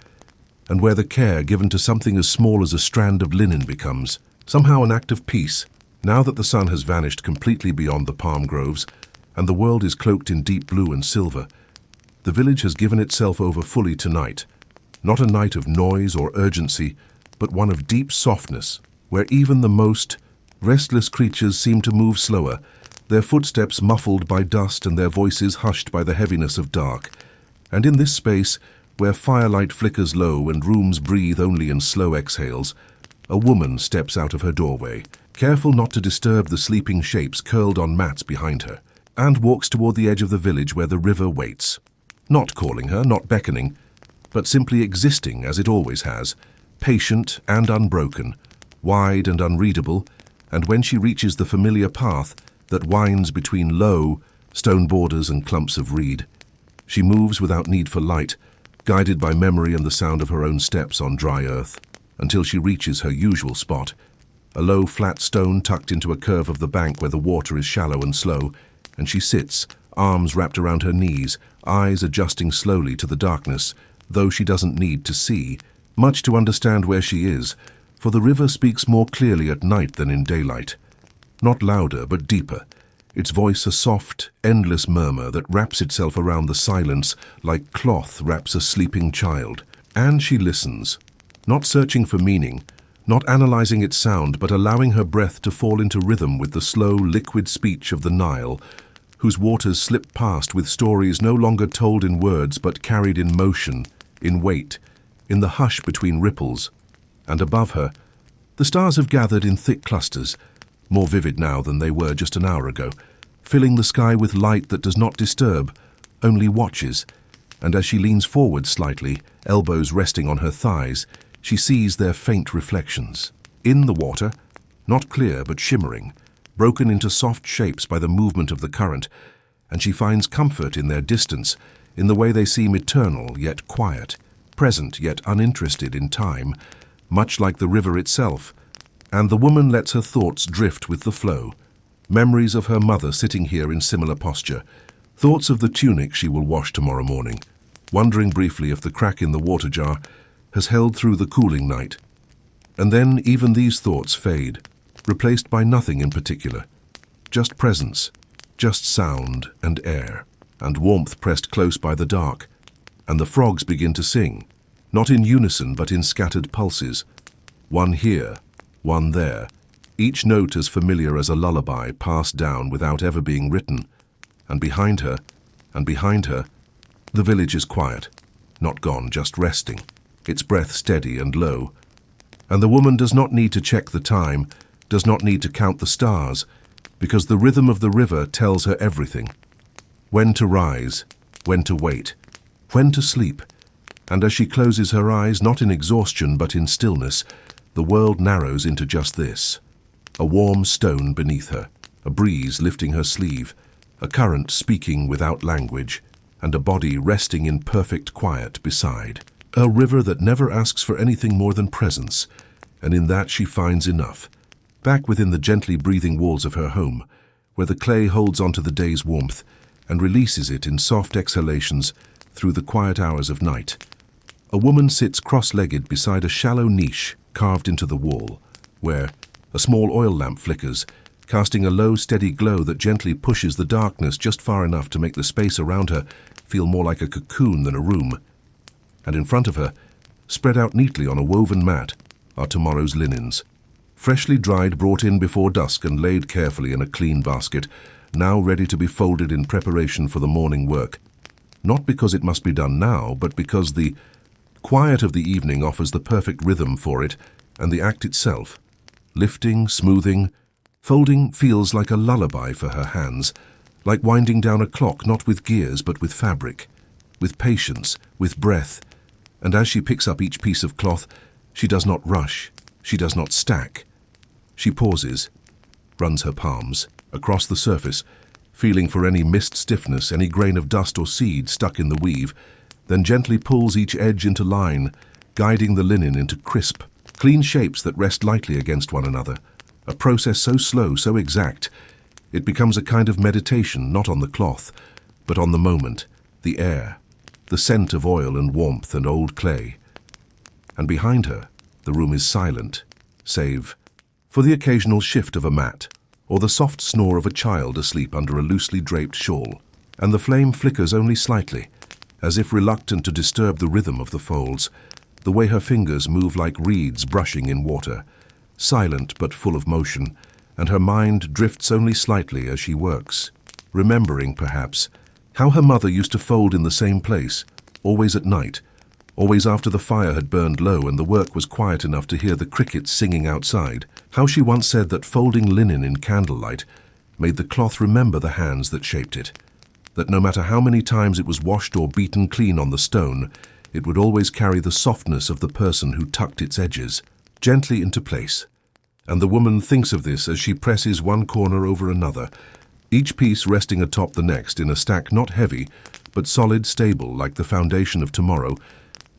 and where the care given to something as small as a strand of linen becomes somehow an act of peace. Now that the sun has vanished completely beyond the palm groves, and the world is cloaked in deep blue and silver, the village has given itself over fully to night, not a night of noise or urgency, but one of deep softness, where even the most restless creatures seem to move slower, their footsteps muffled by dust and their voices hushed by the heaviness of dark. And in this space, where firelight flickers low and rooms breathe only in slow exhales, a woman steps out of her doorway, careful not to disturb the sleeping shapes curled on mats behind her, and walks toward the edge of the village where the river waits. not calling her, not beckoning, but simply existing as it always has, patient and unbroken, wide and unreadable, and when she reaches the familiar path that winds between low, stone borders and clumps of reed, she moves without need for light, guided by memory and the sound of her own steps on dry earth, until she reaches her usual spot, a low, flat stone tucked into a curve of the bank where the water is shallow and slow, and she sits, arms wrapped around her knees, eyes adjusting slowly to the darkness, though she doesn't need to see, much to understand where she is, for the river speaks more clearly at night than in daylight. Not louder, but deeper, its voice a soft, endless murmur that wraps itself around the silence like cloth wraps a sleeping child. And she listens, not searching for meaning, not analyzing its sound, but allowing her breath to fall into rhythm with the slow, liquid speech of the Nile, whose waters slip past with stories no longer told in words but carried in motion, in weight, in the hush between ripples. And above her, the stars have gathered in thick clusters, more vivid now than they were just an hour ago, filling the sky with light that does not disturb, only watches. And as she leans forward slightly, elbows resting on her thighs, she sees their faint reflections. In the water, not clear but shimmering, broken into soft shapes by the movement of the current, and she finds comfort in their distance, in the way they seem eternal yet quiet, present yet uninterested in time, much like the river itself. And the woman lets her thoughts drift with the flow, memories of her mother sitting here in similar posture, thoughts of the tunic she will wash tomorrow morning, wondering briefly if the crack in the water jar has held through the cooling night. And then even these thoughts fade, replaced by nothing in particular, just presence, just sound and air, and warmth pressed close by the dark, and the frogs begin to sing, not in unison but in scattered pulses, one here, one there, each note as familiar as a lullaby passed down without ever being written. And behind her, the village is quiet, not gone, just resting, its breath steady and low. And the woman does not need to check the time, does not need to count the stars, because the rhythm of the river tells her everything. When to rise, when to wait, when to sleep. And as she closes her eyes, not in exhaustion but in stillness, the world narrows into just this. A warm stone beneath her, a breeze lifting her sleeve, a current speaking without language, and a body resting in perfect quiet beside. A river that never asks for anything more than presence, and in that she finds enough. Back within the gently breathing walls of her home, where the clay holds onto the day's warmth and releases it in soft exhalations through the quiet hours of night. A woman sits cross-legged beside a shallow niche carved into the wall, where a small oil lamp flickers, casting a low, steady glow that gently pushes the darkness just far enough to make the space around her feel more like a cocoon than a room. And in front of her, spread out neatly on a woven mat, are tomorrow's linens. Freshly dried, brought in before dusk and laid carefully in a clean basket, now ready to be folded in preparation for the morning work. Not because it must be done now, but because the quiet of the evening offers the perfect rhythm for it, and the act itself, lifting, smoothing, folding, feels like a lullaby for her hands, like winding down a clock not with gears but with fabric, with patience, with breath. And as she picks up each piece of cloth, she does not rush, she does not stack. She pauses, runs her palms across the surface, feeling for any missed stiffness, any grain of dust or seed stuck in the weave, then gently pulls each edge into line, guiding the linen into crisp, clean shapes that rest lightly against one another. A process so slow, so exact, it becomes a kind of meditation, not on the cloth, but on the moment, the air, the scent of oil and warmth and old clay. And behind her, the room is silent, save for the occasional shift of a mat, or the soft snore of a child asleep under a loosely draped shawl, and the flame flickers only slightly, as if reluctant to disturb the rhythm of the folds, the way her fingers move like reeds brushing in water, silent but full of motion, and her mind drifts only slightly as she works, remembering, perhaps, how her mother used to fold in the same place, always at night, always after the fire had burned low and the work was quiet enough to hear the crickets singing outside, how she once said that folding linen in candlelight made the cloth remember the hands that shaped it, that no matter how many times it was washed or beaten clean on the stone, it would always carry the softness of the person who tucked its edges gently into place. And the woman thinks of this as she presses one corner over another, each piece resting atop the next in a stack not heavy, but solid, stable like the foundation of tomorrow.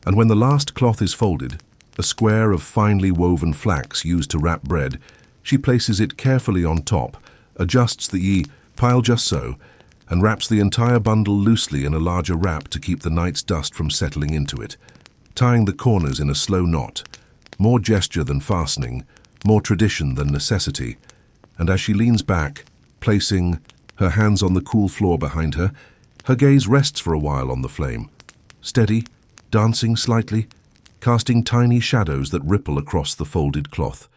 And when the last cloth is folded, a square of finely woven flax used to wrap bread, she places it carefully on top, adjusts the pile just so, and wraps the entire bundle loosely in a larger wrap to keep the night's dust from settling into it, tying the corners in a slow knot, more gesture than fastening, more tradition than necessity. And as she leans back, placing her hands on the cool floor behind her, her gaze rests for a while on the flame, steady, dancing slightly, casting tiny shadows that ripple across the folded cloth.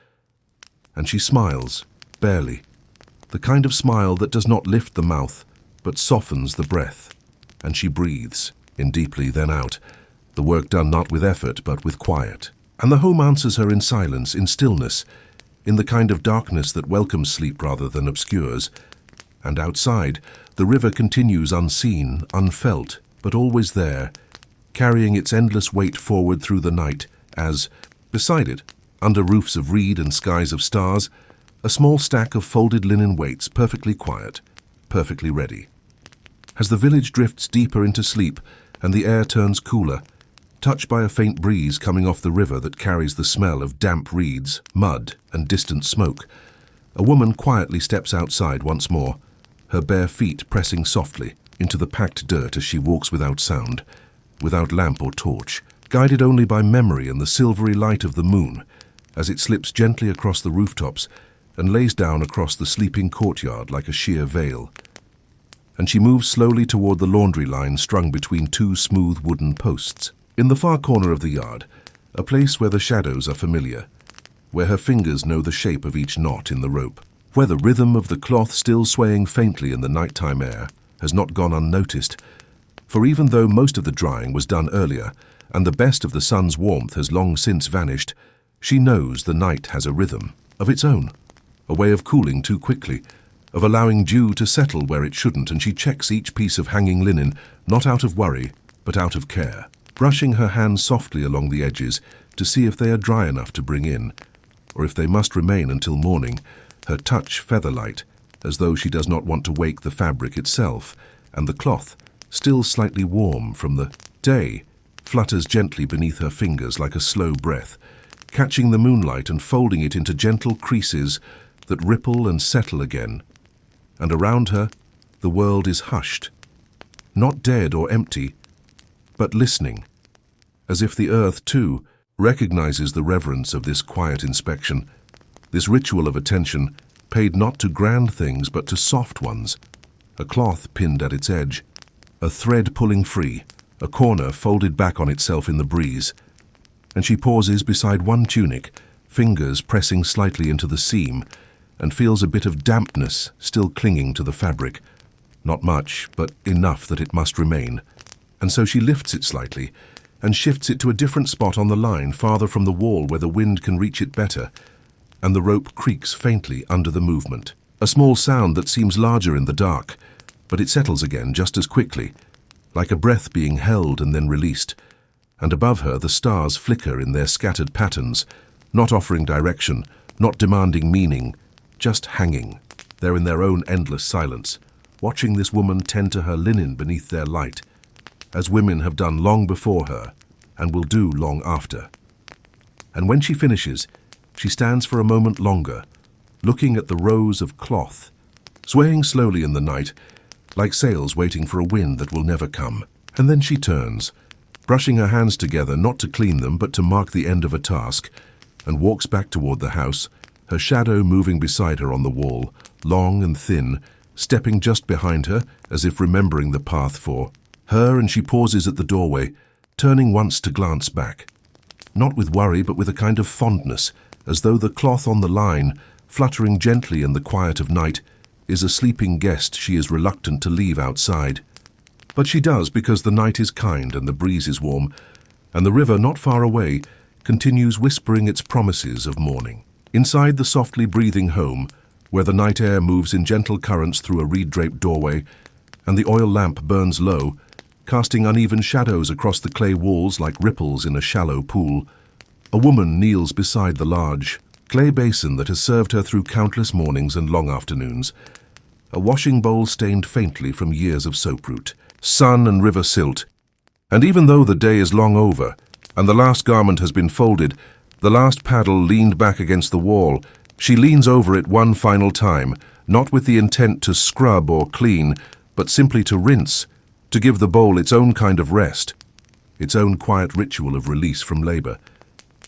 And she smiles, barely, the kind of smile that does not lift the mouth, but softens the breath, and she breathes, in deeply then out, the work done not with effort but with quiet. And the home answers her in silence, in stillness, in the kind of darkness that welcomes sleep rather than obscures. And outside, the river continues unseen, unfelt, but always there, carrying its endless weight forward through the night as, beside it, under roofs of reed and skies of stars, a small stack of folded linen waits perfectly quiet, perfectly ready. As the village drifts deeper into sleep and the air turns cooler, touched by a faint breeze coming off the river that carries the smell of damp reeds, mud, and distant smoke, a woman quietly steps outside once more, her bare feet pressing softly into the packed dirt as she walks without sound, without lamp or torch, guided only by memory and the silvery light of the moon, as it slips gently across the rooftops and lays down across the sleeping courtyard like a sheer veil. And she moves slowly toward the laundry line strung between two smooth wooden posts. In the far corner of the yard, a place where the shadows are familiar, where her fingers know the shape of each knot in the rope, where the rhythm of the cloth still swaying faintly in the nighttime air has not gone unnoticed. For even though most of the drying was done earlier, and the best of the sun's warmth has long since vanished, she knows the night has a rhythm of its own, a way of cooling too quickly, of allowing dew to settle where it shouldn't, and she checks each piece of hanging linen, not out of worry, but out of care, brushing her hands softly along the edges to see if they are dry enough to bring in, or if they must remain until morning, her touch feather-light, as though she does not want to wake the fabric itself, and the cloth, still slightly warm from the day, flutters gently beneath her fingers like a slow breath, catching the moonlight and folding it into gentle creases that ripple and settle again. And around her, the world is hushed, not dead or empty, but listening, as if the earth, too, recognizes the reverence of this quiet inspection, this ritual of attention, paid not to grand things but to soft ones, a cloth pinned at its edge, a thread pulling free, a corner folded back on itself in the breeze. And she pauses beside one tunic, fingers pressing slightly into the seam, and feels a bit of dampness still clinging to the fabric. Not much, but enough that it must remain. And so she lifts it slightly and shifts it to a different spot on the line, farther from the wall where the wind can reach it better, and the rope creaks faintly under the movement. A small sound that seems larger in the dark, but it settles again just as quickly, like a breath being held and then released. And above her the stars flicker in their scattered patterns, not offering direction, not demanding meaning, just hanging, there in their own endless silence, watching this woman tend to her linen beneath their light, as women have done long before her, and will do long after. And when she finishes, she stands for a moment longer, looking at the rows of cloth, swaying slowly in the night, like sails waiting for a wind that will never come. And then she turns, brushing her hands together not to clean them but to mark the end of a task, and walks back toward the house, her shadow moving beside her on the wall, long and thin, stepping just behind her as if remembering the path for her, and she pauses at the doorway, turning once to glance back, not with worry but with a kind of fondness, as though the cloth on the line, fluttering gently in the quiet of night, is a sleeping guest she is reluctant to leave outside. But she does because the night is kind and the breeze is warm, and the river not far away continues whispering its promises of morning. Inside the softly breathing home, where the night air moves in gentle currents through a reed-draped doorway, and the oil lamp burns low, casting uneven shadows across the clay walls like ripples in a shallow pool. A woman kneels beside the large clay basin that has served her through countless mornings and long afternoons, a washing bowl stained faintly from years of soap-root, sun and river silt. And even though the day is long over, and the last garment has been folded, the last paddle leaned back against the wall, she leans over it one final time, not with the intent to scrub or clean, but simply to rinse, to give the bowl its own kind of rest, its own quiet ritual of release from labor.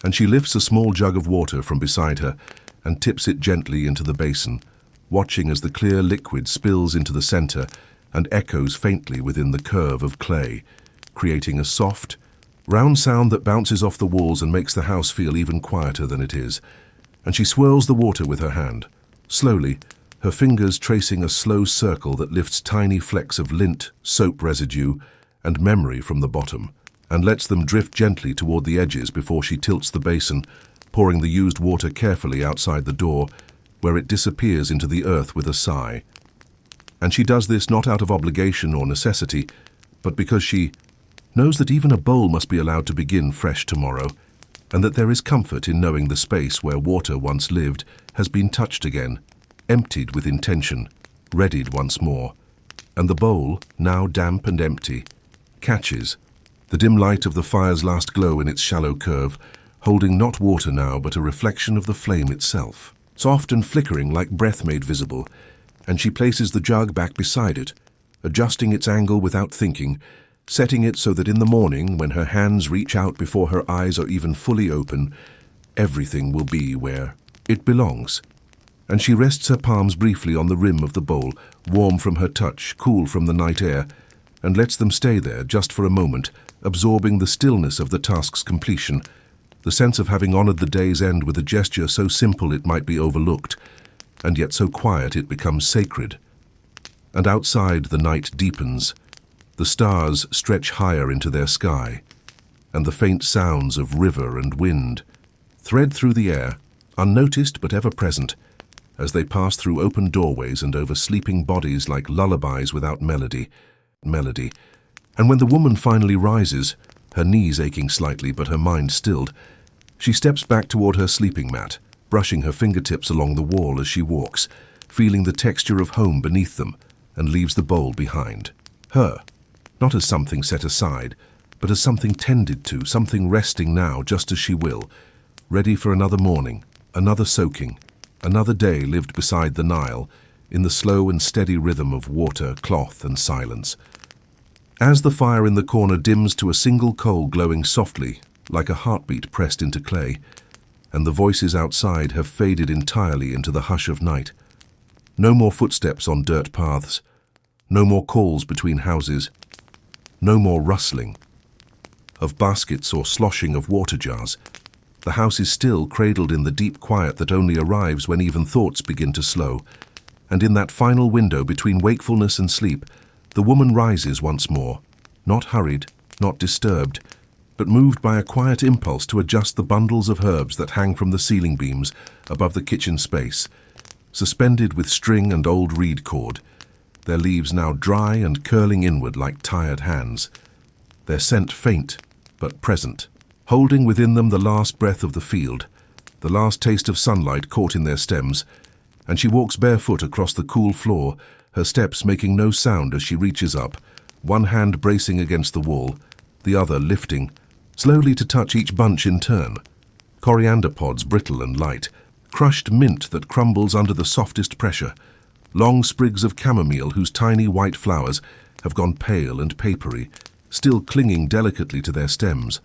And she lifts a small jug of water from beside her and tips it gently into the basin, watching as the clear liquid spills into the center and echoes faintly within the curve of clay, creating a soft, round sound that bounces off the walls and makes the house feel even quieter than it is. And she swirls the water with her hand, slowly, her fingers tracing a slow circle that lifts tiny flecks of lint, soap residue, and memory from the bottom, and lets them drift gently toward the edges before she tilts the basin, pouring the used water carefully outside the door, where it disappears into the earth with a sigh. And she does this not out of obligation or necessity, but because she knows that even a bowl must be allowed to begin fresh tomorrow, and that there is comfort in knowing the space where water once lived has been touched again, emptied with intention, readied once more. And the bowl, now damp and empty, catches the dim light of the fire's last glow in its shallow curve, holding not water now but a reflection of the flame itself, soft and flickering like breath made visible, and she places the jug back beside it, adjusting its angle without thinking, setting it so that in the morning, when her hands reach out before her eyes are even fully open, everything will be where it belongs. And she rests her palms briefly on the rim of the bowl, warm from her touch, cool from the night air, and lets them stay there just for a moment, absorbing the stillness of the task's completion, the sense of having honored the day's end with a gesture so simple it might be overlooked, and yet so quiet it becomes sacred. And outside the night deepens, the stars stretch higher into their sky, and the faint sounds of river and wind thread through the air, unnoticed but ever present, as they pass through open doorways and over sleeping bodies like lullabies without melody. And when the woman finally rises, her knees aching slightly but her mind stilled, she steps back toward her sleeping mat, brushing her fingertips along the wall as she walks, feeling the texture of home beneath them, and leaves the bowl behind. Her, not as something set aside, but as something tended to, something resting now just as she will, ready for another morning, another soaking, another day lived beside the Nile, in the slow and steady rhythm of water, cloth, and silence. As the fire in the corner dims to a single coal glowing softly, like a heartbeat pressed into clay, and the voices outside have faded entirely into the hush of night. No more footsteps on dirt paths, no more calls between houses, no more rustling of baskets or sloshing of water jars. The house is still, cradled in the deep quiet that only arrives when even thoughts begin to slow, and in that final window between wakefulness and sleep, the woman rises once more, not hurried, not disturbed, but moved by a quiet impulse to adjust the bundles of herbs that hang from the ceiling beams above the kitchen space, suspended with string and old reed cord, their leaves now dry and curling inward like tired hands, their scent faint but present, holding within them the last breath of the field, the last taste of sunlight caught in their stems. And she walks barefoot across the cool floor, her steps making no sound as she reaches up, one hand bracing against the wall, the other lifting, slowly to touch each bunch in turn. Coriander pods brittle and light, crushed mint that crumbles under the softest pressure, long sprigs of chamomile whose tiny white flowers have gone pale and papery, still clinging delicately to their stems,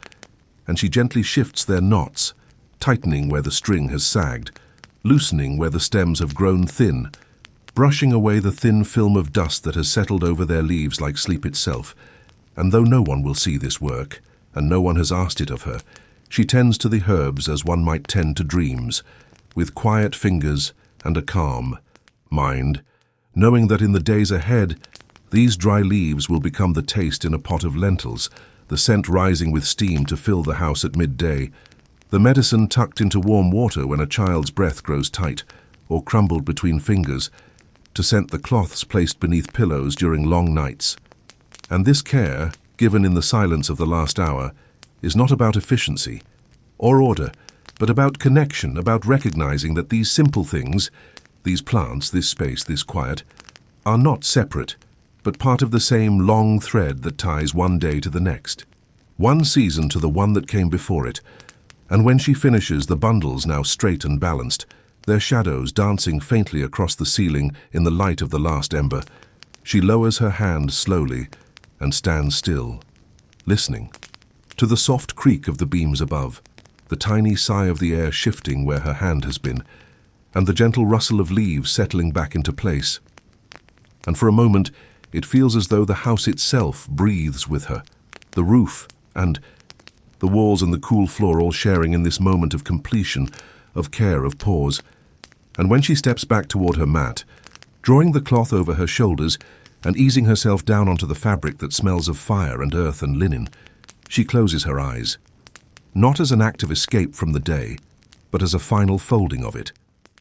and she gently shifts their knots, tightening where the string has sagged, loosening where the stems have grown thin, brushing away the thin film of dust that has settled over their leaves like sleep itself. And though no one will see this work, and no one has asked it of her, she tends to the herbs as one might tend to dreams, with quiet fingers and a calm mind, knowing that in the days ahead, these dry leaves will become the taste in a pot of lentils, the scent rising with steam to fill the house at midday, the medicine tucked into warm water when a child's breath grows tight, or crumbled between fingers, to scent the cloths placed beneath pillows during long nights. And this care, given in the silence of the last hour, is not about efficiency or order, but about connection, about recognizing that these simple things, these plants, this space, this quiet, are not separate, but part of the same long thread that ties one day to the next, one season to the one that came before it. And when she finishes, the bundles now straight and balanced, their shadows dancing faintly across the ceiling in the light of the last ember, she lowers her hand slowly and stands still, listening to the soft creak of the beams above, the tiny sigh of the air shifting where her hand has been, and the gentle rustle of leaves settling back into place. And for a moment, it feels as though the house itself breathes with her, the roof and the walls and the cool floor all sharing in this moment of completion, of care, of pause. And when she steps back toward her mat, drawing the cloth over her shoulders and easing herself down onto the fabric that smells of fire and earth and linen, she closes her eyes, not as an act of escape from the day, but as a final folding of it,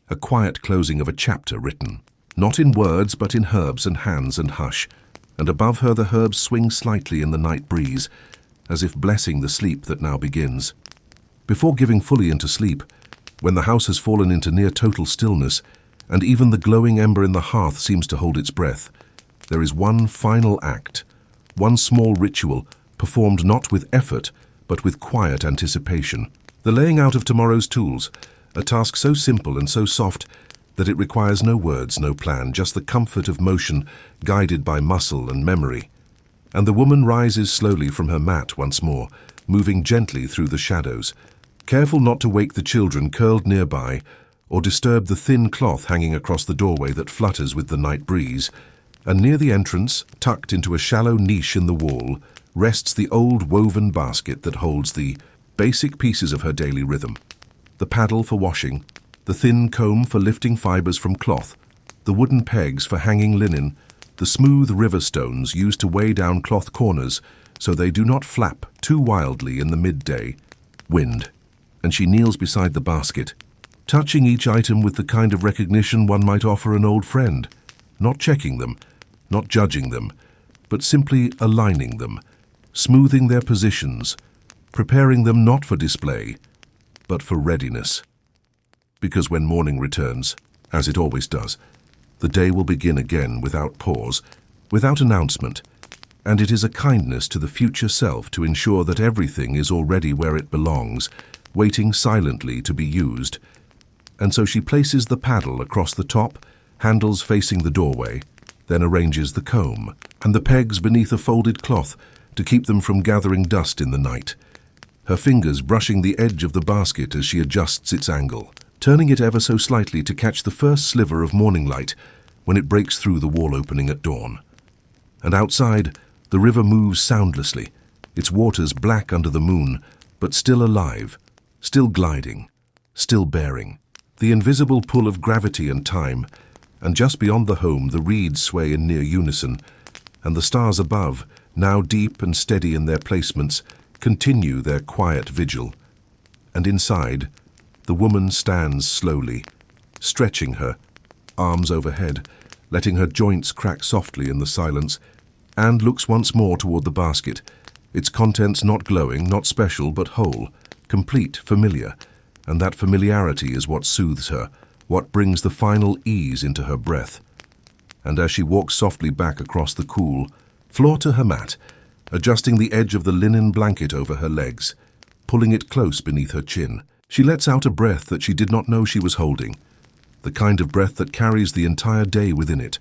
a quiet closing of a chapter written, not in words but in herbs and hands and hush, and above her the herbs swing slightly in the night breeze, as if blessing the sleep that now begins. Before giving fully into sleep, when the house has fallen into near total stillness, and even the glowing ember in the hearth seems to hold its breath, there is one final act, one small ritual, performed not with effort, but with quiet anticipation. The laying out of tomorrow's tools, a task so simple and so soft that it requires no words, no plan, just the comfort of motion guided by muscle and memory. And the woman rises slowly from her mat once more, moving gently through the shadows, careful not to wake the children curled nearby or disturb the thin cloth hanging across the doorway that flutters with the night breeze. And near the entrance, tucked into a shallow niche in the wall, rests the old woven basket that holds the basic pieces of her daily rhythm. The paddle for washing, the thin comb for lifting fibers from cloth, the wooden pegs for hanging linen, the smooth river stones used to weigh down cloth corners so they do not flap too wildly in the midday wind. And she kneels beside the basket, touching each item with the kind of recognition one might offer an old friend, not checking them, not judging them, but simply aligning them, smoothing their positions, preparing them not for display, but for readiness. Because when morning returns, as it always does, the day will begin again without pause, without announcement, and it is a kindness to the future self to ensure that everything is already where it belongs, waiting silently to be used. And so she places the paddle across the top, handles facing the doorway, then arranges the comb and the pegs beneath a folded cloth to keep them from gathering dust in the night, her fingers brushing the edge of the basket as she adjusts its angle, turning it ever so slightly to catch the first sliver of morning light when it breaks through the wall opening at dawn. And outside, the river moves soundlessly, its waters black under the moon, but still alive, still gliding, still bearing. The invisible pull of gravity and time, and just beyond the home the reeds sway in near unison, and the stars above, now deep and steady in their placements, continue their quiet vigil. And inside, the woman stands slowly, stretching her, arms overhead, letting her joints crack softly in the silence, and looks once more toward the basket, its contents not glowing, not special, but whole, complete, familiar, and that familiarity is what soothes her, what brings the final ease into her breath. And as she walks softly back across the cool floor to her mat, adjusting the edge of the linen blanket over her legs, pulling it close beneath her chin, she lets out a breath that she did not know she was holding, the kind of breath that carries the entire day within it,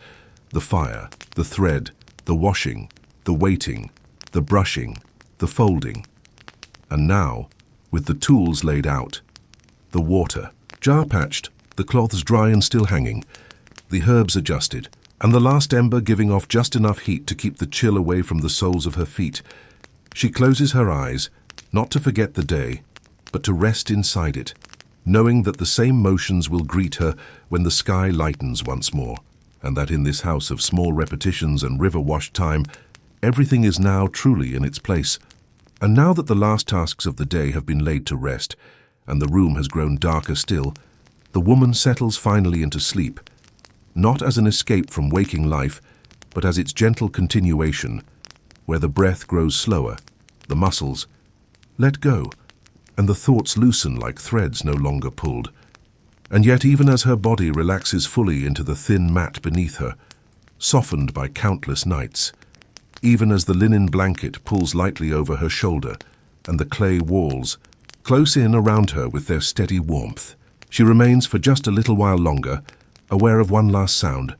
the fire, the thread, the washing, the waiting, the brushing, the folding. And now, with the tools laid out, the water, jar-patched, the cloths dry and still hanging, the herbs adjusted, and the last ember giving off just enough heat to keep the chill away from the soles of her feet, she closes her eyes, not to forget the day, but to rest inside it, knowing that the same motions will greet her when the sky lightens once more, and that in this house of small repetitions and river-washed time, everything is now truly in its place. And now that the last tasks of the day have been laid to rest, and the room has grown darker still, the woman settles finally into sleep, not as an escape from waking life, but as its gentle continuation, where the breath grows slower, the muscles let go, and the thoughts loosen like threads no longer pulled. And yet even as her body relaxes fully into the thin mat beneath her, softened by countless nights, even as the linen blanket pulls lightly over her shoulder and the clay walls close in around her with their steady warmth, she remains for just a little while longer, aware of one last sound,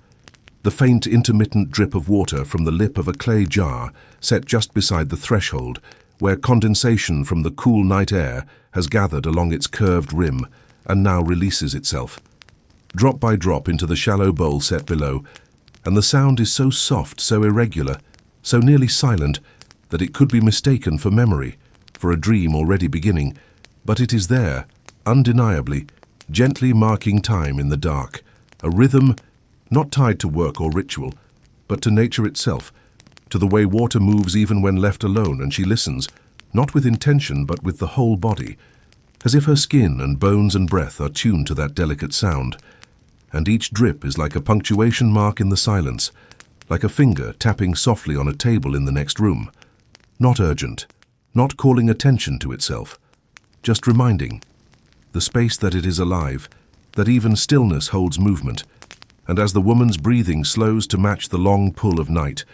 the faint intermittent drip of water from the lip of a clay jar set just beside the threshold, where condensation from the cool night air has gathered along its curved rim and now releases itself, drop by drop into the shallow bowl set below, and the sound is so soft, so irregular, so nearly silent, that it could be mistaken for memory, for a dream already beginning, but it is there, undeniably, gently marking time in the dark, a rhythm not tied to work or ritual, but to nature itself, to the way water moves even when left alone, and she listens, not with intention but with the whole body, as if her skin and bones and breath are tuned to that delicate sound. And each drip is like a punctuation mark in the silence, like a finger tapping softly on a table in the next room. Not urgent, not calling attention to itself, just reminding the space that it is alive, that even stillness holds movement. And as the woman's breathing slows to match the long pull of night,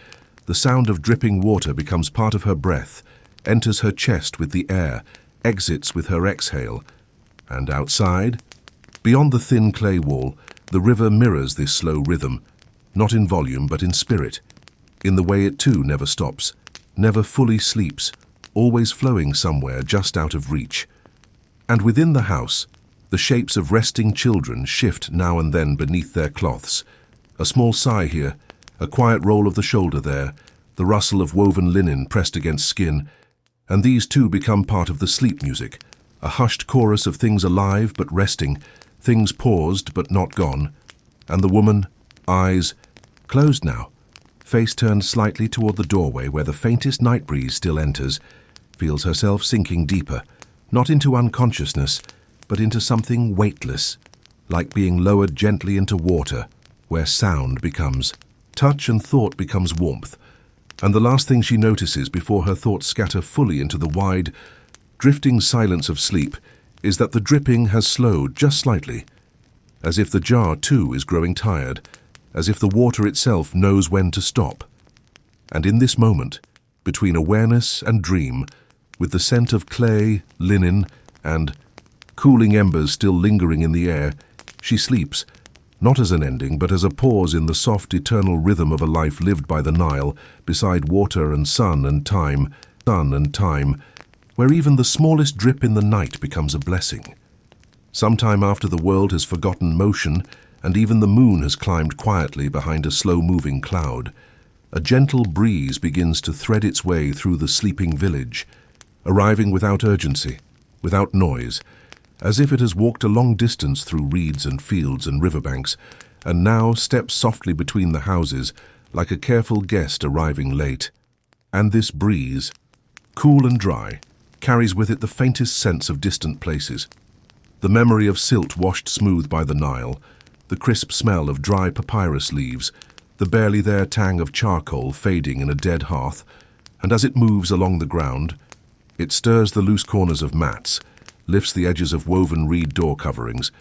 the sound of dripping water becomes part of her breath, enters her chest with the air, exits with her exhale. And outside, beyond the thin clay wall, the river mirrors this slow rhythm, not in volume but in spirit, in the way it too never stops, never fully sleeps, always flowing somewhere just out of reach. And within the house, the shapes of resting children shift now and then beneath their cloths. A small sigh here, a quiet roll of the shoulder there, the rustle of woven linen pressed against skin, and these too become part of the sleep music, a hushed chorus of things alive but resting, things paused but not gone, and the woman, eyes closed now, face turned slightly toward the doorway where the faintest night breeze still enters, feels herself sinking deeper, not into unconsciousness, but into something weightless, like being lowered gently into water, where sound becomes touch and thought becomes warmth. And the last thing she notices before her thoughts scatter fully into the wide, drifting silence of sleep is that the dripping has slowed just slightly, as if the jar too is growing tired, as if the water itself knows when to stop. And in this moment, between awareness and dream, with the scent of clay, linen, and cooling embers still lingering in the air, she sleeps, not as an ending, but as a pause in the soft, eternal rhythm of a life lived by the Nile, beside water and sun and time, where even the smallest drip in the night becomes a blessing. Sometime after the world has forgotten motion, and even the moon has climbed quietly behind a slow-moving cloud, a gentle breeze begins to thread its way through the sleeping village, arriving without urgency, without noise, as if it has walked a long distance through reeds and fields and riverbanks, and now steps softly between the houses like a careful guest arriving late. And this breeze, cool and dry, carries with it the faintest sense of distant places. The memory of silt washed smooth by the Nile, the crisp smell of dry papyrus leaves, the barely there tang of charcoal fading in a dead hearth, and as it moves along the ground, it stirs the loose corners of mats, lifts the edges of woven reed door coverings,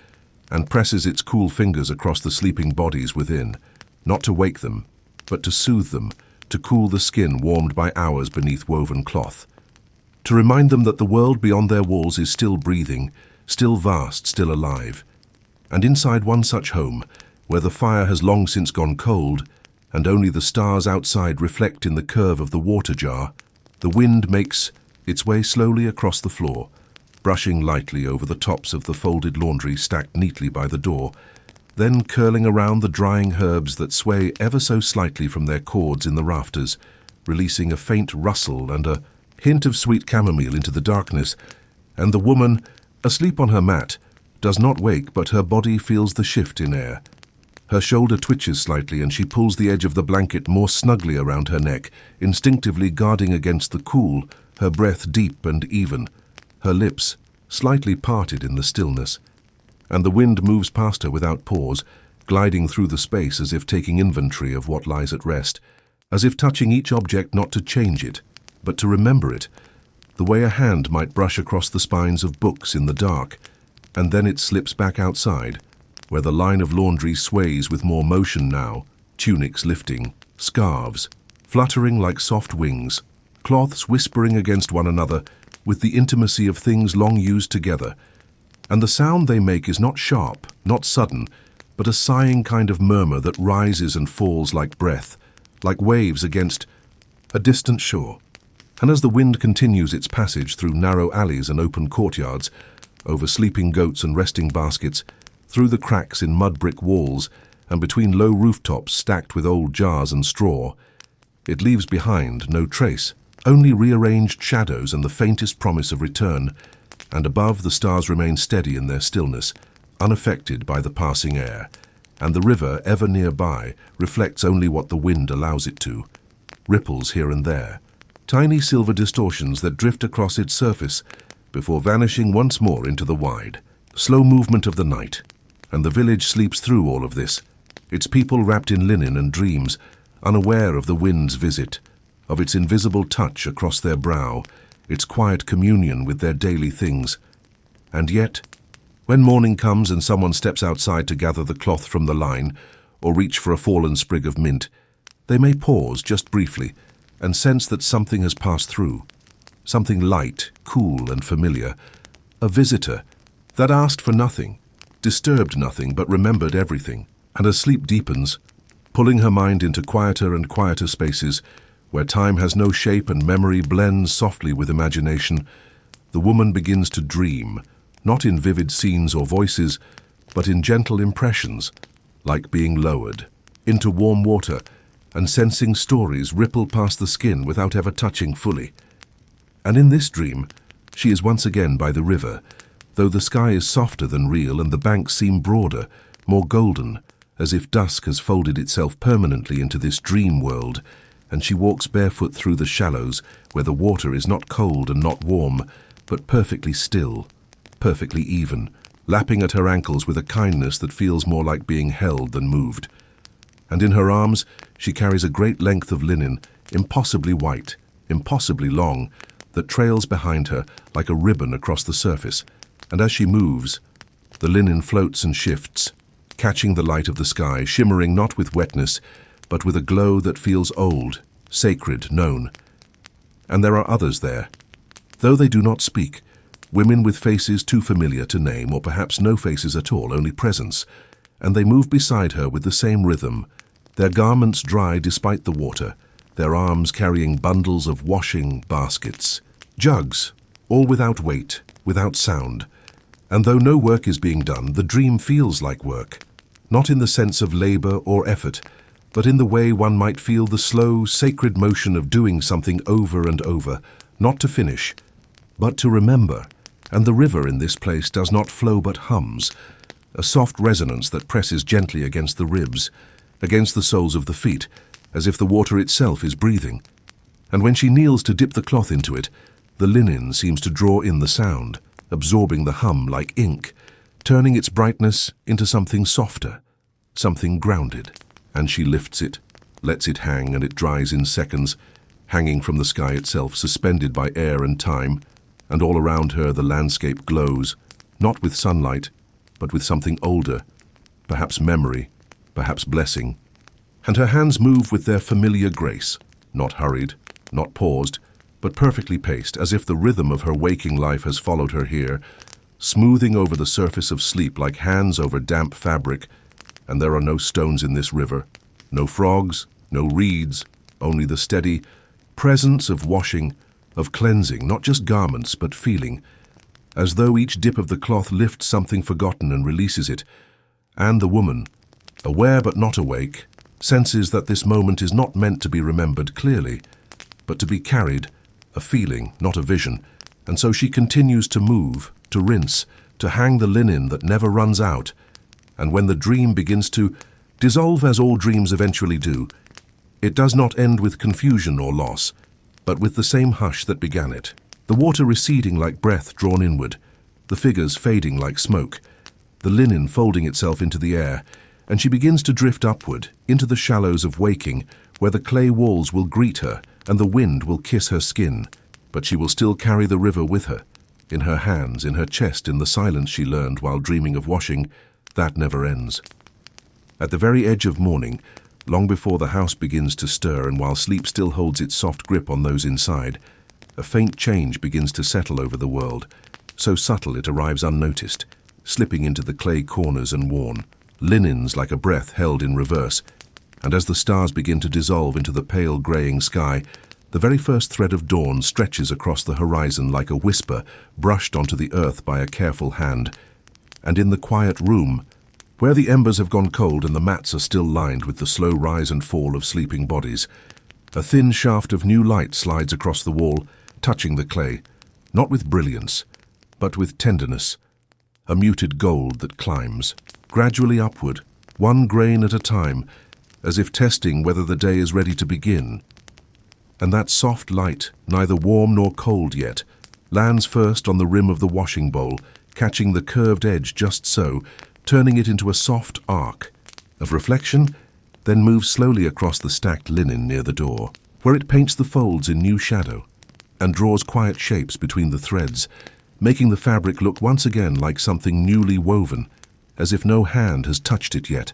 and presses its cool fingers across the sleeping bodies within, not to wake them, but to soothe them, to cool the skin warmed by hours beneath woven cloth, to remind them that the world beyond their walls is still breathing, still vast, still alive. And inside one such home, where the fire has long since gone cold, and only the stars outside reflect in the curve of the water jar, the wind makes its way slowly across the floor, brushing lightly over the tops of the folded laundry stacked neatly by the door, then curling around the drying herbs that sway ever so slightly from their cords in the rafters, releasing a faint rustle and a hint of sweet chamomile into the darkness, and the woman, asleep on her mat, does not wake, but her body feels the shift in air. Her shoulder twitches slightly and she pulls the edge of the blanket more snugly around her neck, instinctively guarding against the cool, her breath deep and even, her lips slightly parted in the stillness. And the wind moves past her without pause, gliding through the space as if taking inventory of what lies at rest, as if touching each object not to change it, but to remember it, the way a hand might brush across the spines of books in the dark, and then it slips back outside, where the line of laundry sways with more motion now, tunics lifting, scarves fluttering like soft wings, cloths whispering against one another with the intimacy of things long used together. And the sound they make is not sharp, not sudden, but a sighing kind of murmur that rises and falls like breath, like waves against a distant shore. And as the wind continues its passage through narrow alleys and open courtyards, over sleeping goats and resting baskets, through the cracks in mud-brick walls, and between low rooftops stacked with old jars and straw, it leaves behind no trace, only rearranged shadows and the faintest promise of return, and above the stars remain steady in their stillness, unaffected by the passing air, and the river, ever nearby, reflects only what the wind allows it to. Ripples here and there, tiny silver distortions that drift across its surface before vanishing once more into the wide, slow movement of the night. And the village sleeps through all of this, its people wrapped in linen and dreams, unaware of the wind's visit, of its invisible touch across their brow, its quiet communion with their daily things. And yet, when morning comes and someone steps outside to gather the cloth from the line, or reach for a fallen sprig of mint, they may pause just briefly and sense that something has passed through, something light, cool and familiar, a visitor that asked for nothing, disturbed nothing but remembered everything. And as sleep deepens, pulling her mind into quieter and quieter spaces, where time has no shape and memory blends softly with imagination, the woman begins to dream, not in vivid scenes or voices, but in gentle impressions, like being lowered into warm water and sensing stories ripple past the skin without ever touching fully. And in this dream, she is once again by the river, though the sky is softer than real and the banks seem broader, more golden, as if dusk has folded itself permanently into this dream world, and she walks barefoot through the shallows where the water is not cold and not warm, but perfectly still, perfectly even, lapping at her ankles with a kindness that feels more like being held than moved. And in her arms she carries a great length of linen, impossibly white, impossibly long, that trails behind her like a ribbon across the surface, and as she moves, the linen floats and shifts, catching the light of the sky, shimmering not with wetness, but with a glow that feels old, sacred, known. And there are others there. Though they do not speak, women with faces too familiar to name, or perhaps no faces at all, only presence, and they move beside her with the same rhythm, their garments dry despite the water, their arms carrying bundles of washing baskets, jugs, all without weight, without sound. And though no work is being done, the dream feels like work, not in the sense of labor or effort, but in the way one might feel the slow, sacred motion of doing something over and over, not to finish, but to remember. And the river in this place does not flow but hums, a soft resonance that presses gently against the ribs, against the soles of the feet, as if the water itself is breathing. And when she kneels to dip the cloth into it, the linen seems to draw in the sound, absorbing the hum like ink, turning its brightness into something softer, something grounded. And she lifts it, lets it hang, and it dries in seconds, hanging from the sky itself, suspended by air and time, and all around her the landscape glows, not with sunlight, but with something older, perhaps memory, perhaps blessing. And her hands move with their familiar grace, not hurried, not paused, but perfectly paced, as if the rhythm of her waking life has followed her here, smoothing over the surface of sleep like hands over damp fabric. And there are no stones in this river, no frogs, no reeds, only the steady presence of washing, of cleansing, not just garments, but feeling, as though each dip of the cloth lifts something forgotten and releases it. And the woman, aware but not awake, senses that this moment is not meant to be remembered clearly, but to be carried, a feeling, not a vision. And so she continues to move, to rinse, to hang the linen that never runs out. And when the dream begins to dissolve, as all dreams eventually do, it does not end with confusion or loss, but with the same hush that began it. The water receding like breath drawn inward, the figures fading like smoke, the linen folding itself into the air, and she begins to drift upward into the shallows of waking, where the clay walls will greet her and the wind will kiss her skin. But she will still carry the river with her, in her hands, in her chest, in the silence she learned while dreaming of washing. That never ends. At the very edge of morning, long before the house begins to stir and while sleep still holds its soft grip on those inside, a faint change begins to settle over the world, so subtle it arrives unnoticed, slipping into the clay corners and worn, linens like a breath held in reverse, and as the stars begin to dissolve into the pale greying sky, the very first thread of dawn stretches across the horizon like a whisper brushed onto the earth by a careful hand, and in the quiet room, where the embers have gone cold and the mats are still lined with the slow rise and fall of sleeping bodies, a thin shaft of new light slides across the wall, touching the clay, not with brilliance, but with tenderness, a muted gold that climbs, gradually upward, one grain at a time, as if testing whether the day is ready to begin. And that soft light, neither warm nor cold yet, lands first on the rim of the washing bowl, catching the curved edge just so, turning it into a soft arc of reflection, then moves slowly across the stacked linen near the door, where it paints the folds in new shadow and draws quiet shapes between the threads, making the fabric look once again like something newly woven, as if no hand has touched it yet.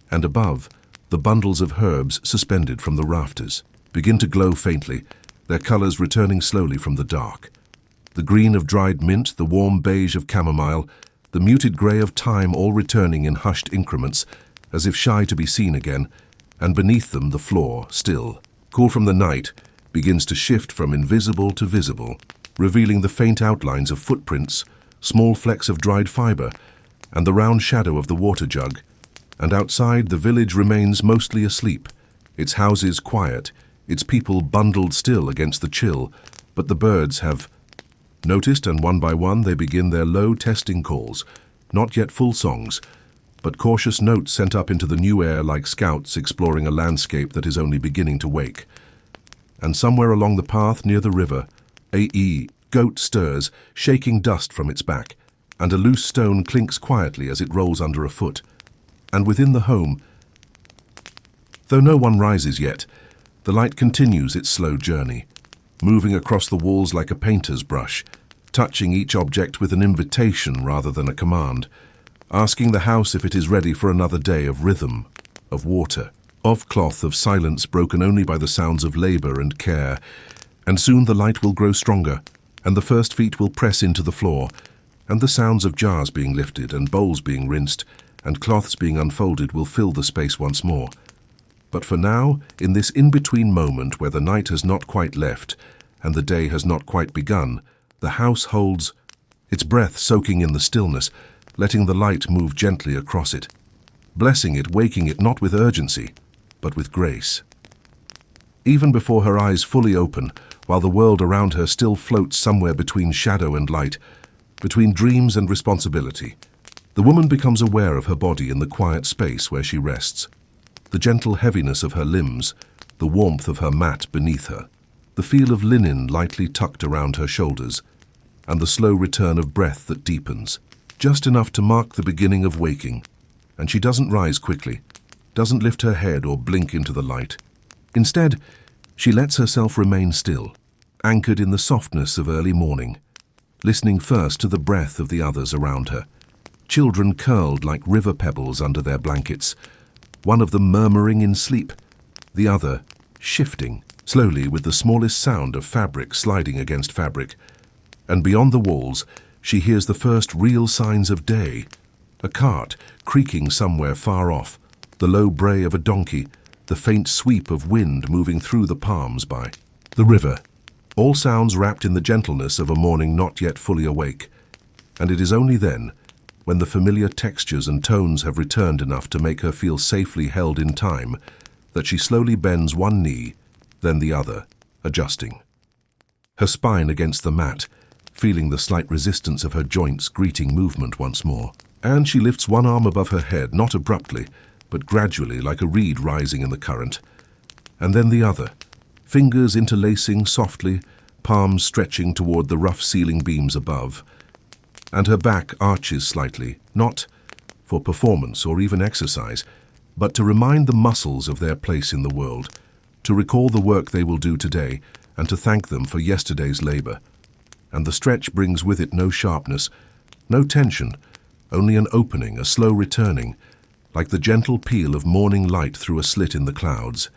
And above, the bundles of herbs suspended from the rafters begin to glow faintly, their colors returning slowly from the dark. The green of dried mint, the warm beige of chamomile, the muted grey of thyme all returning in hushed increments, as if shy to be seen again, and beneath them the floor, still, cool from the night, begins to shift from invisible to visible, revealing the faint outlines of footprints, small flecks of dried fibre, and the round shadow of the water jug. And outside, the village remains mostly asleep, its houses quiet, its people bundled still against the chill, but the birds have noticed, and one by one they begin their low testing calls, not yet full songs, but cautious notes sent up into the new air like scouts exploring a landscape that is only beginning to wake. And somewhere along the path near the river, a goat stirs, shaking dust from its back, and a loose stone clinks quietly as it rolls under a foot. And within the home, though no one rises yet, the light continues its slow journey, moving across the walls like a painter's brush, touching each object with an invitation rather than a command, asking the house if it is ready for another day of rhythm, of water, of cloth, of silence broken only by the sounds of labor and care. And soon the light will grow stronger, and the first feet will press into the floor, and the sounds of jars being lifted and bowls being rinsed and cloths being unfolded will fill the space once more. But for now, in this in-between moment where the night has not quite left and the day has not quite begun, the house holds its breath soaking in the stillness, letting the light move gently across it, blessing it, waking it not with urgency, but with grace. Even before her eyes fully open, while the world around her still floats somewhere between shadow and light, between dreams and responsibility, the woman becomes aware of her body in the quiet space where she rests, the gentle heaviness of her limbs, the warmth of her mat beneath her, the feel of linen lightly tucked around her shoulders, and the slow return of breath that deepens, just enough to mark the beginning of waking. And she doesn't rise quickly, doesn't lift her head or blink into the light. Instead, she lets herself remain still, anchored in the softness of early morning, listening first to the breath of the others around her, children curled like river pebbles under their blankets, one of them murmuring in sleep, the other shifting slowly with the smallest sound of fabric sliding against fabric. And beyond the walls, she hears the first real signs of day, a cart creaking somewhere far off, the low bray of a donkey, the faint sweep of wind moving through the palms by the river, all sounds wrapped in the gentleness of a morning not yet fully awake. And it is only then, when the familiar textures and tones have returned enough to make her feel safely held in time, that she slowly bends one knee, then the other, adjusting. Her spine against the mat, feeling the slight resistance of her joints greeting movement once more. And she lifts one arm above her head, not abruptly, but gradually like a reed rising in the current. And then the other, fingers interlacing softly, palms stretching toward the rough ceiling beams above. And her back arches slightly, not for performance or even exercise, but to remind the muscles of their place in the world, to recall the work they will do today, and to thank them for yesterday's labor. And the stretch brings with it no sharpness, no tension, only an opening, a slow returning, like the gentle peal of morning light through a slit in the clouds.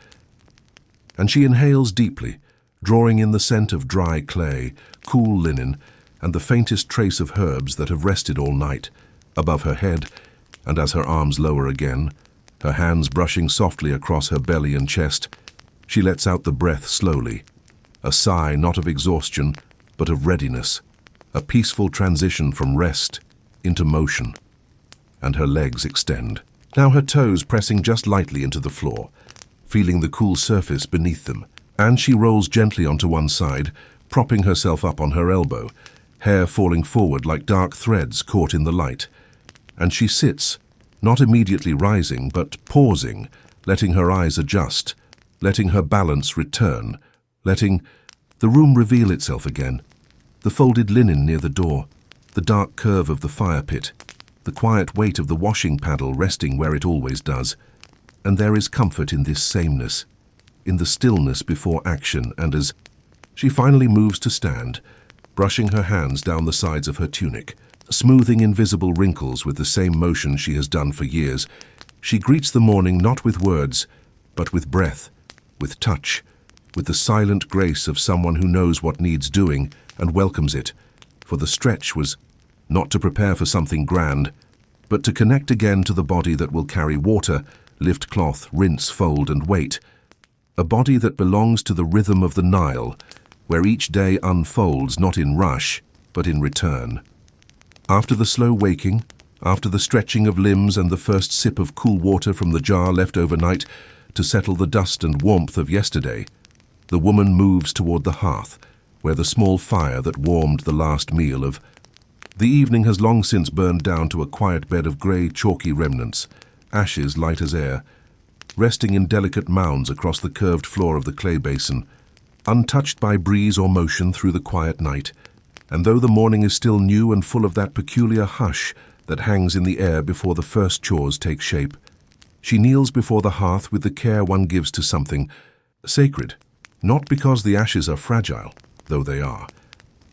And she inhales deeply, drawing in the scent of dry clay, cool linen, and the faintest trace of herbs that have rested all night, above her head, and as her arms lower again, her hands brushing softly across her belly and chest, she lets out the breath slowly, a sigh not of exhaustion, but of readiness, a peaceful transition from rest into motion. And her legs extend, now her toes pressing just lightly into the floor, feeling the cool surface beneath them, and she rolls gently onto one side, propping herself up on her elbow, hair falling forward like dark threads caught in the light. And she sits, not immediately rising, but pausing, letting her eyes adjust, letting her balance return, letting the room reveal itself again. The folded linen near the door, the dark curve of the fire pit, the quiet weight of the washing paddle resting where it always does. And there is comfort in this sameness, in the stillness before action, and as she finally moves to stand, brushing her hands down the sides of her tunic, smoothing invisible wrinkles with the same motion she has done for years, she greets the morning not with words, but with breath, with touch, with the silent grace of someone who knows what needs doing and welcomes it, for the stretch was not to prepare for something grand, but to connect again to the body that will carry water, lift cloth, rinse, fold, and wait, a body that belongs to the rhythm of the Nile, where each day unfolds not in rush, but in return. After the slow waking, after the stretching of limbs and the first sip of cool water from the jar left overnight to settle the dust and warmth of yesterday, the woman moves toward the hearth, where the small fire that warmed the last meal of the evening has long since burned down to a quiet bed of grey, chalky remnants, ashes light as air, resting in delicate mounds across the curved floor of the clay basin, untouched by breeze or motion through the quiet night. And though the morning is still new and full of that peculiar hush that hangs in the air before the first chores take shape, she kneels before the hearth with the care one gives to something sacred, not because the ashes are fragile, though they are,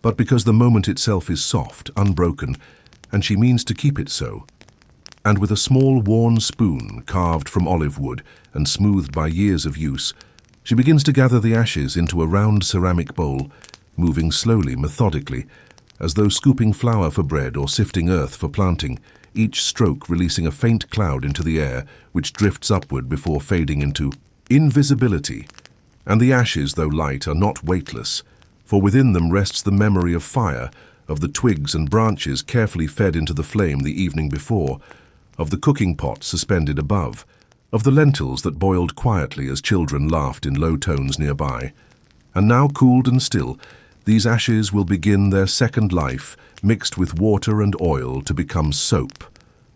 but because the moment itself is soft, unbroken, and she means to keep it so. And with a small worn spoon carved from olive wood and smoothed by years of use, she begins to gather the ashes into a round ceramic bowl, moving slowly, methodically, as though scooping flour for bread or sifting earth for planting, each stroke releasing a faint cloud into the air which drifts upward before fading into invisibility. And the ashes, though light, are not weightless, for within them rests the memory of fire, of the twigs and branches carefully fed into the flame the evening before, of the cooking pot suspended above, of the lentils that boiled quietly as children laughed in low tones nearby. And now cooled and still, these ashes will begin their second life, mixed with water and oil to become soap,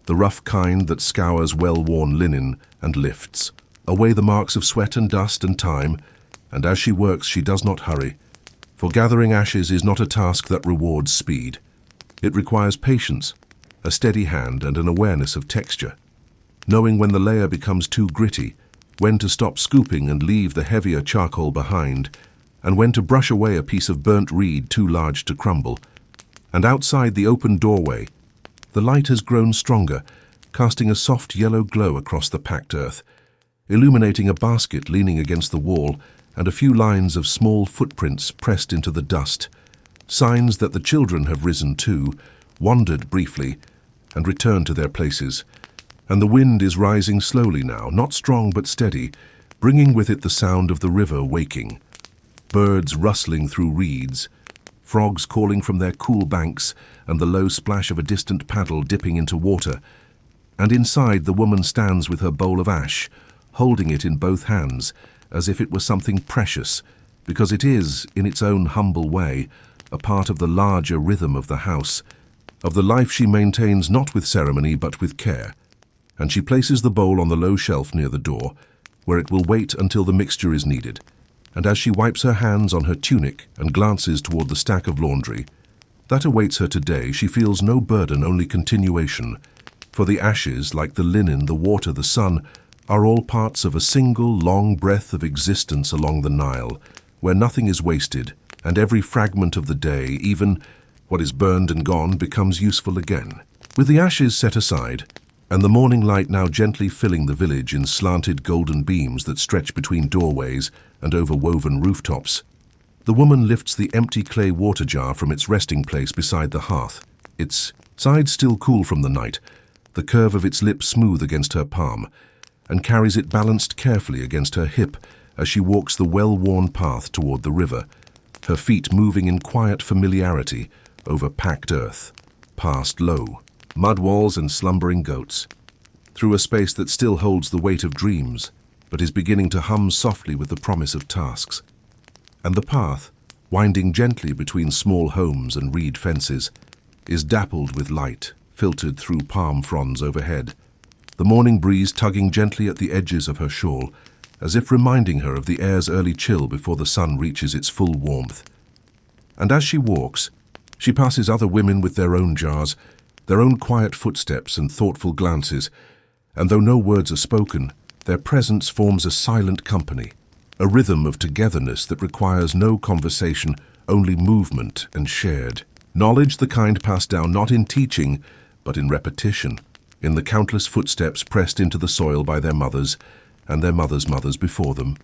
the rough kind that scours well-worn linen and lifts away the marks of sweat and dust and time. And as she works, she does not hurry, for gathering ashes is not a task that rewards speed. It requires patience, a steady hand, and an awareness of texture, knowing when the layer becomes too gritty, when to stop scooping and leave the heavier charcoal behind, and when to brush away a piece of burnt reed too large to crumble. And outside the open doorway, the light has grown stronger, casting a soft yellow glow across the packed earth, illuminating a basket leaning against the wall and a few lines of small footprints pressed into the dust, signs that the children have risen too, wandered briefly, and returned to their places. And the wind is rising slowly now, not strong but steady, bringing with it the sound of the river waking, birds rustling through reeds, frogs calling from their cool banks, and the low splash of a distant paddle dipping into water. And inside, the woman stands with her bowl of ash, holding it in both hands, as if it were something precious, because it is, in its own humble way, a part of the larger rhythm of the house, of the life she maintains not with ceremony but with care. And she places the bowl on the low shelf near the door, where it will wait until the mixture is needed. And as she wipes her hands on her tunic and glances toward the stack of laundry that awaits her today, she feels no burden, only continuation, For the ashes, like the linen, the water, the sun, are all parts of a single long breath of existence along the Nile, where nothing is wasted, and every fragment of the day, even what is burned and gone, becomes useful again. With the ashes set aside, and the morning light now gently filling the village in slanted golden beams that stretch between doorways and over woven rooftops, the woman lifts the empty clay water jar from its resting place beside the hearth, its side still cool from the night, the curve of its lip smooth against her palm, and carries it balanced carefully against her hip as she walks the well-worn path toward the river, her feet moving in quiet familiarity over packed earth, past low mud walls and slumbering goats, through a space that still holds the weight of dreams, but is beginning to hum softly with the promise of tasks. And the path, winding gently between small homes and reed fences, is dappled with light, filtered through palm fronds overhead, the morning breeze tugging gently at the edges of her shawl, as if reminding her of the air's early chill before the sun reaches its full warmth. And as she walks, she passes other women with their own jars, their own quiet footsteps and thoughtful glances, and though no words are spoken, their presence forms a silent company, a rhythm of togetherness that requires no conversation, only movement and shared knowledge, the kind passed down not in teaching, but in repetition, in the countless footsteps pressed into the soil by their mothers and their mothers' mothers before them.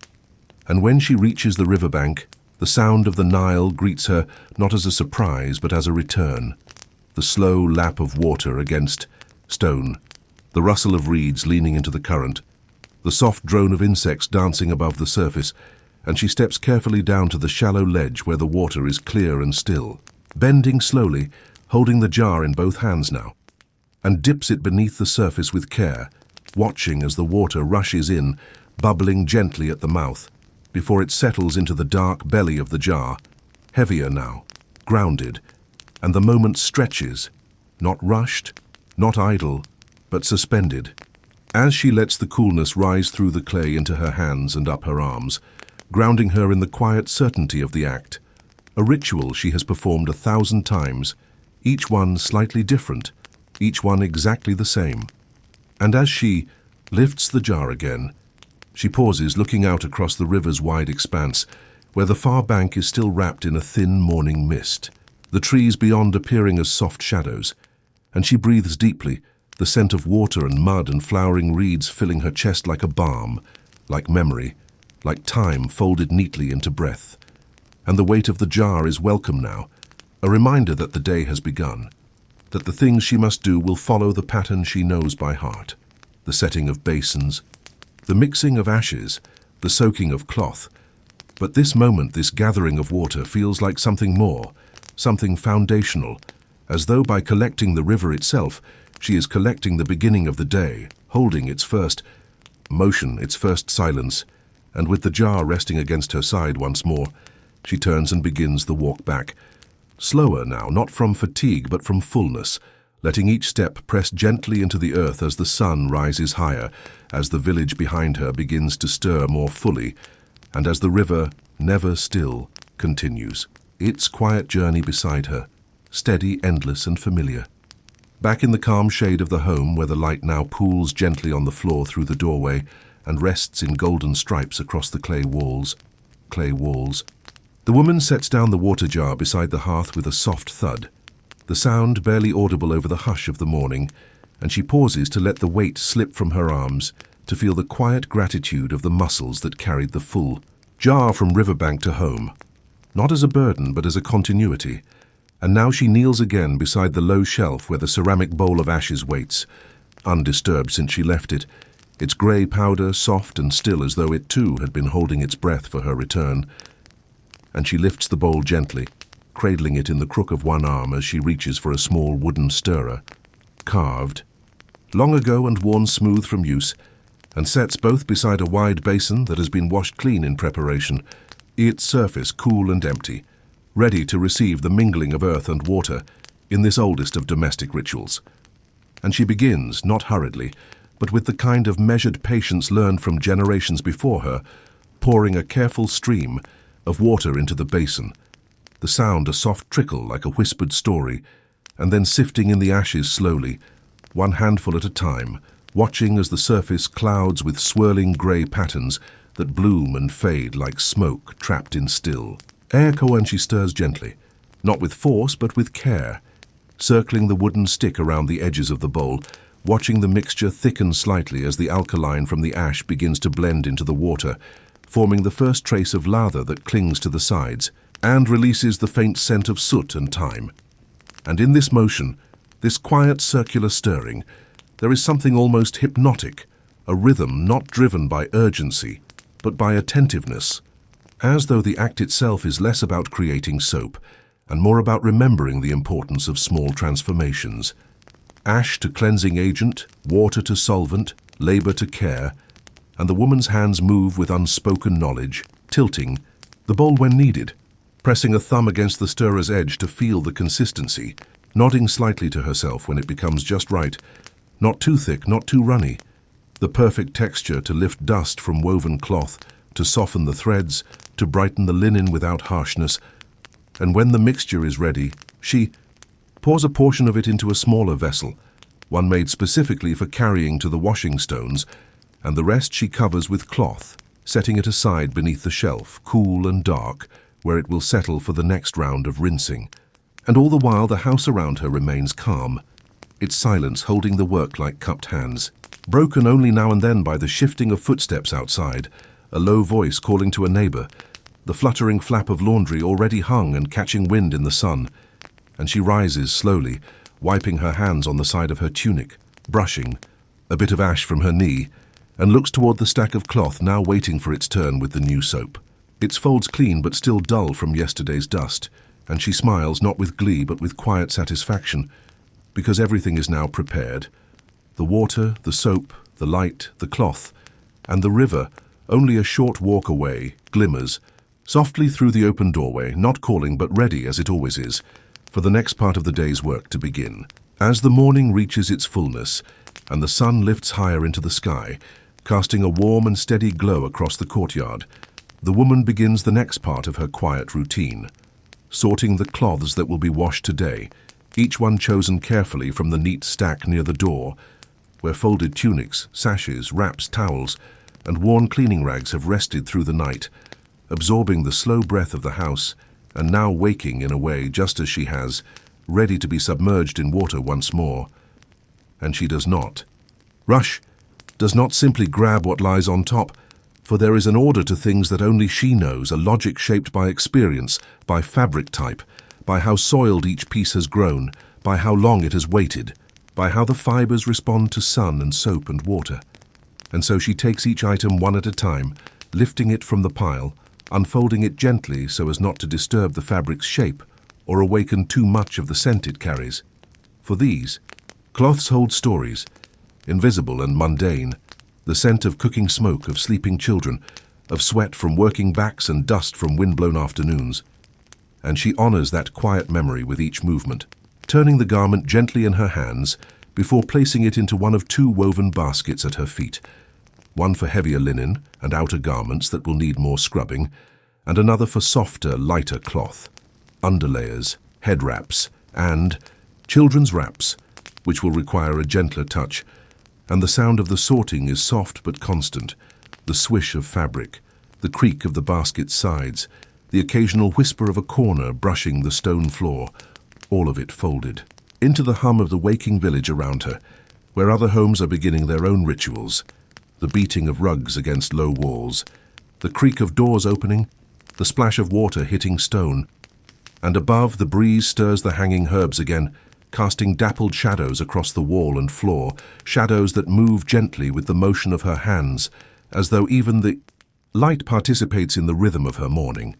And when she reaches the riverbank, the sound of the Nile greets her not as a surprise but as a return, the slow lap of water against stone, the rustle of reeds leaning into the current, the soft drone of insects dancing above the surface, and she steps carefully down to the shallow ledge where the water is clear and still, bending slowly, holding the jar in both hands now, and dips it beneath the surface with care, watching as the water rushes in, bubbling gently at the mouth, before it settles into the dark belly of the jar, heavier now, grounded, and the moment stretches, not rushed, not idle, but suspended. As she lets the coolness rise through the clay into her hands and up her arms, grounding her in the quiet certainty of the act, a ritual she has performed 1,000 times, each one slightly different, each one exactly the same. And as she lifts the jar again, she pauses, looking out across the river's wide expanse, where the far bank is still wrapped in a thin morning mist, the trees beyond appearing as soft shadows, and she breathes deeply, the scent of water and mud and flowering reeds filling her chest like a balm, like memory, like time folded neatly into breath. And the weight of the jar is welcome now, a reminder that the day has begun, that the things she must do will follow the pattern she knows by heart, the setting of basins, the mixing of ashes, the soaking of cloth. But this moment, this gathering of water, feels like something more, something foundational, as though by collecting the river itself, she is collecting the beginning of the day, holding its first motion, its first silence, and with the jar resting against her side once more, she turns and begins the walk back, slower now, not from fatigue but from fullness, letting each step press gently into the earth as the sun rises higher, as the village behind her begins to stir more fully, and as the river, never still, continues its quiet journey beside her, steady, endless, and familiar. Back in the calm shade of the home, where the light now pools gently on the floor through the doorway and rests in golden stripes across the clay walls, the woman sets down the water jar beside the hearth with a soft thud, the sound barely audible over the hush of the morning, and she pauses to let the weight slip from her arms, to feel the quiet gratitude of the muscles that carried the full jar from riverbank to home, not as a burden but as a continuity. And now she kneels again beside the low shelf where the ceramic bowl of ashes waits, undisturbed since she left it, its grey powder soft and still as though it too had been holding its breath for her return. And she lifts the bowl gently, cradling it in the crook of one arm as she reaches for a small wooden stirrer, carved, long ago and worn smooth from use, and sets both beside a wide basin that has been washed clean in preparation, its surface cool and empty, ready to receive the mingling of earth and water in this oldest of domestic rituals. And she begins, not hurriedly, but with the kind of measured patience learned from generations before her, pouring a careful stream of water into the basin, the sound a soft trickle like a whispered story, and then sifting in the ashes slowly, one handful at a time, watching as the surface clouds with swirling grey patterns that bloom and fade like smoke trapped in still. Echo, and she stirs gently, not with force but with care, circling the wooden stick around the edges of the bowl, watching the mixture thicken slightly as the alkaline from the ash begins to blend into the water, forming the first trace of lather that clings to the sides and releases the faint scent of soot and thyme. And in this motion, this quiet circular stirring, there is something almost hypnotic, a rhythm not driven by urgency, but by attentiveness, as though the act itself is less about creating soap and more about remembering the importance of small transformations. Ash to cleansing agent, water to solvent, labor to care, and the woman's hands move with unspoken knowledge, tilting the bowl when needed, pressing a thumb against the stirrer's edge to feel the consistency, nodding slightly to herself when it becomes just right, not too thick, not too runny, the perfect texture to lift dust from woven cloth, to soften the threads, to brighten the linen without harshness. And when the mixture is ready, she pours a portion of it into a smaller vessel, one made specifically for carrying to the washing stones, and the rest she covers with cloth, setting it aside beneath the shelf, cool and dark, where it will settle for the next round of rinsing. And all the while the house around her remains calm, its silence holding the work like cupped hands, broken only now and then by the shifting of footsteps outside, a low voice calling to a neighbor, the fluttering flap of laundry already hung and catching wind in the sun. And she rises slowly, wiping her hands on the side of her tunic, brushing a bit of ash from her knee, and looks toward the stack of cloth now waiting for its turn with the new soap. Its folds clean but still dull from yesterday's dust, and she smiles not with glee but with quiet satisfaction, because everything is now prepared. The water, the soap, the light, the cloth, and the river, only a short walk away, glimmers, softly through the open doorway, not calling but ready as it always is, for the next part of the day's work to begin. As the morning reaches its fullness, and the sun lifts higher into the sky, casting a warm and steady glow across the courtyard, the woman begins the next part of her quiet routine, sorting the cloths that will be washed today, each one chosen carefully from the neat stack near the door, where folded tunics, sashes, wraps, towels, and worn cleaning rags have rested through the night, absorbing the slow breath of the house, and now waking in a way just as she has, ready to be submerged in water once more. And she does not. Rush does not simply grab what lies on top, for there is an order to things that only she knows, a logic shaped by experience, by fabric type, by how soiled each piece has grown, by how long it has waited, by how the fibers respond to sun and soap and water. And so she takes each item one at a time, lifting it from the pile, unfolding it gently so as not to disturb the fabric's shape or awaken too much of the scent it carries. For these, cloths hold stories, invisible and mundane, the scent of cooking smoke, of sleeping children, of sweat from working backs and dust from wind-blown afternoons. And she honors that quiet memory with each movement, turning the garment gently in her hands before placing it into one of two woven baskets at her feet, one for heavier linen and outer garments that will need more scrubbing, and another for softer, lighter cloth, underlayers, head wraps, and children's wraps, which will require a gentler touch, and the sound of the sorting is soft but constant, the swish of fabric, the creak of the basket's sides, the occasional whisper of a corner brushing the stone floor, all of it folded into the hum of the waking village around her, where other homes are beginning their own rituals, the beating of rugs against low walls, the creak of doors opening, the splash of water hitting stone, and above the breeze stirs the hanging herbs again, casting dappled shadows across the wall and floor, shadows that move gently with the motion of her hands, as though even the light participates in the rhythm of her mourning.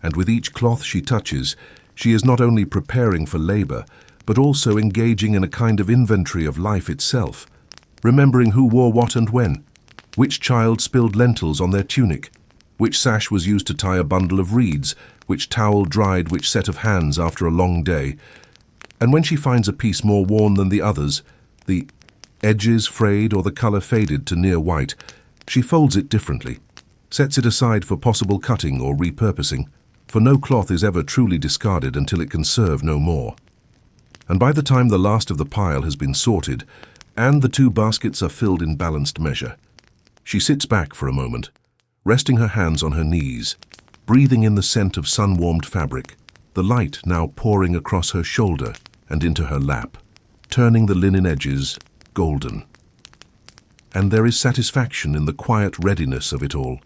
And with each cloth she touches, she is not only preparing for labor, but also engaging in a kind of inventory of life itself, remembering who wore what and when, which child spilled lentils on their tunic, which sash was used to tie a bundle of reeds, which towel dried which set of hands after a long day. And when she finds a piece more worn than the others, the edges frayed or the color faded to near white, she folds it differently, sets it aside for possible cutting or repurposing, for no cloth is ever truly discarded until it can serve no more. And by the time the last of the pile has been sorted, and the two baskets are filled in balanced measure, she sits back for a moment, resting her hands on her knees, breathing in the scent of sun-warmed fabric, the light now pouring across her shoulder and into her lap, turning the linen edges golden. And there is satisfaction in the quiet readiness of it all,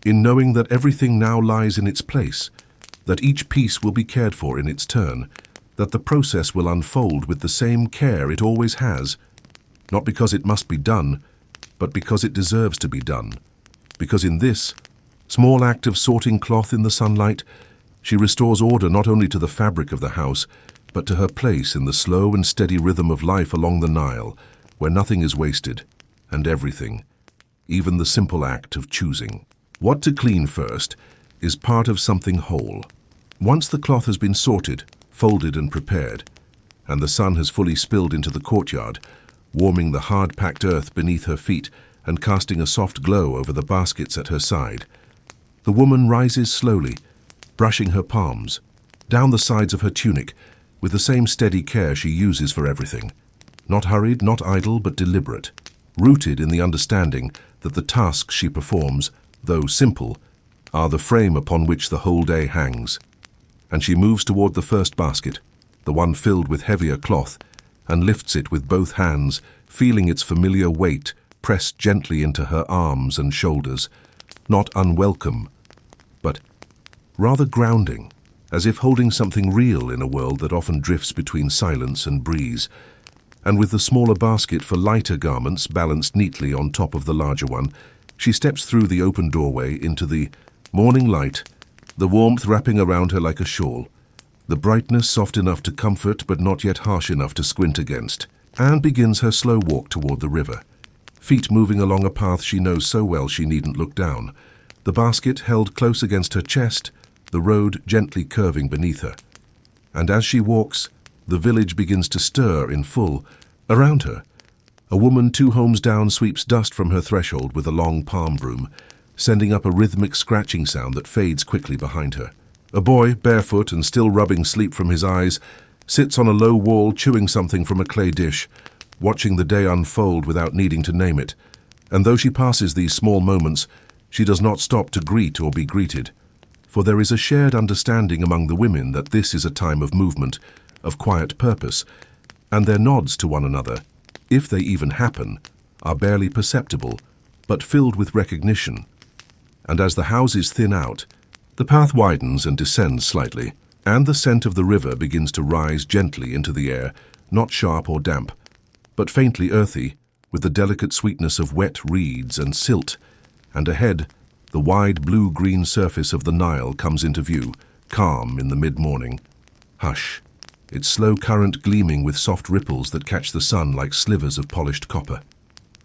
in knowing that everything now lies in its place, that each piece will be cared for in its turn, that the process will unfold with the same care it always has, not because it must be done, but because it deserves to be done. Because in this small act of sorting cloth in the sunlight, she restores order not only to the fabric of the house, but to her place in the slow and steady rhythm of life along the Nile, where nothing is wasted, and everything, even the simple act of choosing what to clean first, is part of something whole. Once the cloth has been sorted, folded and prepared, and the sun has fully spilled into the courtyard, warming the hard-packed earth beneath her feet and casting a soft glow over the baskets at her side, the woman rises slowly, brushing her palms, down the sides of her tunic, with the same steady care she uses for everything. Not hurried, not idle, but deliberate, rooted in the understanding that the tasks she performs, though simple, are the frame upon which the whole day hangs. And she moves toward the first basket, the one filled with heavier cloth, and lifts it with both hands, feeling its familiar weight pressed gently into her arms and shoulders, not unwelcome, but rather grounding, as if holding something real in a world that often drifts between silence and breeze. And with the smaller basket for lighter garments balanced neatly on top of the larger one, she steps through the open doorway into the morning light, the warmth wrapping around her like a shawl, the brightness soft enough to comfort but not yet harsh enough to squint against, and begins her slow walk toward the river, feet moving along a path she knows so well she needn't look down, the basket held close against her chest, the road gently curving beneath her. And as she walks, the village begins to stir in full around her. A woman 2 homes down sweeps dust from her threshold with a long palm broom, sending up a rhythmic scratching sound that fades quickly behind her. A boy, barefoot and still rubbing sleep from his eyes, sits on a low wall chewing something from a clay dish, watching the day unfold without needing to name it. And though she passes these small moments, she does not stop to greet or be greeted. For there is a shared understanding among the women that this is a time of movement, of quiet purpose, and their nods to one another, if they even happen, are barely perceptible, but filled with recognition. And as the houses thin out, the path widens and descends slightly, and the scent of the river begins to rise gently into the air, not sharp or damp, but faintly earthy, with the delicate sweetness of wet reeds and silt. And ahead, the wide blue-green surface of the Nile comes into view, calm in the mid-morning. Hush, its slow current gleaming with soft ripples that catch the sun like slivers of polished copper.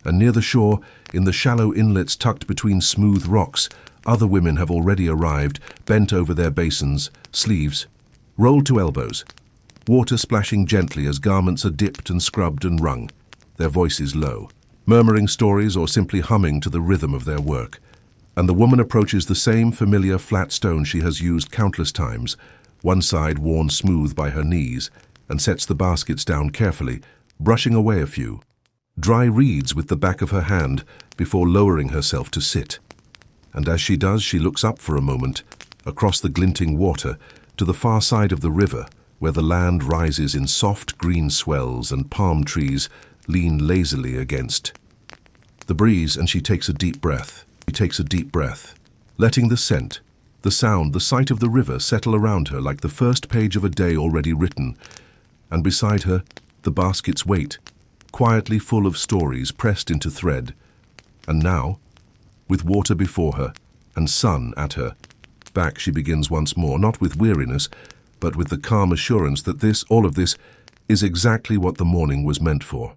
And near the shore, in the shallow inlets tucked between smooth rocks, other women have already arrived, bent over their basins, sleeves rolled to elbows, water splashing gently as garments are dipped and scrubbed and wrung, their voices low, murmuring stories or simply humming to the rhythm of their work. And the woman approaches the same familiar flat stone she has used countless times, one side worn smooth by her knees, and sets the baskets down carefully, brushing away a few dry reeds with the back of her hand before lowering herself to sit. And as she does, she looks up for a moment, across the glinting water, to the far side of the river, where the land rises in soft green swells and palm trees lean lazily against the breeze, and she takes a deep breath. She takes a deep breath, letting the scent, the sound, the sight of the river settle around her like the first page of a day already written, and beside her, the baskets wait, quietly full of stories pressed into thread. And now, with water before her and sun at her back, she begins once more, not with weariness, but with the calm assurance that all of this, is exactly what the morning was meant for.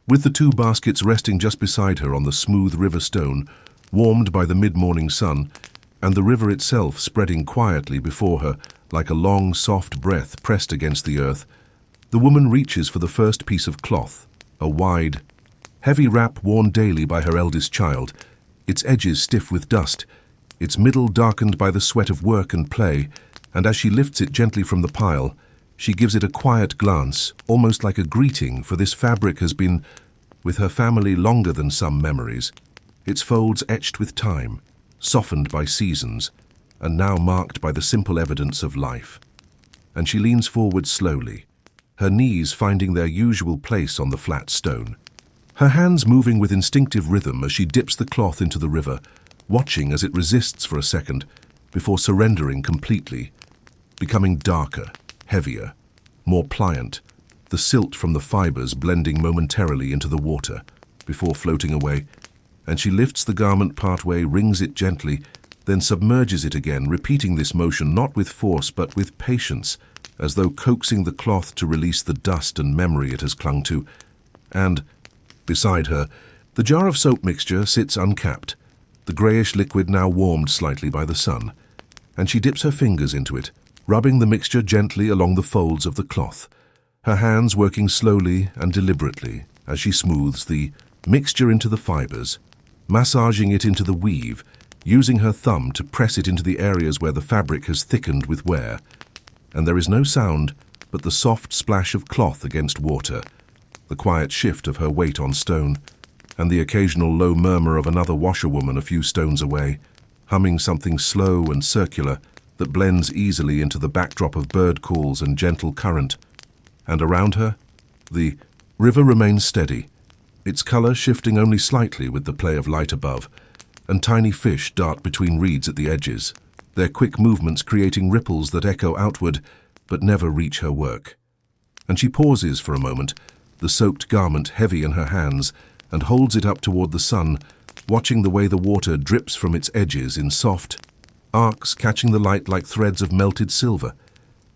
With the 2 baskets resting just beside her on the smooth river stone, warmed by the mid-morning sun, and the river itself spreading quietly before her like a long, soft breath pressed against the earth, the woman reaches for the first piece of cloth, a wide, heavy wrap worn daily by her eldest child, its edges stiff with dust, its middle darkened by the sweat of work and play, and as she lifts it gently from the pile, She gives it a quiet glance, almost like a greeting, for this fabric has been with her family longer than some memories. Its folds etched with time, softened by seasons, and now marked by the simple evidence of life. And she leans forward slowly, her knees finding their usual place on the flat stone. Her hands moving with instinctive rhythm as she dips the cloth into the river, watching as it resists for a second before surrendering completely, becoming darker, heavier, more pliant, the silt from the fibers blending momentarily into the water before floating away, and she lifts the garment partway, wrings it gently, then submerges it again, repeating this motion not with force but with patience, as though coaxing the cloth to release the dust and memory it has clung to. And, beside her, the jar of soap mixture sits uncapped, the greyish liquid now warmed slightly by the sun, and she dips her fingers into it, rubbing the mixture gently along the folds of the cloth, her hands working slowly and deliberately as she smooths the mixture into the fibers, massaging it into the weave, using her thumb to press it into the areas where the fabric has thickened with wear. And there is no sound but the soft splash of cloth against water, the quiet shift of her weight on stone, and the occasional low murmur of another washerwoman a few stones away, humming something slow and circular that blends easily into the backdrop of bird calls and gentle current. And around her, the river remains steady, its color shifting only slightly with the play of light above, and tiny fish dart between reeds at the edges, their quick movements creating ripples that echo outward but never reach her work. And she pauses for a moment, the soaked garment heavy in her hands, and holds it up toward the sun, watching the way the water drips from its edges in soft arcs, catching the light like threads of melted silver.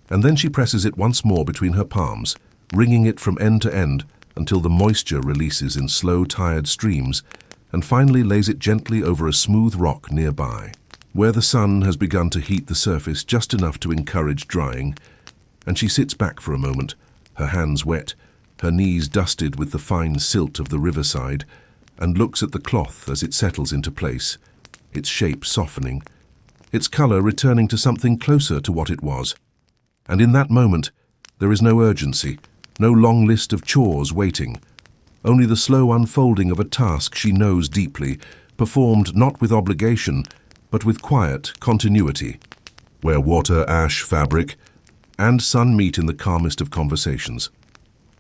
And then she presses it once more between her palms, wringing it from end to end until the moisture releases in slow, tired streams, and finally lays it gently over a smooth rock nearby, where the sun has begun to heat the surface just enough to encourage drying. And she sits back for a moment, her hands wet, her knees dusted with the fine silt of the riverside, and looks at the cloth as it settles into place, its shape softening, its color returning to something closer to what it was. And in that moment, there is no urgency, no long list of chores waiting, only the slow unfolding of a task she knows deeply, performed not with obligation, but with quiet continuity, where water, ash, fabric, and sun meet in the calmest of conversations.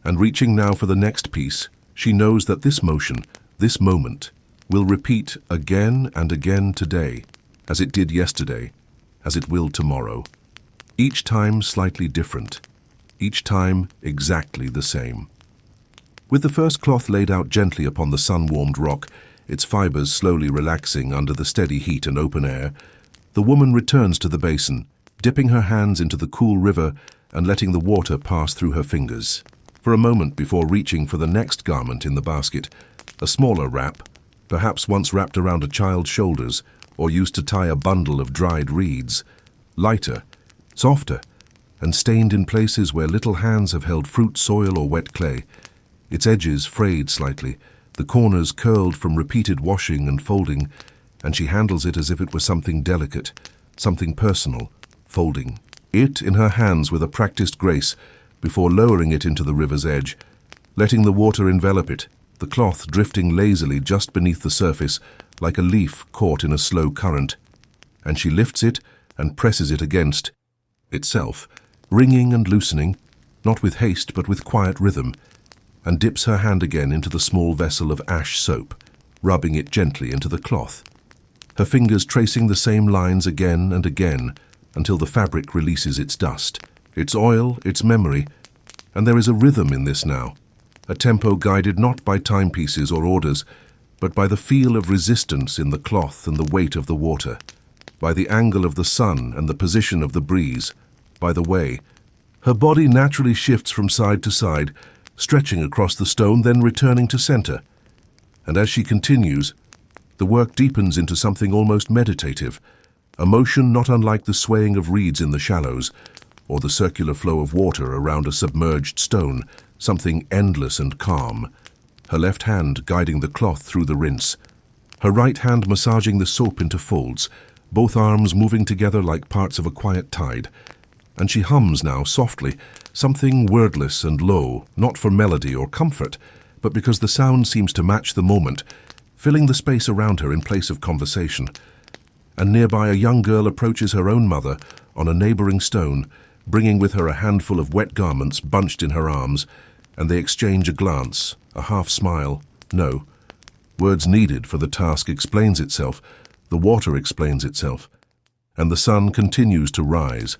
And reaching now for the next piece, she knows that this motion, this moment, will repeat again and again today, as it did yesterday, as it will tomorrow. Each time slightly different, each time exactly the same. With the first cloth laid out gently upon the sun-warmed rock, its fibers slowly relaxing under the steady heat and open air, the woman returns to the basin, dipping her hands into the cool river and letting the water pass through her fingers, for a moment before reaching for the next garment in the basket, a smaller wrap, perhaps once wrapped around a child's shoulders or used to tie a bundle of dried reeds, lighter, softer, and stained in places where little hands have held fruit, soil, or wet clay, its edges frayed slightly, the corners curled from repeated washing and folding, and she handles it as if it were something delicate, something personal, folding it in her hands with a practiced grace before lowering it into the river's edge, letting the water envelop it, the cloth drifting lazily just beneath the surface like a leaf caught in a slow current. And she lifts it and presses it against itself, wringing and loosening, not with haste but with quiet rhythm, and dips her hand again into the small vessel of ash soap, rubbing it gently into the cloth, her fingers tracing the same lines again and again until the fabric releases its dust, its oil, its memory. And there is a rhythm in this now, a tempo guided not by timepieces or orders, but by the feel of resistance in the cloth and the weight of the water, by the angle of the sun and the position of the breeze, by the way her body naturally shifts from side to side, stretching across the stone, then returning to center. And as she continues, the work deepens into something almost meditative, a motion not unlike the swaying of reeds in the shallows, or the circular flow of water around a submerged stone, something endless and calm, her left hand guiding the cloth through the rinse, her right hand massaging the soap into folds, both arms moving together like parts of a quiet tide. And she hums now softly, something wordless and low, not for melody or comfort, but because the sound seems to match the moment, filling the space around her in place of conversation. And nearby a young girl approaches her own mother on a neighboring stone, bringing with her a handful of wet garments bunched in her arms, and they exchange a glance, a half smile, no. Words needed, for the task explains itself, the water explains itself, and the sun continues to rise,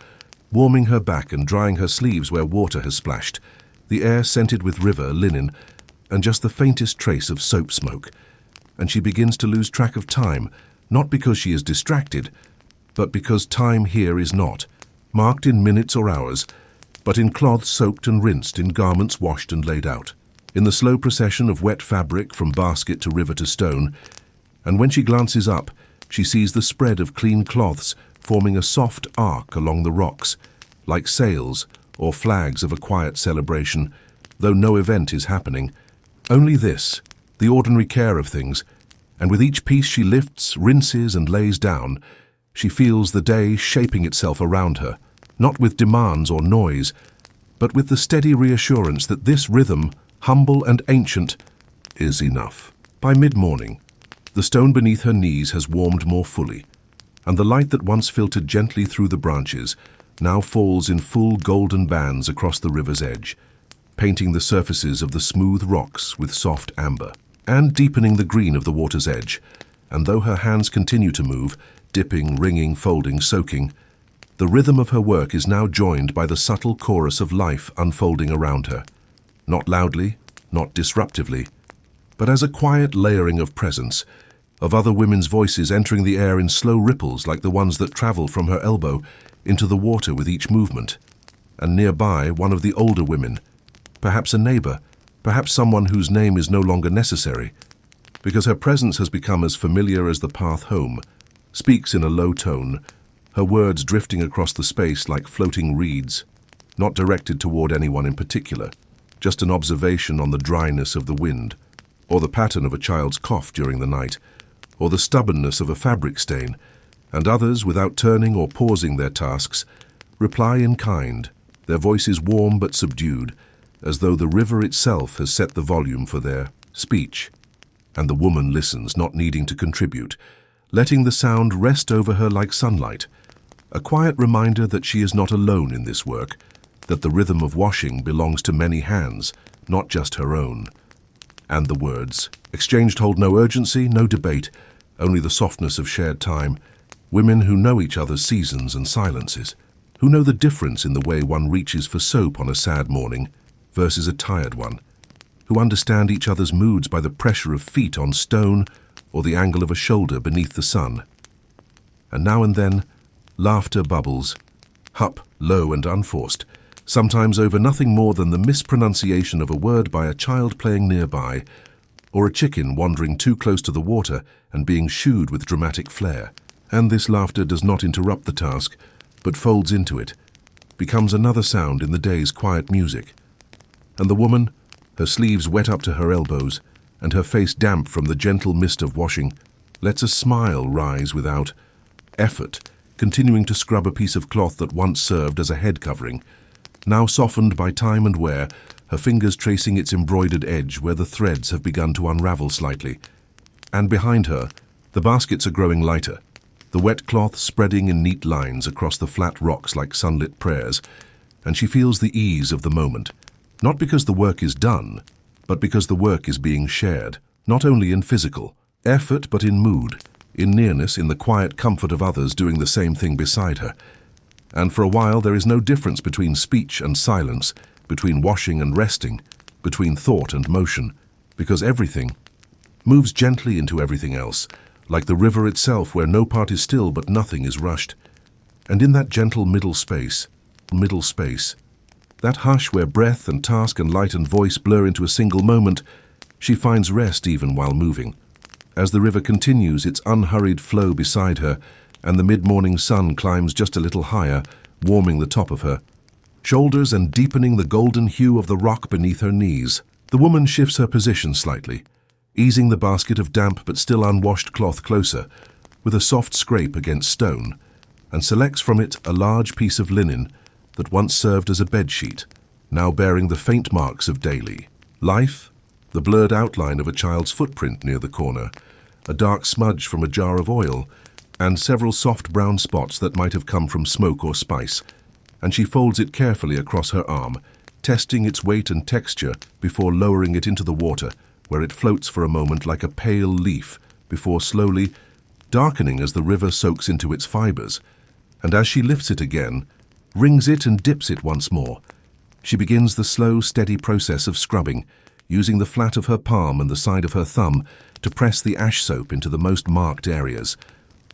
warming her back and drying her sleeves where water has splashed, the air scented with river, linen, and just the faintest trace of soap smoke. And she begins to lose track of time, not because she is distracted, but because time here is not, marked in minutes or hours, but in cloths soaked and rinsed, in garments washed and laid out, in the slow procession of wet fabric from basket to river to stone. And when she glances up, she sees the spread of clean cloths forming a soft arc along the rocks, like sails or flags of a quiet celebration, though no event is happening. Only this, the ordinary care of things, and with each piece she lifts, rinses, and lays down, she feels the day shaping itself around her, not with demands or noise, but with the steady reassurance that this rhythm, humble and ancient, is enough. By mid-morning, the stone beneath her knees has warmed more fully, and the light that once filtered gently through the branches now falls in full golden bands across the river's edge, painting the surfaces of the smooth rocks with soft amber, and deepening the green of the water's edge. And though her hands continue to move, dipping, wringing, folding, soaking, the rhythm of her work is now joined by the subtle chorus of life unfolding around her, not loudly, not disruptively, but as a quiet layering of presence, of other women's voices entering the air in slow ripples like the ones that travel from her elbow into the water with each movement. And nearby, one of the older women, perhaps a neighbor, perhaps someone whose name is no longer necessary, because her presence has become as familiar as the path home, speaks in a low tone, her words drifting across the space like floating reeds, not directed toward anyone in particular, just an observation on the dryness of the wind, or the pattern of a child's cough during the night, or the stubbornness of a fabric stain, and others, without turning or pausing their tasks, reply in kind, their voices warm but subdued, as though the river itself has set the volume for their speech. And the woman listens, not needing to contribute, letting the sound rest over her like sunlight, a quiet reminder that she is not alone in this work, that the rhythm of washing belongs to many hands, not just her own. And the words, exchanged, hold no urgency, no debate, only the softness of shared time, women who know each other's seasons and silences, who know the difference in the way one reaches for soap on a sad morning versus a tired one, who understand each other's moods by the pressure of feet on stone or the angle of a shoulder beneath the sun. And now and then, laughter bubbles, hup, low and unforced, sometimes over nothing more than the mispronunciation of a word by a child playing nearby, or a chicken wandering too close to the water and being shooed with dramatic flair. And this laughter does not interrupt the task, but folds into it, becomes another sound in the day's quiet music. And the woman, her sleeves wet up to her elbows, and her face damp from the gentle mist of washing, lets a smile rise without effort, continuing to scrub a piece of cloth that once served as a head covering, now softened by time and wear, her fingers tracing its embroidered edge where the threads have begun to unravel slightly. And behind her, the baskets are growing lighter, the wet cloth spreading in neat lines across the flat rocks like sunlit prayers, and she feels the ease of the moment, not because the work is done, but because the work is being shared, not only in physical effort but in mood, in nearness, in the quiet comfort of others doing the same thing beside her. And for a while there is no difference between speech and silence, between washing and resting, between thought and motion, because everything moves gently into everything else, like the river itself where no part is still but nothing is rushed. And in that gentle middle space, that hush where breath and task and light and voice blur into a single moment, she finds rest even while moving. As the river continues its unhurried flow beside her, and the mid-morning sun climbs just a little higher, warming the top of her shoulders and deepening the golden hue of the rock beneath her knees, the woman shifts her position slightly, easing the basket of damp but still unwashed cloth closer, with a soft scrape against stone, and selects from it a large piece of linen that once served as a bedsheet, now bearing the faint marks of daily life, the blurred outline of a child's footprint near the corner, a dark smudge from a jar of oil, and several soft brown spots that might have come from smoke or spice, and she folds it carefully across her arm, testing its weight and texture before lowering it into the water, where it floats for a moment like a pale leaf before slowly darkening as the river soaks into its fibers. And as she lifts it again, wrings it and dips it once more, she begins the slow, steady process of scrubbing, using the flat of her palm and the side of her thumb to press the ash soap into the most marked areas,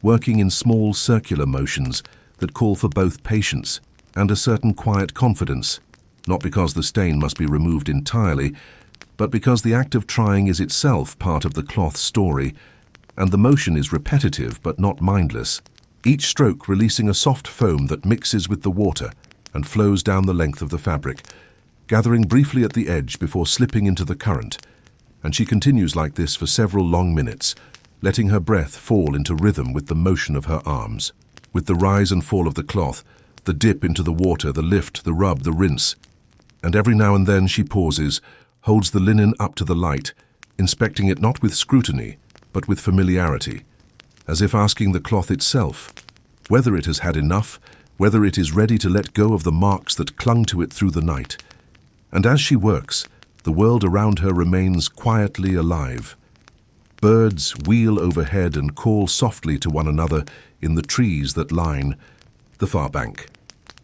working in small circular motions that call for both patience and a certain quiet confidence, not because the stain must be removed entirely, but because the act of trying is itself part of the cloth story, and the motion is repetitive but not mindless, each stroke releasing a soft foam that mixes with the water and flows down the length of the fabric, gathering briefly at the edge before slipping into the current. And she continues like this for several long minutes, letting her breath fall into rhythm with the motion of her arms, with the rise and fall of the cloth, the dip into the water, the lift, the rub, the rinse. And every now and then she pauses, holds the linen up to the light, inspecting it not with scrutiny, but with familiarity, as if asking the cloth itself whether it has had enough, whether it is ready to let go of the marks that clung to it through the night. And as she works, the world around her remains quietly alive. Birds wheel overhead and call softly to one another in the trees that line the far bank.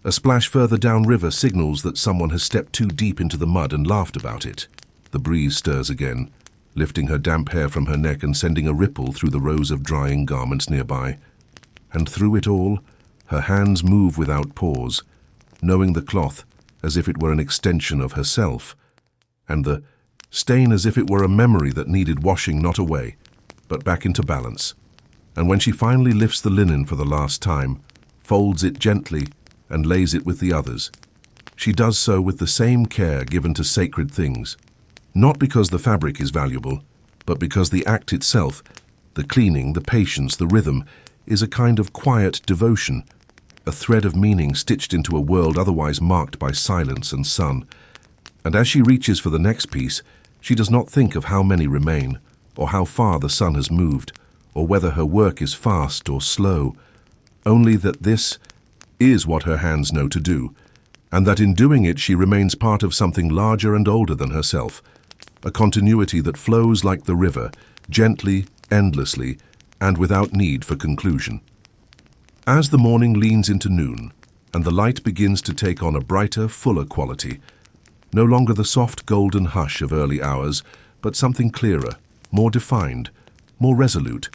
A splash further downriver signals that someone has stepped too deep into the mud and laughed about it. The breeze stirs again, lifting her damp hair from her neck and sending a ripple through the rows of drying garments nearby. And through it all, her hands move without pause, knowing the cloth as if it were an extension of herself, and the stain as if it were a memory that needed washing not away, but back into balance. And when she finally lifts the linen for the last time, folds it gently, and lays it with the others, she does so with the same care given to sacred things, not because the fabric is valuable, but because the act itself, the cleaning, the patience, the rhythm, is a kind of quiet devotion, a thread of meaning stitched into a world otherwise marked by silence and sun. And as she reaches for the next piece, she does not think of how many remain, or how far the sun has moved, or whether her work is fast or slow, only that this is what her hands know to do, and that in doing it she remains part of something larger and older than herself, a continuity that flows like the river, gently, endlessly, and without need for conclusion. As the morning leans into noon, and the light begins to take on a brighter, fuller quality, no longer the soft golden hush of early hours, but something clearer, more defined, more resolute,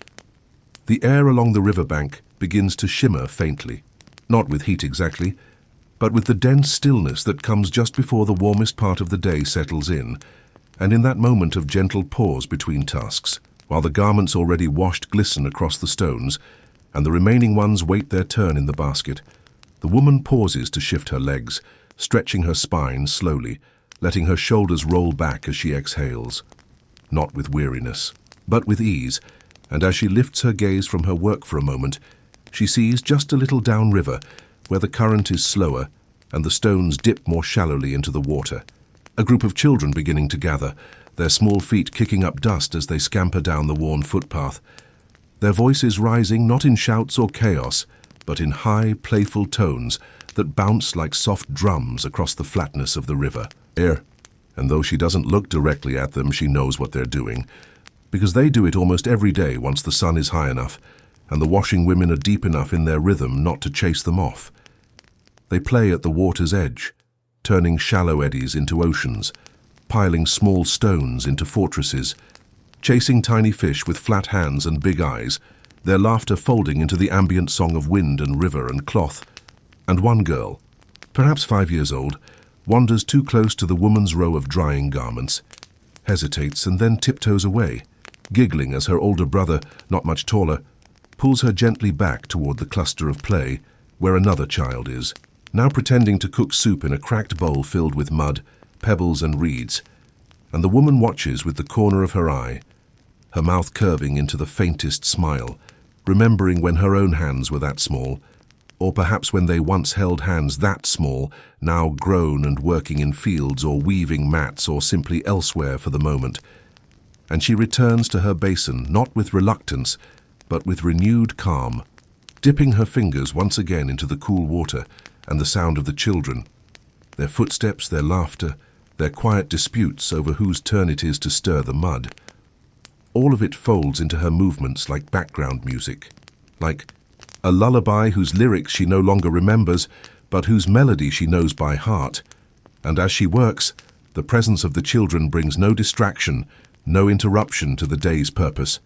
the air along the riverbank begins to shimmer faintly, not with heat exactly, but with the dense stillness that comes just before the warmest part of the day settles in, and in that moment of gentle pause between tasks, while the garments already washed glisten across the stones, and the remaining ones wait their turn in the basket, the woman pauses to shift her legs, stretching her spine slowly, letting her shoulders roll back as she exhales, not with weariness, but with ease, and as she lifts her gaze from her work for a moment, she sees just a little downriver, where the current is slower and the stones dip more shallowly into the water, a group of children beginning to gather, their small feet kicking up dust as they scamper down the worn footpath, their voices rising not in shouts or chaos, but in high, playful tones that bounce like soft drums across the flatness of the river. And though she doesn't look directly at them, she knows what they're doing, because they do it almost every day once the sun is high enough, and the washing women are deep enough in their rhythm not to chase them off. They play at the water's edge, turning shallow eddies into oceans, piling small stones into fortresses, chasing tiny fish with flat hands and big eyes, their laughter folding into the ambient song of wind and river and cloth. And one girl, perhaps 5 years old, wanders too close to the woman's row of drying garments, hesitates and then tiptoes away, giggling as her older brother, not much taller, pulls her gently back toward the cluster of play where another child is, now pretending to cook soup in a cracked bowl filled with mud, pebbles and reeds, and the woman watches with the corner of her eye, her mouth curving into the faintest smile, remembering when her own hands were that small, Or perhaps when they once held hands that small, now grown and working in fields or weaving mats or simply elsewhere for the moment. And she returns to her basin, not with reluctance, but with renewed calm, dipping her fingers once again into the cool water and the sound of the children, their footsteps, their laughter, their quiet disputes over whose turn it is to stir the mud. All of it folds into her movements like background music, like a lullaby whose lyrics she no longer remembers, but whose melody she knows by heart. And as she works, the presence of the children brings no distraction, no interruption to the day's purpose,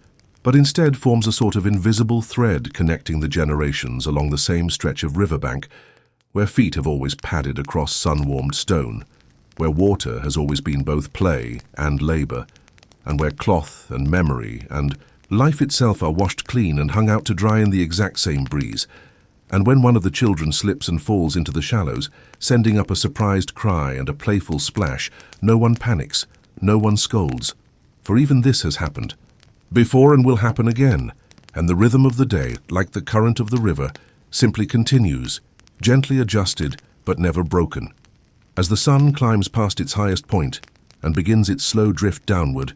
but instead forms a sort of invisible thread connecting the generations along the same stretch of riverbank, where feet have always padded across sun-warmed stone, where water has always been both play and labor, and where cloth and memory and life itself are washed clean and hung out to dry in the exact same breeze. And when one of the children slips and falls into the shallows, sending up a surprised cry and a playful splash, no one panics, no one scolds. For even this has happened before and will happen again, and the rhythm of the day, like the current of the river, simply continues, gently adjusted but never broken. As the sun climbs past its highest point and begins its slow drift downward,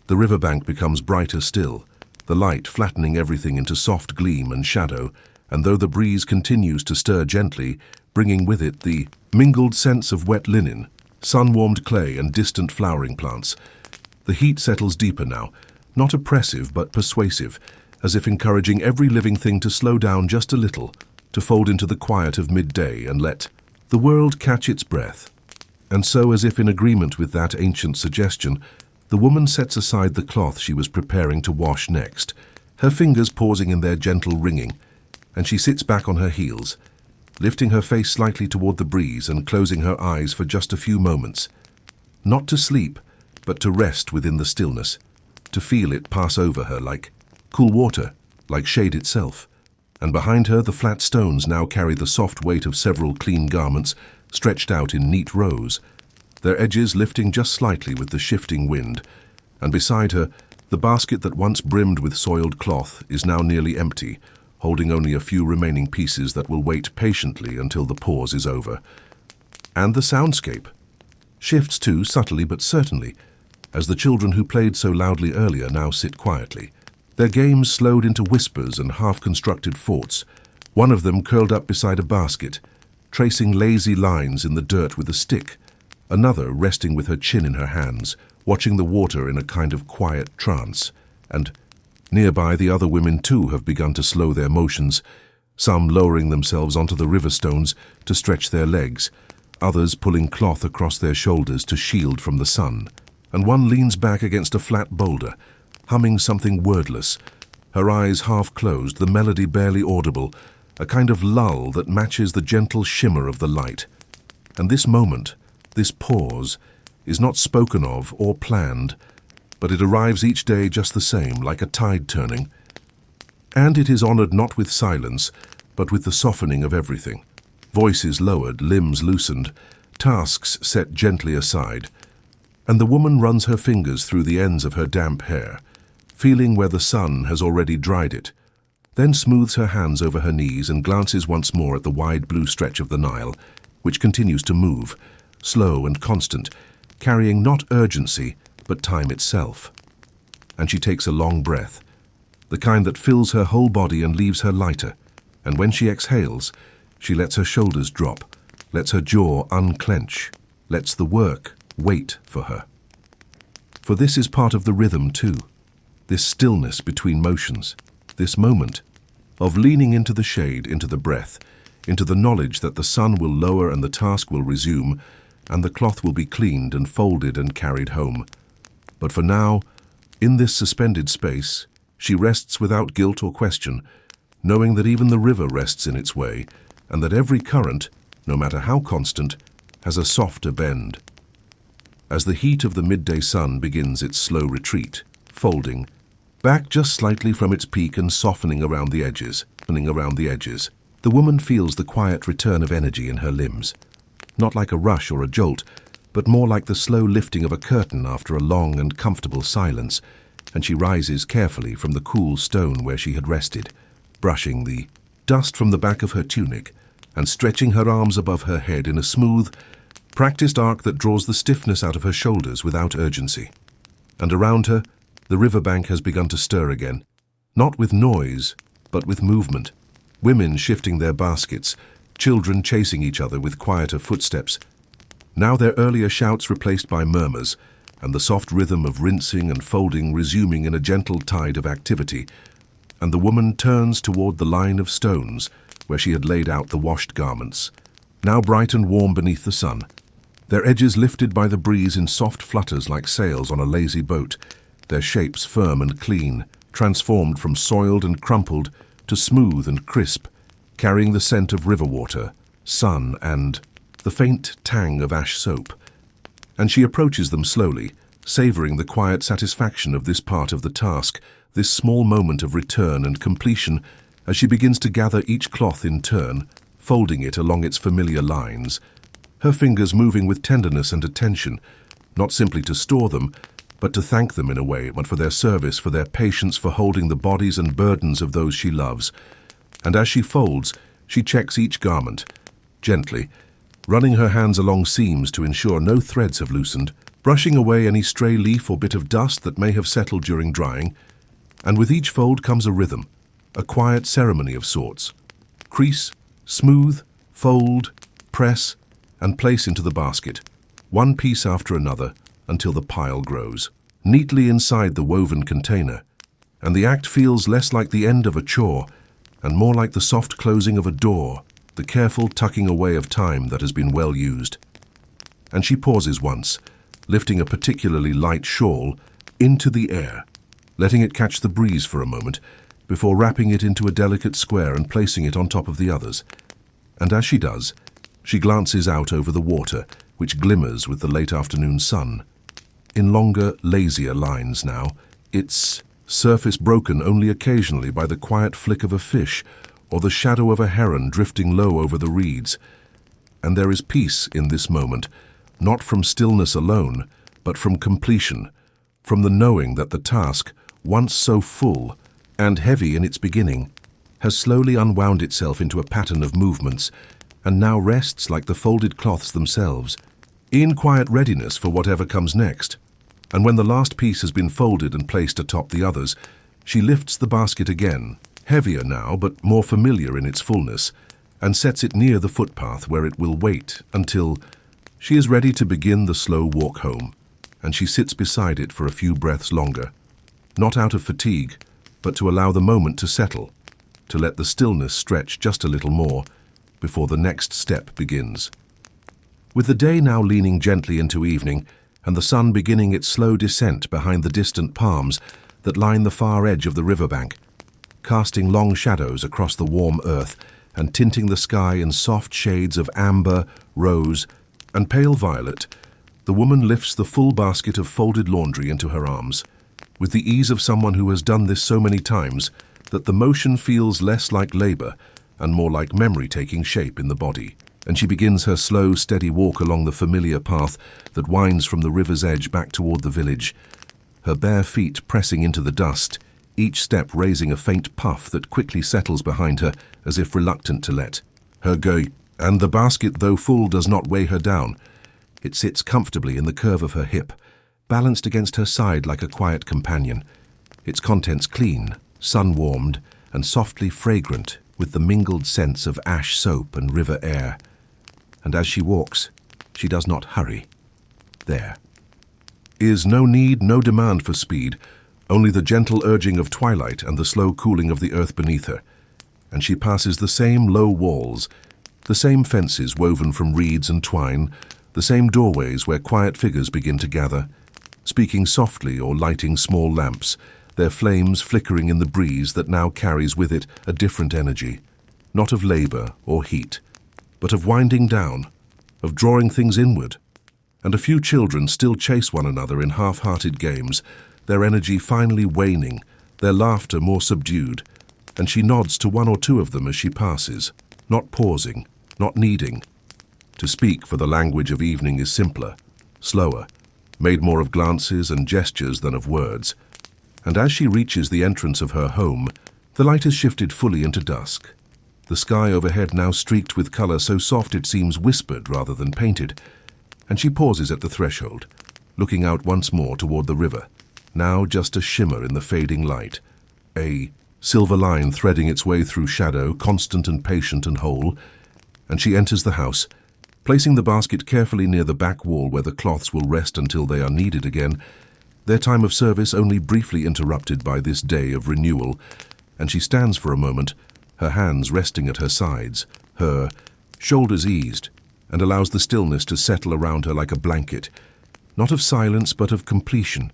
the riverbank becomes brighter still, the light flattening everything into soft gleam and shadow, and though the breeze continues to stir gently, bringing with it the mingled scents of wet linen, sun-warmed clay and distant flowering plants, the heat settles deeper now, not oppressive but persuasive, as if encouraging every living thing to slow down just a little, to fold into the quiet of midday and let the world catch its breath. And so, as if in agreement with that ancient suggestion, the woman sets aside the cloth she was preparing to wash next, her fingers pausing in their gentle wringing, and she sits back on her heels, lifting her face slightly toward the breeze and closing her eyes for just a few moments, not to sleep, but to rest within the stillness, to feel it pass over her like cool water, like shade itself. And behind her the flat stones now carry the soft weight of several clean garments stretched out in neat rows, their edges lifting just slightly with the shifting wind, and beside her the basket that once brimmed with soiled cloth is now nearly empty, holding only a few remaining pieces that will wait patiently until the pause is over. And the soundscape shifts too, subtly but certainly, as the children who played so loudly earlier now sit quietly, their games slowed into whispers and half-constructed forts, one of them curled up beside a basket, tracing lazy lines in the dirt with a stick, another resting with her chin in her hands, watching the water in a kind of quiet trance, and nearby the other women too have begun to slow their motions, some lowering themselves onto the river stones to stretch their legs, others pulling cloth across their shoulders to shield from the sun, and one leans back against a flat boulder, humming something wordless, her eyes half closed, the melody barely audible, a kind of lull that matches the gentle shimmer of the light. And this moment, this pause, is not spoken of or planned, but it arrives each day just the same, like a tide turning. And it is honored not with silence, but with the softening of everything. Voices lowered, limbs loosened, tasks set gently aside, and the woman runs her fingers through the ends of her damp hair, feeling where the sun has already dried it, then smooths her hands over her knees and glances once more at the wide blue stretch of the Nile, which continues to move, slow and constant, carrying not urgency, but time itself. And she takes a long breath, the kind that fills her whole body and leaves her lighter, and when she exhales, she lets her shoulders drop, lets her jaw unclench, lets the work wait for her. For this is part of the rhythm too, this stillness between motions, this moment of leaning into the shade, into the breath, into the knowledge that the sun will lower and the task will resume, and the cloth will be cleaned and folded and carried home. But for now, in this suspended space, she rests without guilt or question, knowing that even the river rests in its way, and that every current, no matter how constant, has a softer bend. As the heat of the midday sun begins its slow retreat, folding, back just slightly from its peak and softening around the edges, the woman feels the quiet return of energy in her limbs, not like a rush or a jolt, but more like the slow lifting of a curtain after a long and comfortable silence, and she rises carefully from the cool stone where she had rested, brushing the dust from the back of her tunic and stretching her arms above her head in a smooth, practiced arc that draws the stiffness out of her shoulders without urgency. And around her, the riverbank has begun to stir again, not with noise, but with movement. Women shifting their baskets, children chasing each other with quieter footsteps. Now their earlier shouts replaced by murmurs, and the soft rhythm of rinsing and folding resuming in a gentle tide of activity. And the woman turns toward the line of stones where she had laid out the washed garments, now bright and warm beneath the sun, their edges lifted by the breeze in soft flutters like sails on a lazy boat, their shapes firm and clean, transformed from soiled and crumpled to smooth and crisp, carrying the scent of river water, sun, and the faint tang of ash soap. And she approaches them slowly, savoring the quiet satisfaction of this part of the task, this small moment of return and completion, as she begins to gather each cloth in turn, folding it along its familiar lines, her fingers moving with tenderness and attention, not simply to store them, but to thank them in a way, but for their service, for their patience, for holding the bodies and burdens of those she loves. And as she folds, she checks each garment, gently, running her hands along seams to ensure no threads have loosened, brushing away any stray leaf or bit of dust that may have settled during drying. And with each fold comes a rhythm, a quiet ceremony of sorts. Crease, smooth, fold, press, and place into the basket, one piece after another, until the pile grows, neatly inside the woven container, and the act feels less like the end of a chore and more like the soft closing of a door, the careful tucking away of time that has been well used. And she pauses once, lifting a particularly light shawl into the air, letting it catch the breeze for a moment, before wrapping it into a delicate square and placing it on top of the others. And as she does, she glances out over the water, which glimmers with the late afternoon sun. In longer, lazier lines now, its surface broken only occasionally by the quiet flick of a fish or the shadow of a heron drifting low over the reeds. And there is peace in this moment, not from stillness alone, but from completion, from the knowing that the task, once so full and heavy in its beginning, has slowly unwound itself into a pattern of movements, and now rests like the folded cloths themselves, in quiet readiness for whatever comes next. And when the last piece has been folded and placed atop the others, she lifts the basket again, heavier now but more familiar in its fullness, and sets it near the footpath where it will wait until she is ready to begin the slow walk home, and she sits beside it for a few breaths longer, not out of fatigue, but to allow the moment to settle, to let the stillness stretch just a little more before the next step begins. With the day now leaning gently into evening, and the sun beginning its slow descent behind the distant palms that line the far edge of the riverbank, casting long shadows across the warm earth and tinting the sky in soft shades of amber, rose, and pale violet, the woman lifts the full basket of folded laundry into her arms, with the ease of someone who has done this so many times that the motion feels less like labor and more like memory taking shape in the body. And she begins her slow, steady walk along the familiar path that winds from the river's edge back toward the village, her bare feet pressing into the dust, each step raising a faint puff that quickly settles behind her as if reluctant to let her go. And the basket, though full, does not weigh her down. It sits comfortably in the curve of her hip, balanced against her side like a quiet companion, its contents clean, sun-warmed, and softly fragrant with the mingled scents of ash soap and river air. And as she walks, she does not hurry. There is no need, no demand for speed, only the gentle urging of twilight and the slow cooling of the earth beneath her. And she passes the same low walls, the same fences woven from reeds and twine, the same doorways where quiet figures begin to gather, speaking softly or lighting small lamps, their flames flickering in the breeze that now carries with it a different energy, not of labor or heat, but of winding down, of drawing things inward. And a few children still chase one another in half-hearted games, their energy finally waning, their laughter more subdued, and she nods to one or two of them as she passes, not pausing, not needing. To speak, for the language of evening is simpler, slower, made more of glances and gestures than of words. And as she reaches the entrance of her home, the light has shifted fully into dusk, the sky overhead now streaked with color so soft it seems whispered rather than painted, and she pauses at the threshold, looking out once more toward the river, now just a shimmer in the fading light, a silver line threading its way through shadow, constant and patient and whole, and she enters the house, placing the basket carefully near the back wall where the cloths will rest until they are needed again, their time of service only briefly interrupted by this day of renewal, and she stands for a moment, her hands resting at her sides, her shoulders eased, and allows the stillness to settle around her like a blanket, not of silence but of completion.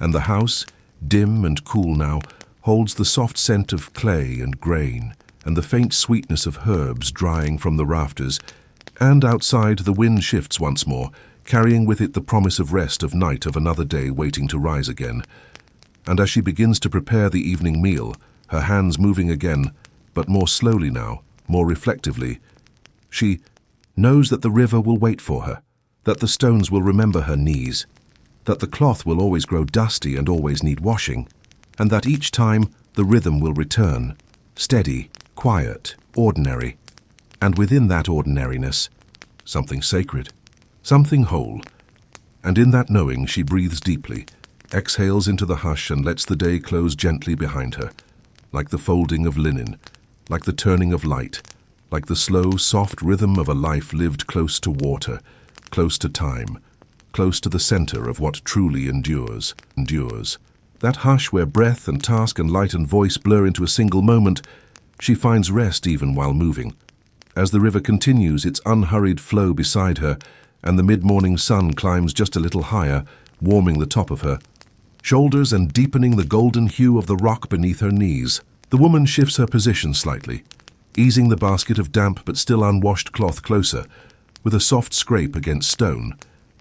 And the house, dim and cool now, holds the soft scent of clay and grain, and the faint sweetness of herbs drying from the rafters, and outside the wind shifts once more, carrying with it the promise of rest of night of another day waiting to rise again. And as she begins to prepare the evening meal, her hands moving again, but more slowly now, more reflectively, she knows that the river will wait for her, that the stones will remember her knees, that the cloth will always grow dusty and always need washing, and that each time the rhythm will return, steady, quiet, ordinary, and within that ordinariness, something sacred, something whole. And in that knowing she breathes deeply, exhales into the hush and lets the day close gently behind her, like the folding of linen, like the turning of light, like the slow, soft rhythm of a life lived close to water, close to time, close to the center of what truly endures. That hush where breath and task and light and voice blur into a single moment, she finds rest even while moving. As the river continues its unhurried flow beside her, and the mid-morning sun climbs just a little higher, warming the top of her shoulders and deepening the golden hue of the rock beneath her knees, the woman shifts her position slightly, easing the basket of damp but still unwashed cloth closer, with a soft scrape against stone,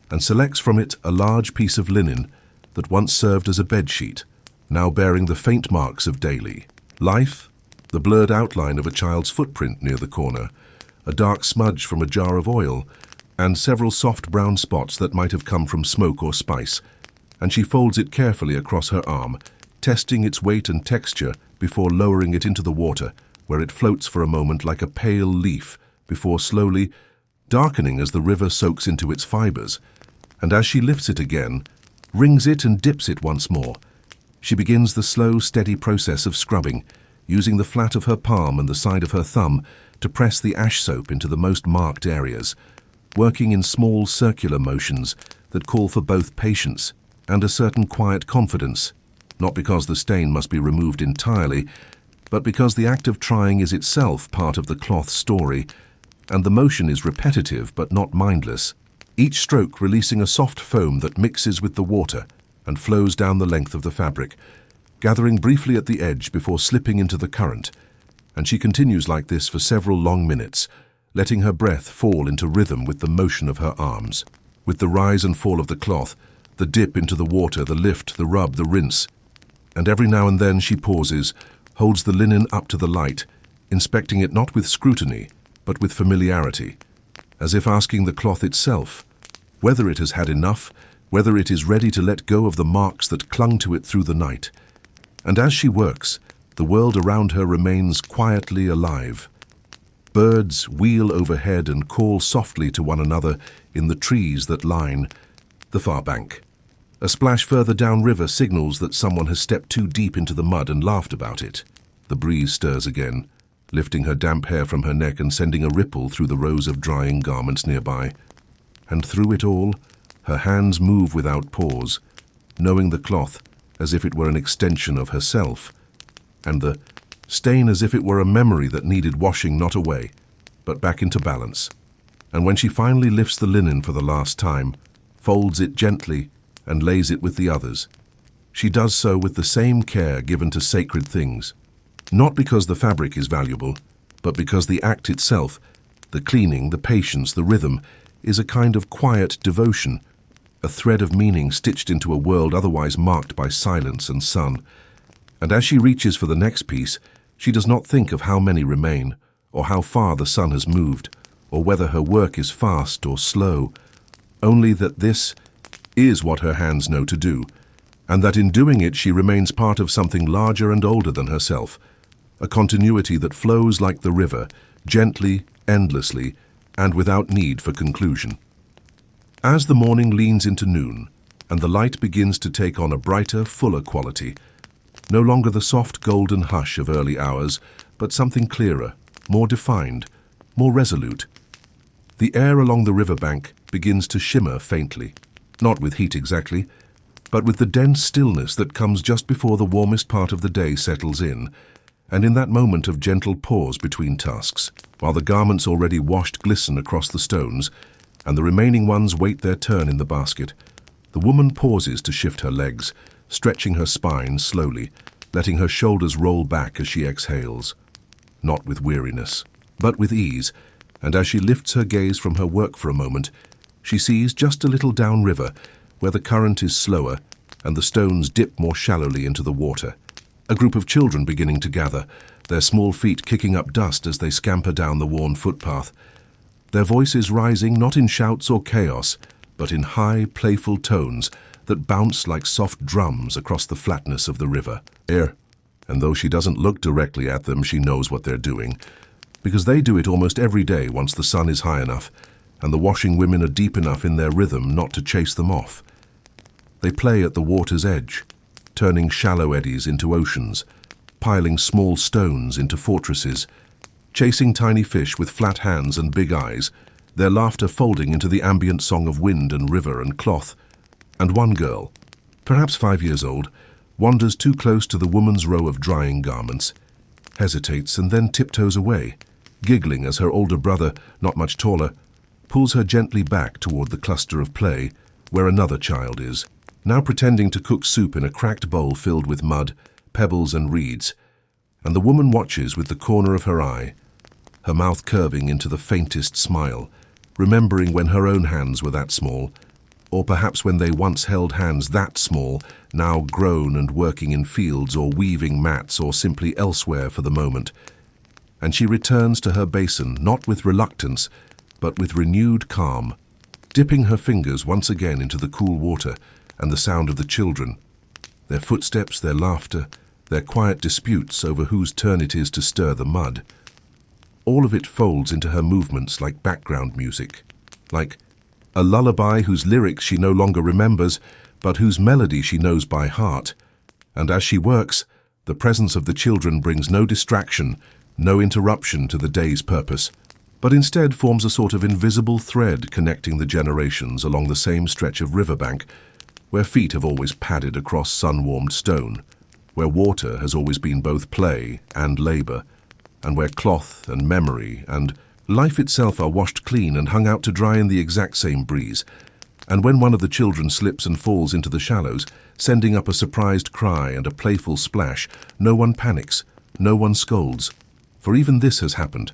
and selects from it a large piece of linen that once served as a bedsheet, now bearing the faint marks of daily life, the blurred outline of a child's footprint near the corner, a dark smudge from a jar of oil, and several soft brown spots that might have come from smoke or spice, and she folds it carefully across her arm, testing its weight and texture before lowering it into the water, where it floats for a moment like a pale leaf before slowly darkening as the river soaks into its fibers. And as she lifts it again, wrings it and dips it once more, she begins the slow, steady process of scrubbing, using the flat of her palm and the side of her thumb to press the ash soap into the most marked areas, working in small circular motions that call for both patience and a certain quiet confidence, not because the stain must be removed entirely, but because the act of trying is itself part of the cloth story, and the motion is repetitive but not mindless, each stroke releasing a soft foam that mixes with the water and flows down the length of the fabric, gathering briefly at the edge before slipping into the current, and she continues like this for several long minutes, letting her breath fall into rhythm with the motion of her arms, with the rise and fall of the cloth, the dip into the water, the lift, the rub, the rinse, and every now and then she pauses, holds the linen up to the light, inspecting it not with scrutiny, but with familiarity, as if asking the cloth itself whether it has had enough, whether it is ready to let go of the marks that clung to it through the night. And as she works, the world around her remains quietly alive. Birds wheel overhead and call softly to one another in the trees that line the far bank. A splash further downriver signals that someone has stepped too deep into the mud and laughed about it. The breeze stirs again, lifting her damp hair from her neck and sending a ripple through the rows of drying garments nearby. And through it all, her hands move without pause, knowing the cloth as if it were an extension of herself, and the stain as if it were a memory that needed washing not away, but back into balance. And when she finally lifts the linen for the last time, folds it gently, and lays it with the others, she does so with the same care given to sacred things, not because the fabric is valuable, but because the act itself, the cleaning, the patience, the rhythm, is a kind of quiet devotion, a thread of meaning stitched into a world otherwise marked by silence and sun. And as she reaches for the next piece, she does not think of how many remain, or how far the sun has moved, or whether her work is fast or slow, only that this is what her hands know to do, and that in doing it she remains part of something larger and older than herself, a continuity that flows like the river, gently, endlessly, and without need for conclusion. As the morning leans into noon, and the light begins to take on a brighter, fuller quality, no longer the soft golden hush of early hours, but something clearer, more defined, more resolute. The air along the riverbank begins to shimmer faintly, not with heat exactly, but with the dense stillness that comes just before the warmest part of the day settles in, and in that moment of gentle pause between tasks, while the garments already washed glisten across the stones, and the remaining ones wait their turn in the basket, the woman pauses to shift her legs, stretching her spine slowly, letting her shoulders roll back as she exhales, not with weariness, but with ease, and as she lifts her gaze from her work for a moment, she sees just a little downriver, where the current is slower and the stones dip more shallowly into the water, a group of children beginning to gather, their small feet kicking up dust as they scamper down the worn footpath, their voices rising not in shouts or chaos, but in high, playful tones that bounce like soft drums across the flatness of the river. And though she doesn't look directly at them, she knows what they're doing, because they do it almost every day once the sun is high enough, and the washing women are deep enough in their rhythm not to chase them off. They play at the water's edge, turning shallow eddies into oceans, piling small stones into fortresses, chasing tiny fish with flat hands and big eyes, their laughter folding into the ambient song of wind and river and cloth. And one girl, perhaps 5 years old, wanders too close to the woman's row of drying garments, hesitates and then tiptoes away, giggling as her older brother, not much taller, pulls her gently back toward the cluster of play where another child is, now pretending to cook soup in a cracked bowl filled with mud, pebbles and reeds, and the woman watches with the corner of her eye, her mouth curving into the faintest smile, remembering when her own hands were that small, or perhaps when they once held hands that small, now grown and working in fields or weaving mats or simply elsewhere for the moment. And she returns to her basin, not with reluctance, but with renewed calm, dipping her fingers once again into the cool water and the sound of the children, their footsteps, their laughter, their quiet disputes over whose turn it is to stir the mud. All of it folds into her movements like background music, like a lullaby whose lyrics she no longer remembers, but whose melody she knows by heart. And as she works, the presence of the children brings no distraction, no interruption to the day's purpose, but instead forms a sort of invisible thread connecting the generations along the same stretch of riverbank, where feet have always padded across sun-warmed stone, where water has always been both play and labor, and where cloth and memory and life itself are washed clean and hung out to dry in the exact same breeze. And when one of the children slips and falls into the shallows, sending up a surprised cry and a playful splash, no one panics, no one scolds, for even this has happened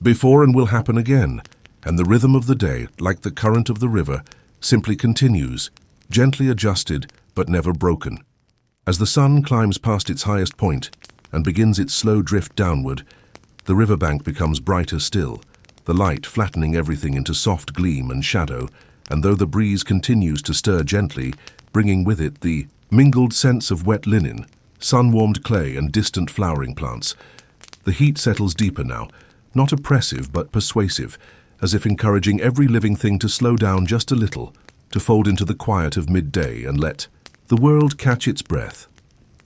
before and will happen again, and the rhythm of the day, like the current of the river, simply continues, gently adjusted but never broken. As the sun climbs past its highest point and begins its slow drift downward, the riverbank becomes brighter still, the light flattening everything into soft gleam and shadow, and though the breeze continues to stir gently, bringing with it the mingled scents of wet linen, sun-warmed clay and distant flowering plants, the heat settles deeper now, not oppressive but persuasive, as if encouraging every living thing to slow down just a little, to fold into the quiet of midday and let the world catch its breath.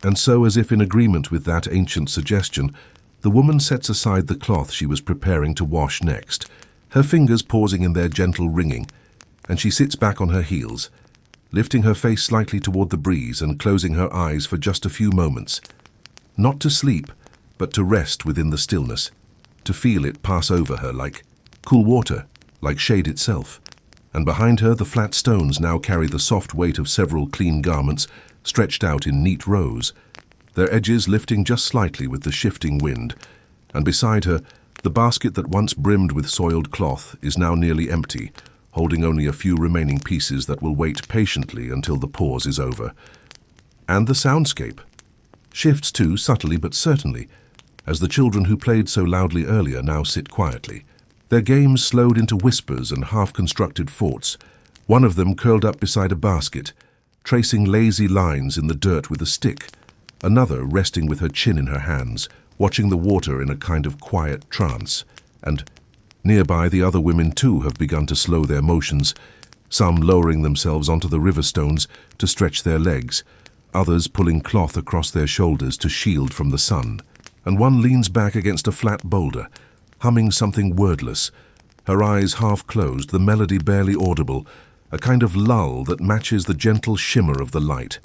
And so, as if in agreement with that ancient suggestion, the woman sets aside the cloth she was preparing to wash next, her fingers pausing in their gentle wringing, and she sits back on her heels, lifting her face slightly toward the breeze and closing her eyes for just a few moments, not to sleep, but to rest within the stillness, to feel it pass over her like cool water, like shade itself. And behind her the flat stones now carry the soft weight of several clean garments stretched out in neat rows, their edges lifting just slightly with the shifting wind, and beside her, the basket that once brimmed with soiled cloth is now nearly empty, holding only a few remaining pieces that will wait patiently until the pause is over. And the soundscape shifts too, subtly but certainly, as the children who played so loudly earlier now sit quietly, their games slowed into whispers and half-constructed forts, one of them curled up beside a basket, tracing lazy lines in the dirt with a stick, another resting with her chin in her hands, watching the water in a kind of quiet trance, and nearby the other women too have begun to slow their motions, some lowering themselves onto the river stones to stretch their legs, others pulling cloth across their shoulders to shield from the sun, and one leans back against a flat boulder, humming something wordless, her eyes half closed, the melody barely audible, a kind of lull that matches the gentle shimmer of the light.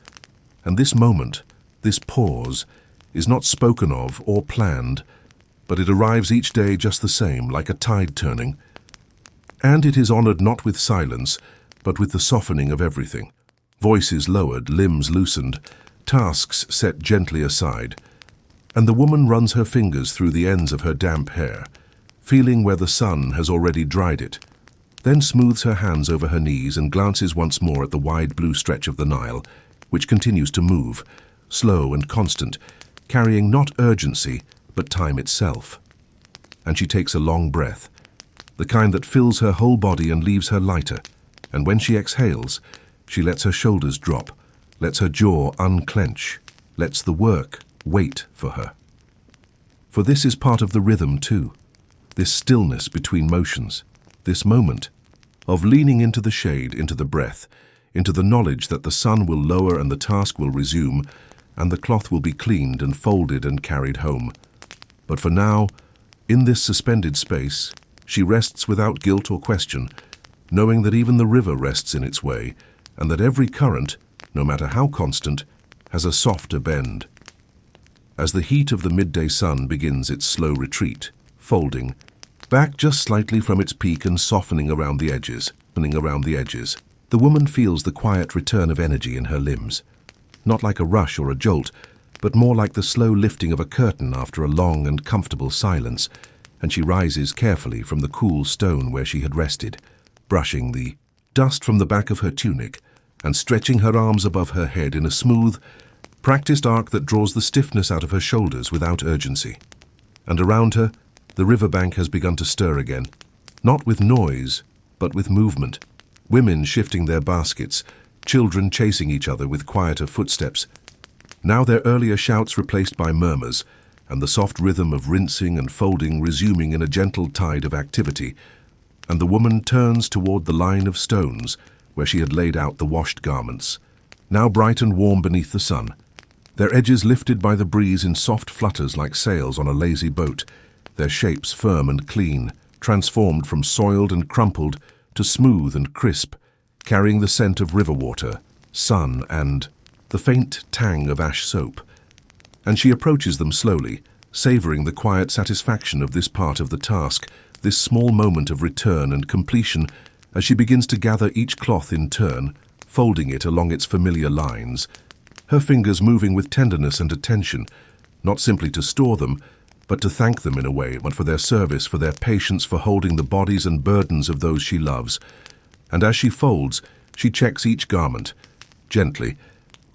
And this moment, this pause, is not spoken of or planned, but it arrives each day just the same, like a tide turning. And it is honored not with silence, but with the softening of everything. Voices lowered, limbs loosened, tasks set gently aside. And the woman runs her fingers through the ends of her damp hair, feeling where the sun has already dried it, then smooths her hands over her knees and glances once more at the wide blue stretch of the Nile, which continues to move, slow and constant, carrying not urgency, but time itself. And she takes a long breath, the kind that fills her whole body and leaves her lighter, and when she exhales, she lets her shoulders drop, lets her jaw unclench, lets the work wait for her. For this is part of the rhythm too, this stillness between motions, this moment of leaning into the shade, into the breath, into the knowledge that the sun will lower and the task will resume, and the cloth will be cleaned and folded and carried home. But for now, in this suspended space, she rests without guilt or question, knowing that even the river rests in its way, and that every current, no matter how constant, has a softer bend. As the heat of the midday sun begins its slow retreat, folding, back just slightly from its peak and softening around the edges, the woman feels the quiet return of energy in her limbs, not like a rush or a jolt, but more like the slow lifting of a curtain after a long and comfortable silence, and she rises carefully from the cool stone where she had rested, brushing the dust from the back of her tunic and stretching her arms above her head in a smooth, practiced arc that draws the stiffness out of her shoulders without urgency. And around her, the riverbank has begun to stir again, not with noise, but with movement. Women shifting their baskets, children chasing each other with quieter footsteps. Now their earlier shouts replaced by murmurs, and the soft rhythm of rinsing and folding resuming in a gentle tide of activity. And the woman turns toward the line of stones where she had laid out the washed garments, now bright and warm beneath the sun, their edges lifted by the breeze in soft flutters like sails on a lazy boat, their shapes firm and clean, transformed from soiled and crumpled to smooth and crisp, carrying the scent of river water, sun, and the faint tang of ash soap. And she approaches them slowly, savoring the quiet satisfaction of this part of the task, this small moment of return and completion, as she begins to gather each cloth in turn, folding it along its familiar lines, her fingers moving with tenderness and attention, not simply to store them, but to thank them in a way, but for their service, for their patience, for holding the bodies and burdens of those she loves. And as she folds, she checks each garment, gently,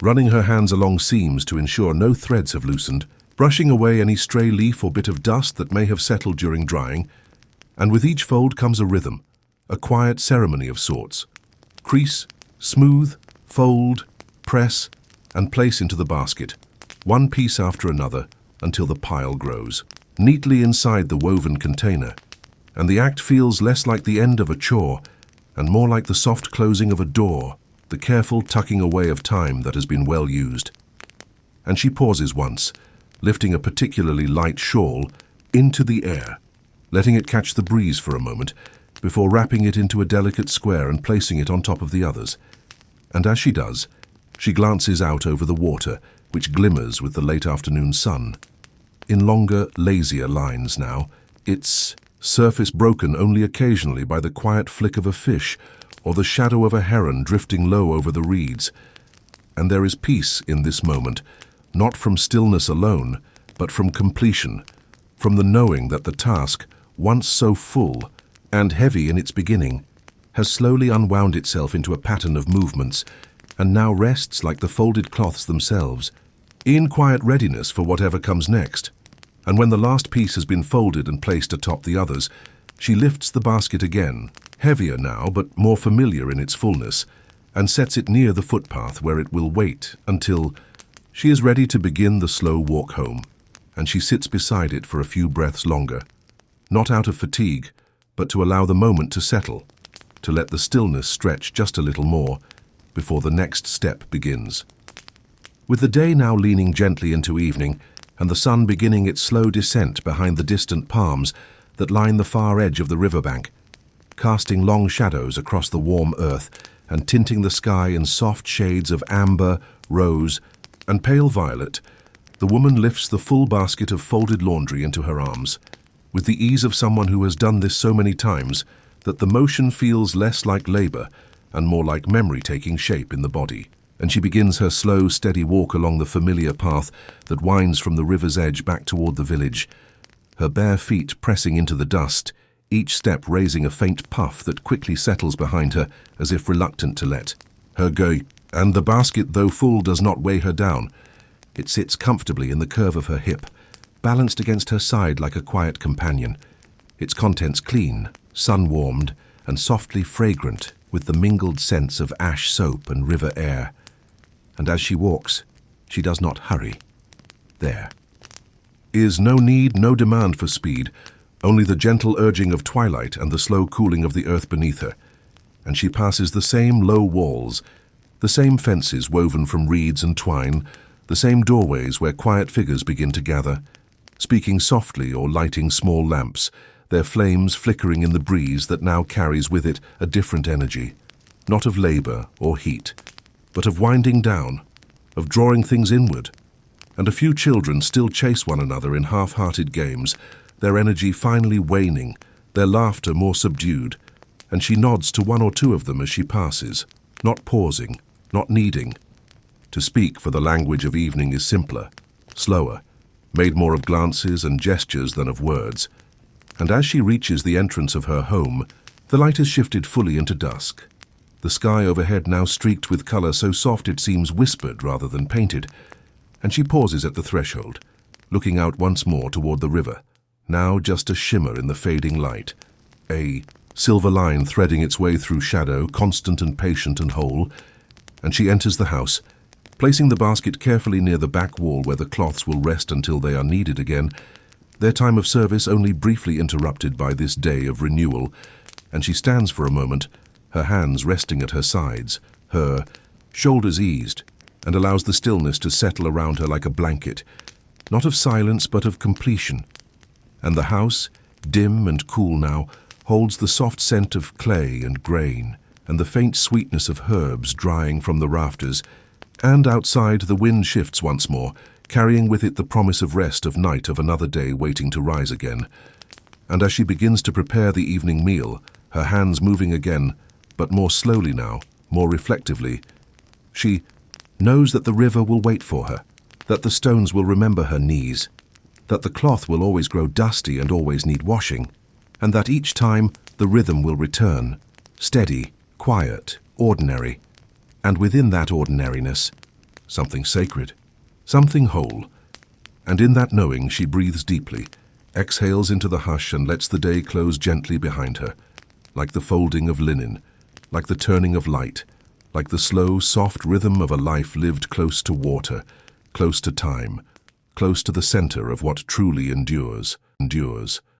running her hands along seams to ensure no threads have loosened, brushing away any stray leaf or bit of dust that may have settled during drying. And with each fold comes a rhythm, a quiet ceremony of sorts. Crease, smooth, fold, press, and place into the basket, one piece after another, until the pile grows, neatly inside the woven container, and the act feels less like the end of a chore and more like the soft closing of a door, the careful tucking away of time that has been well used. And she pauses once, lifting a particularly light shawl into the air, letting it catch the breeze for a moment, before wrapping it into a delicate square and placing it on top of the others. And as she does, she glances out over the water, which glimmers with the late afternoon sun. In longer, lazier lines now, its surface broken only occasionally by the quiet flick of a fish or the shadow of a heron drifting low over the reeds. And there is peace in this moment, not from stillness alone, but from completion, from the knowing that the task, once so full and heavy in its beginning, has slowly unwound itself into a pattern of movements, and now rests like the folded cloths themselves, in quiet readiness for whatever comes next. And when the last piece has been folded and placed atop the others, she lifts the basket again, heavier now but more familiar in its fullness, and sets it near the footpath where it will wait until she is ready to begin the slow walk home. and she sits beside it for a few breaths longer, not out of fatigue, but to allow the moment to settle, to let the stillness stretch just a little more before the next step begins. With the day now leaning gently into evening, and the sun beginning its slow descent behind the distant palms that line the far edge of the riverbank, casting long shadows across the warm earth and tinting the sky in soft shades of amber, rose, and pale violet, the woman lifts the full basket of folded laundry into her arms, with the ease of someone who has done this so many times that the motion feels less like labor and more like memory taking shape in the body. And she begins her slow, steady walk along the familiar path that winds from the river's edge back toward the village, her bare feet pressing into the dust, each step raising a faint puff that quickly settles behind her as if reluctant to let her go. And the basket, though full, does not weigh her down. It sits comfortably in the curve of her hip, balanced against her side like a quiet companion, its contents clean, sun-warmed, and softly fragrant with the mingled scents of ash soap and river air. And as she walks, she does not hurry. There is no need, no demand for speed, only the gentle urging of twilight and the slow cooling of the earth beneath her. And she passes the same low walls, the same fences woven from reeds and twine, the same doorways where quiet figures begin to gather, speaking softly or lighting small lamps, their flames flickering in the breeze that now carries with it a different energy, not of labor or heat, but of winding down, of drawing things inward. And a few children still chase one another in half-hearted games, their energy finally waning, their laughter more subdued, and she nods to one or two of them as she passes, not pausing, not needing. To speak, for the language of evening is simpler, slower, made more of glances and gestures than of words. And as she reaches the entrance of her home, the light has shifted fully into dusk. The sky overhead now streaked with color so soft it seems whispered rather than painted, and she pauses at the threshold, looking out once more toward the river, now just a shimmer in the fading light, a silver line threading its way through shadow, constant and patient and whole. And she enters the house, placing the basket carefully near the back wall where the cloths will rest until they are needed again, their time of service only briefly interrupted by this day of renewal. And she stands for a moment, her hands resting at her sides, her shoulders eased, and allows the stillness to settle around her like a blanket, not of silence but of completion. And the house, dim and cool now, holds the soft scent of clay and grain, and the faint sweetness of herbs drying from the rafters. And outside the wind shifts once more, carrying with it the promise of rest of night of another day waiting to rise again. And as she begins to prepare the evening meal, her hands moving again, but more slowly now, more reflectively, she knows that the river will wait for her, that the stones will remember her knees, that the cloth will always grow dusty and always need washing, and that each time the rhythm will return, steady, quiet, ordinary, and within that ordinariness, something sacred, something whole. And in that knowing she breathes deeply, exhales into the hush and lets the day close gently behind her, like the folding of linen, like the turning of light, like the slow, soft rhythm of a life lived close to water, close to time, close to the center of what truly endures.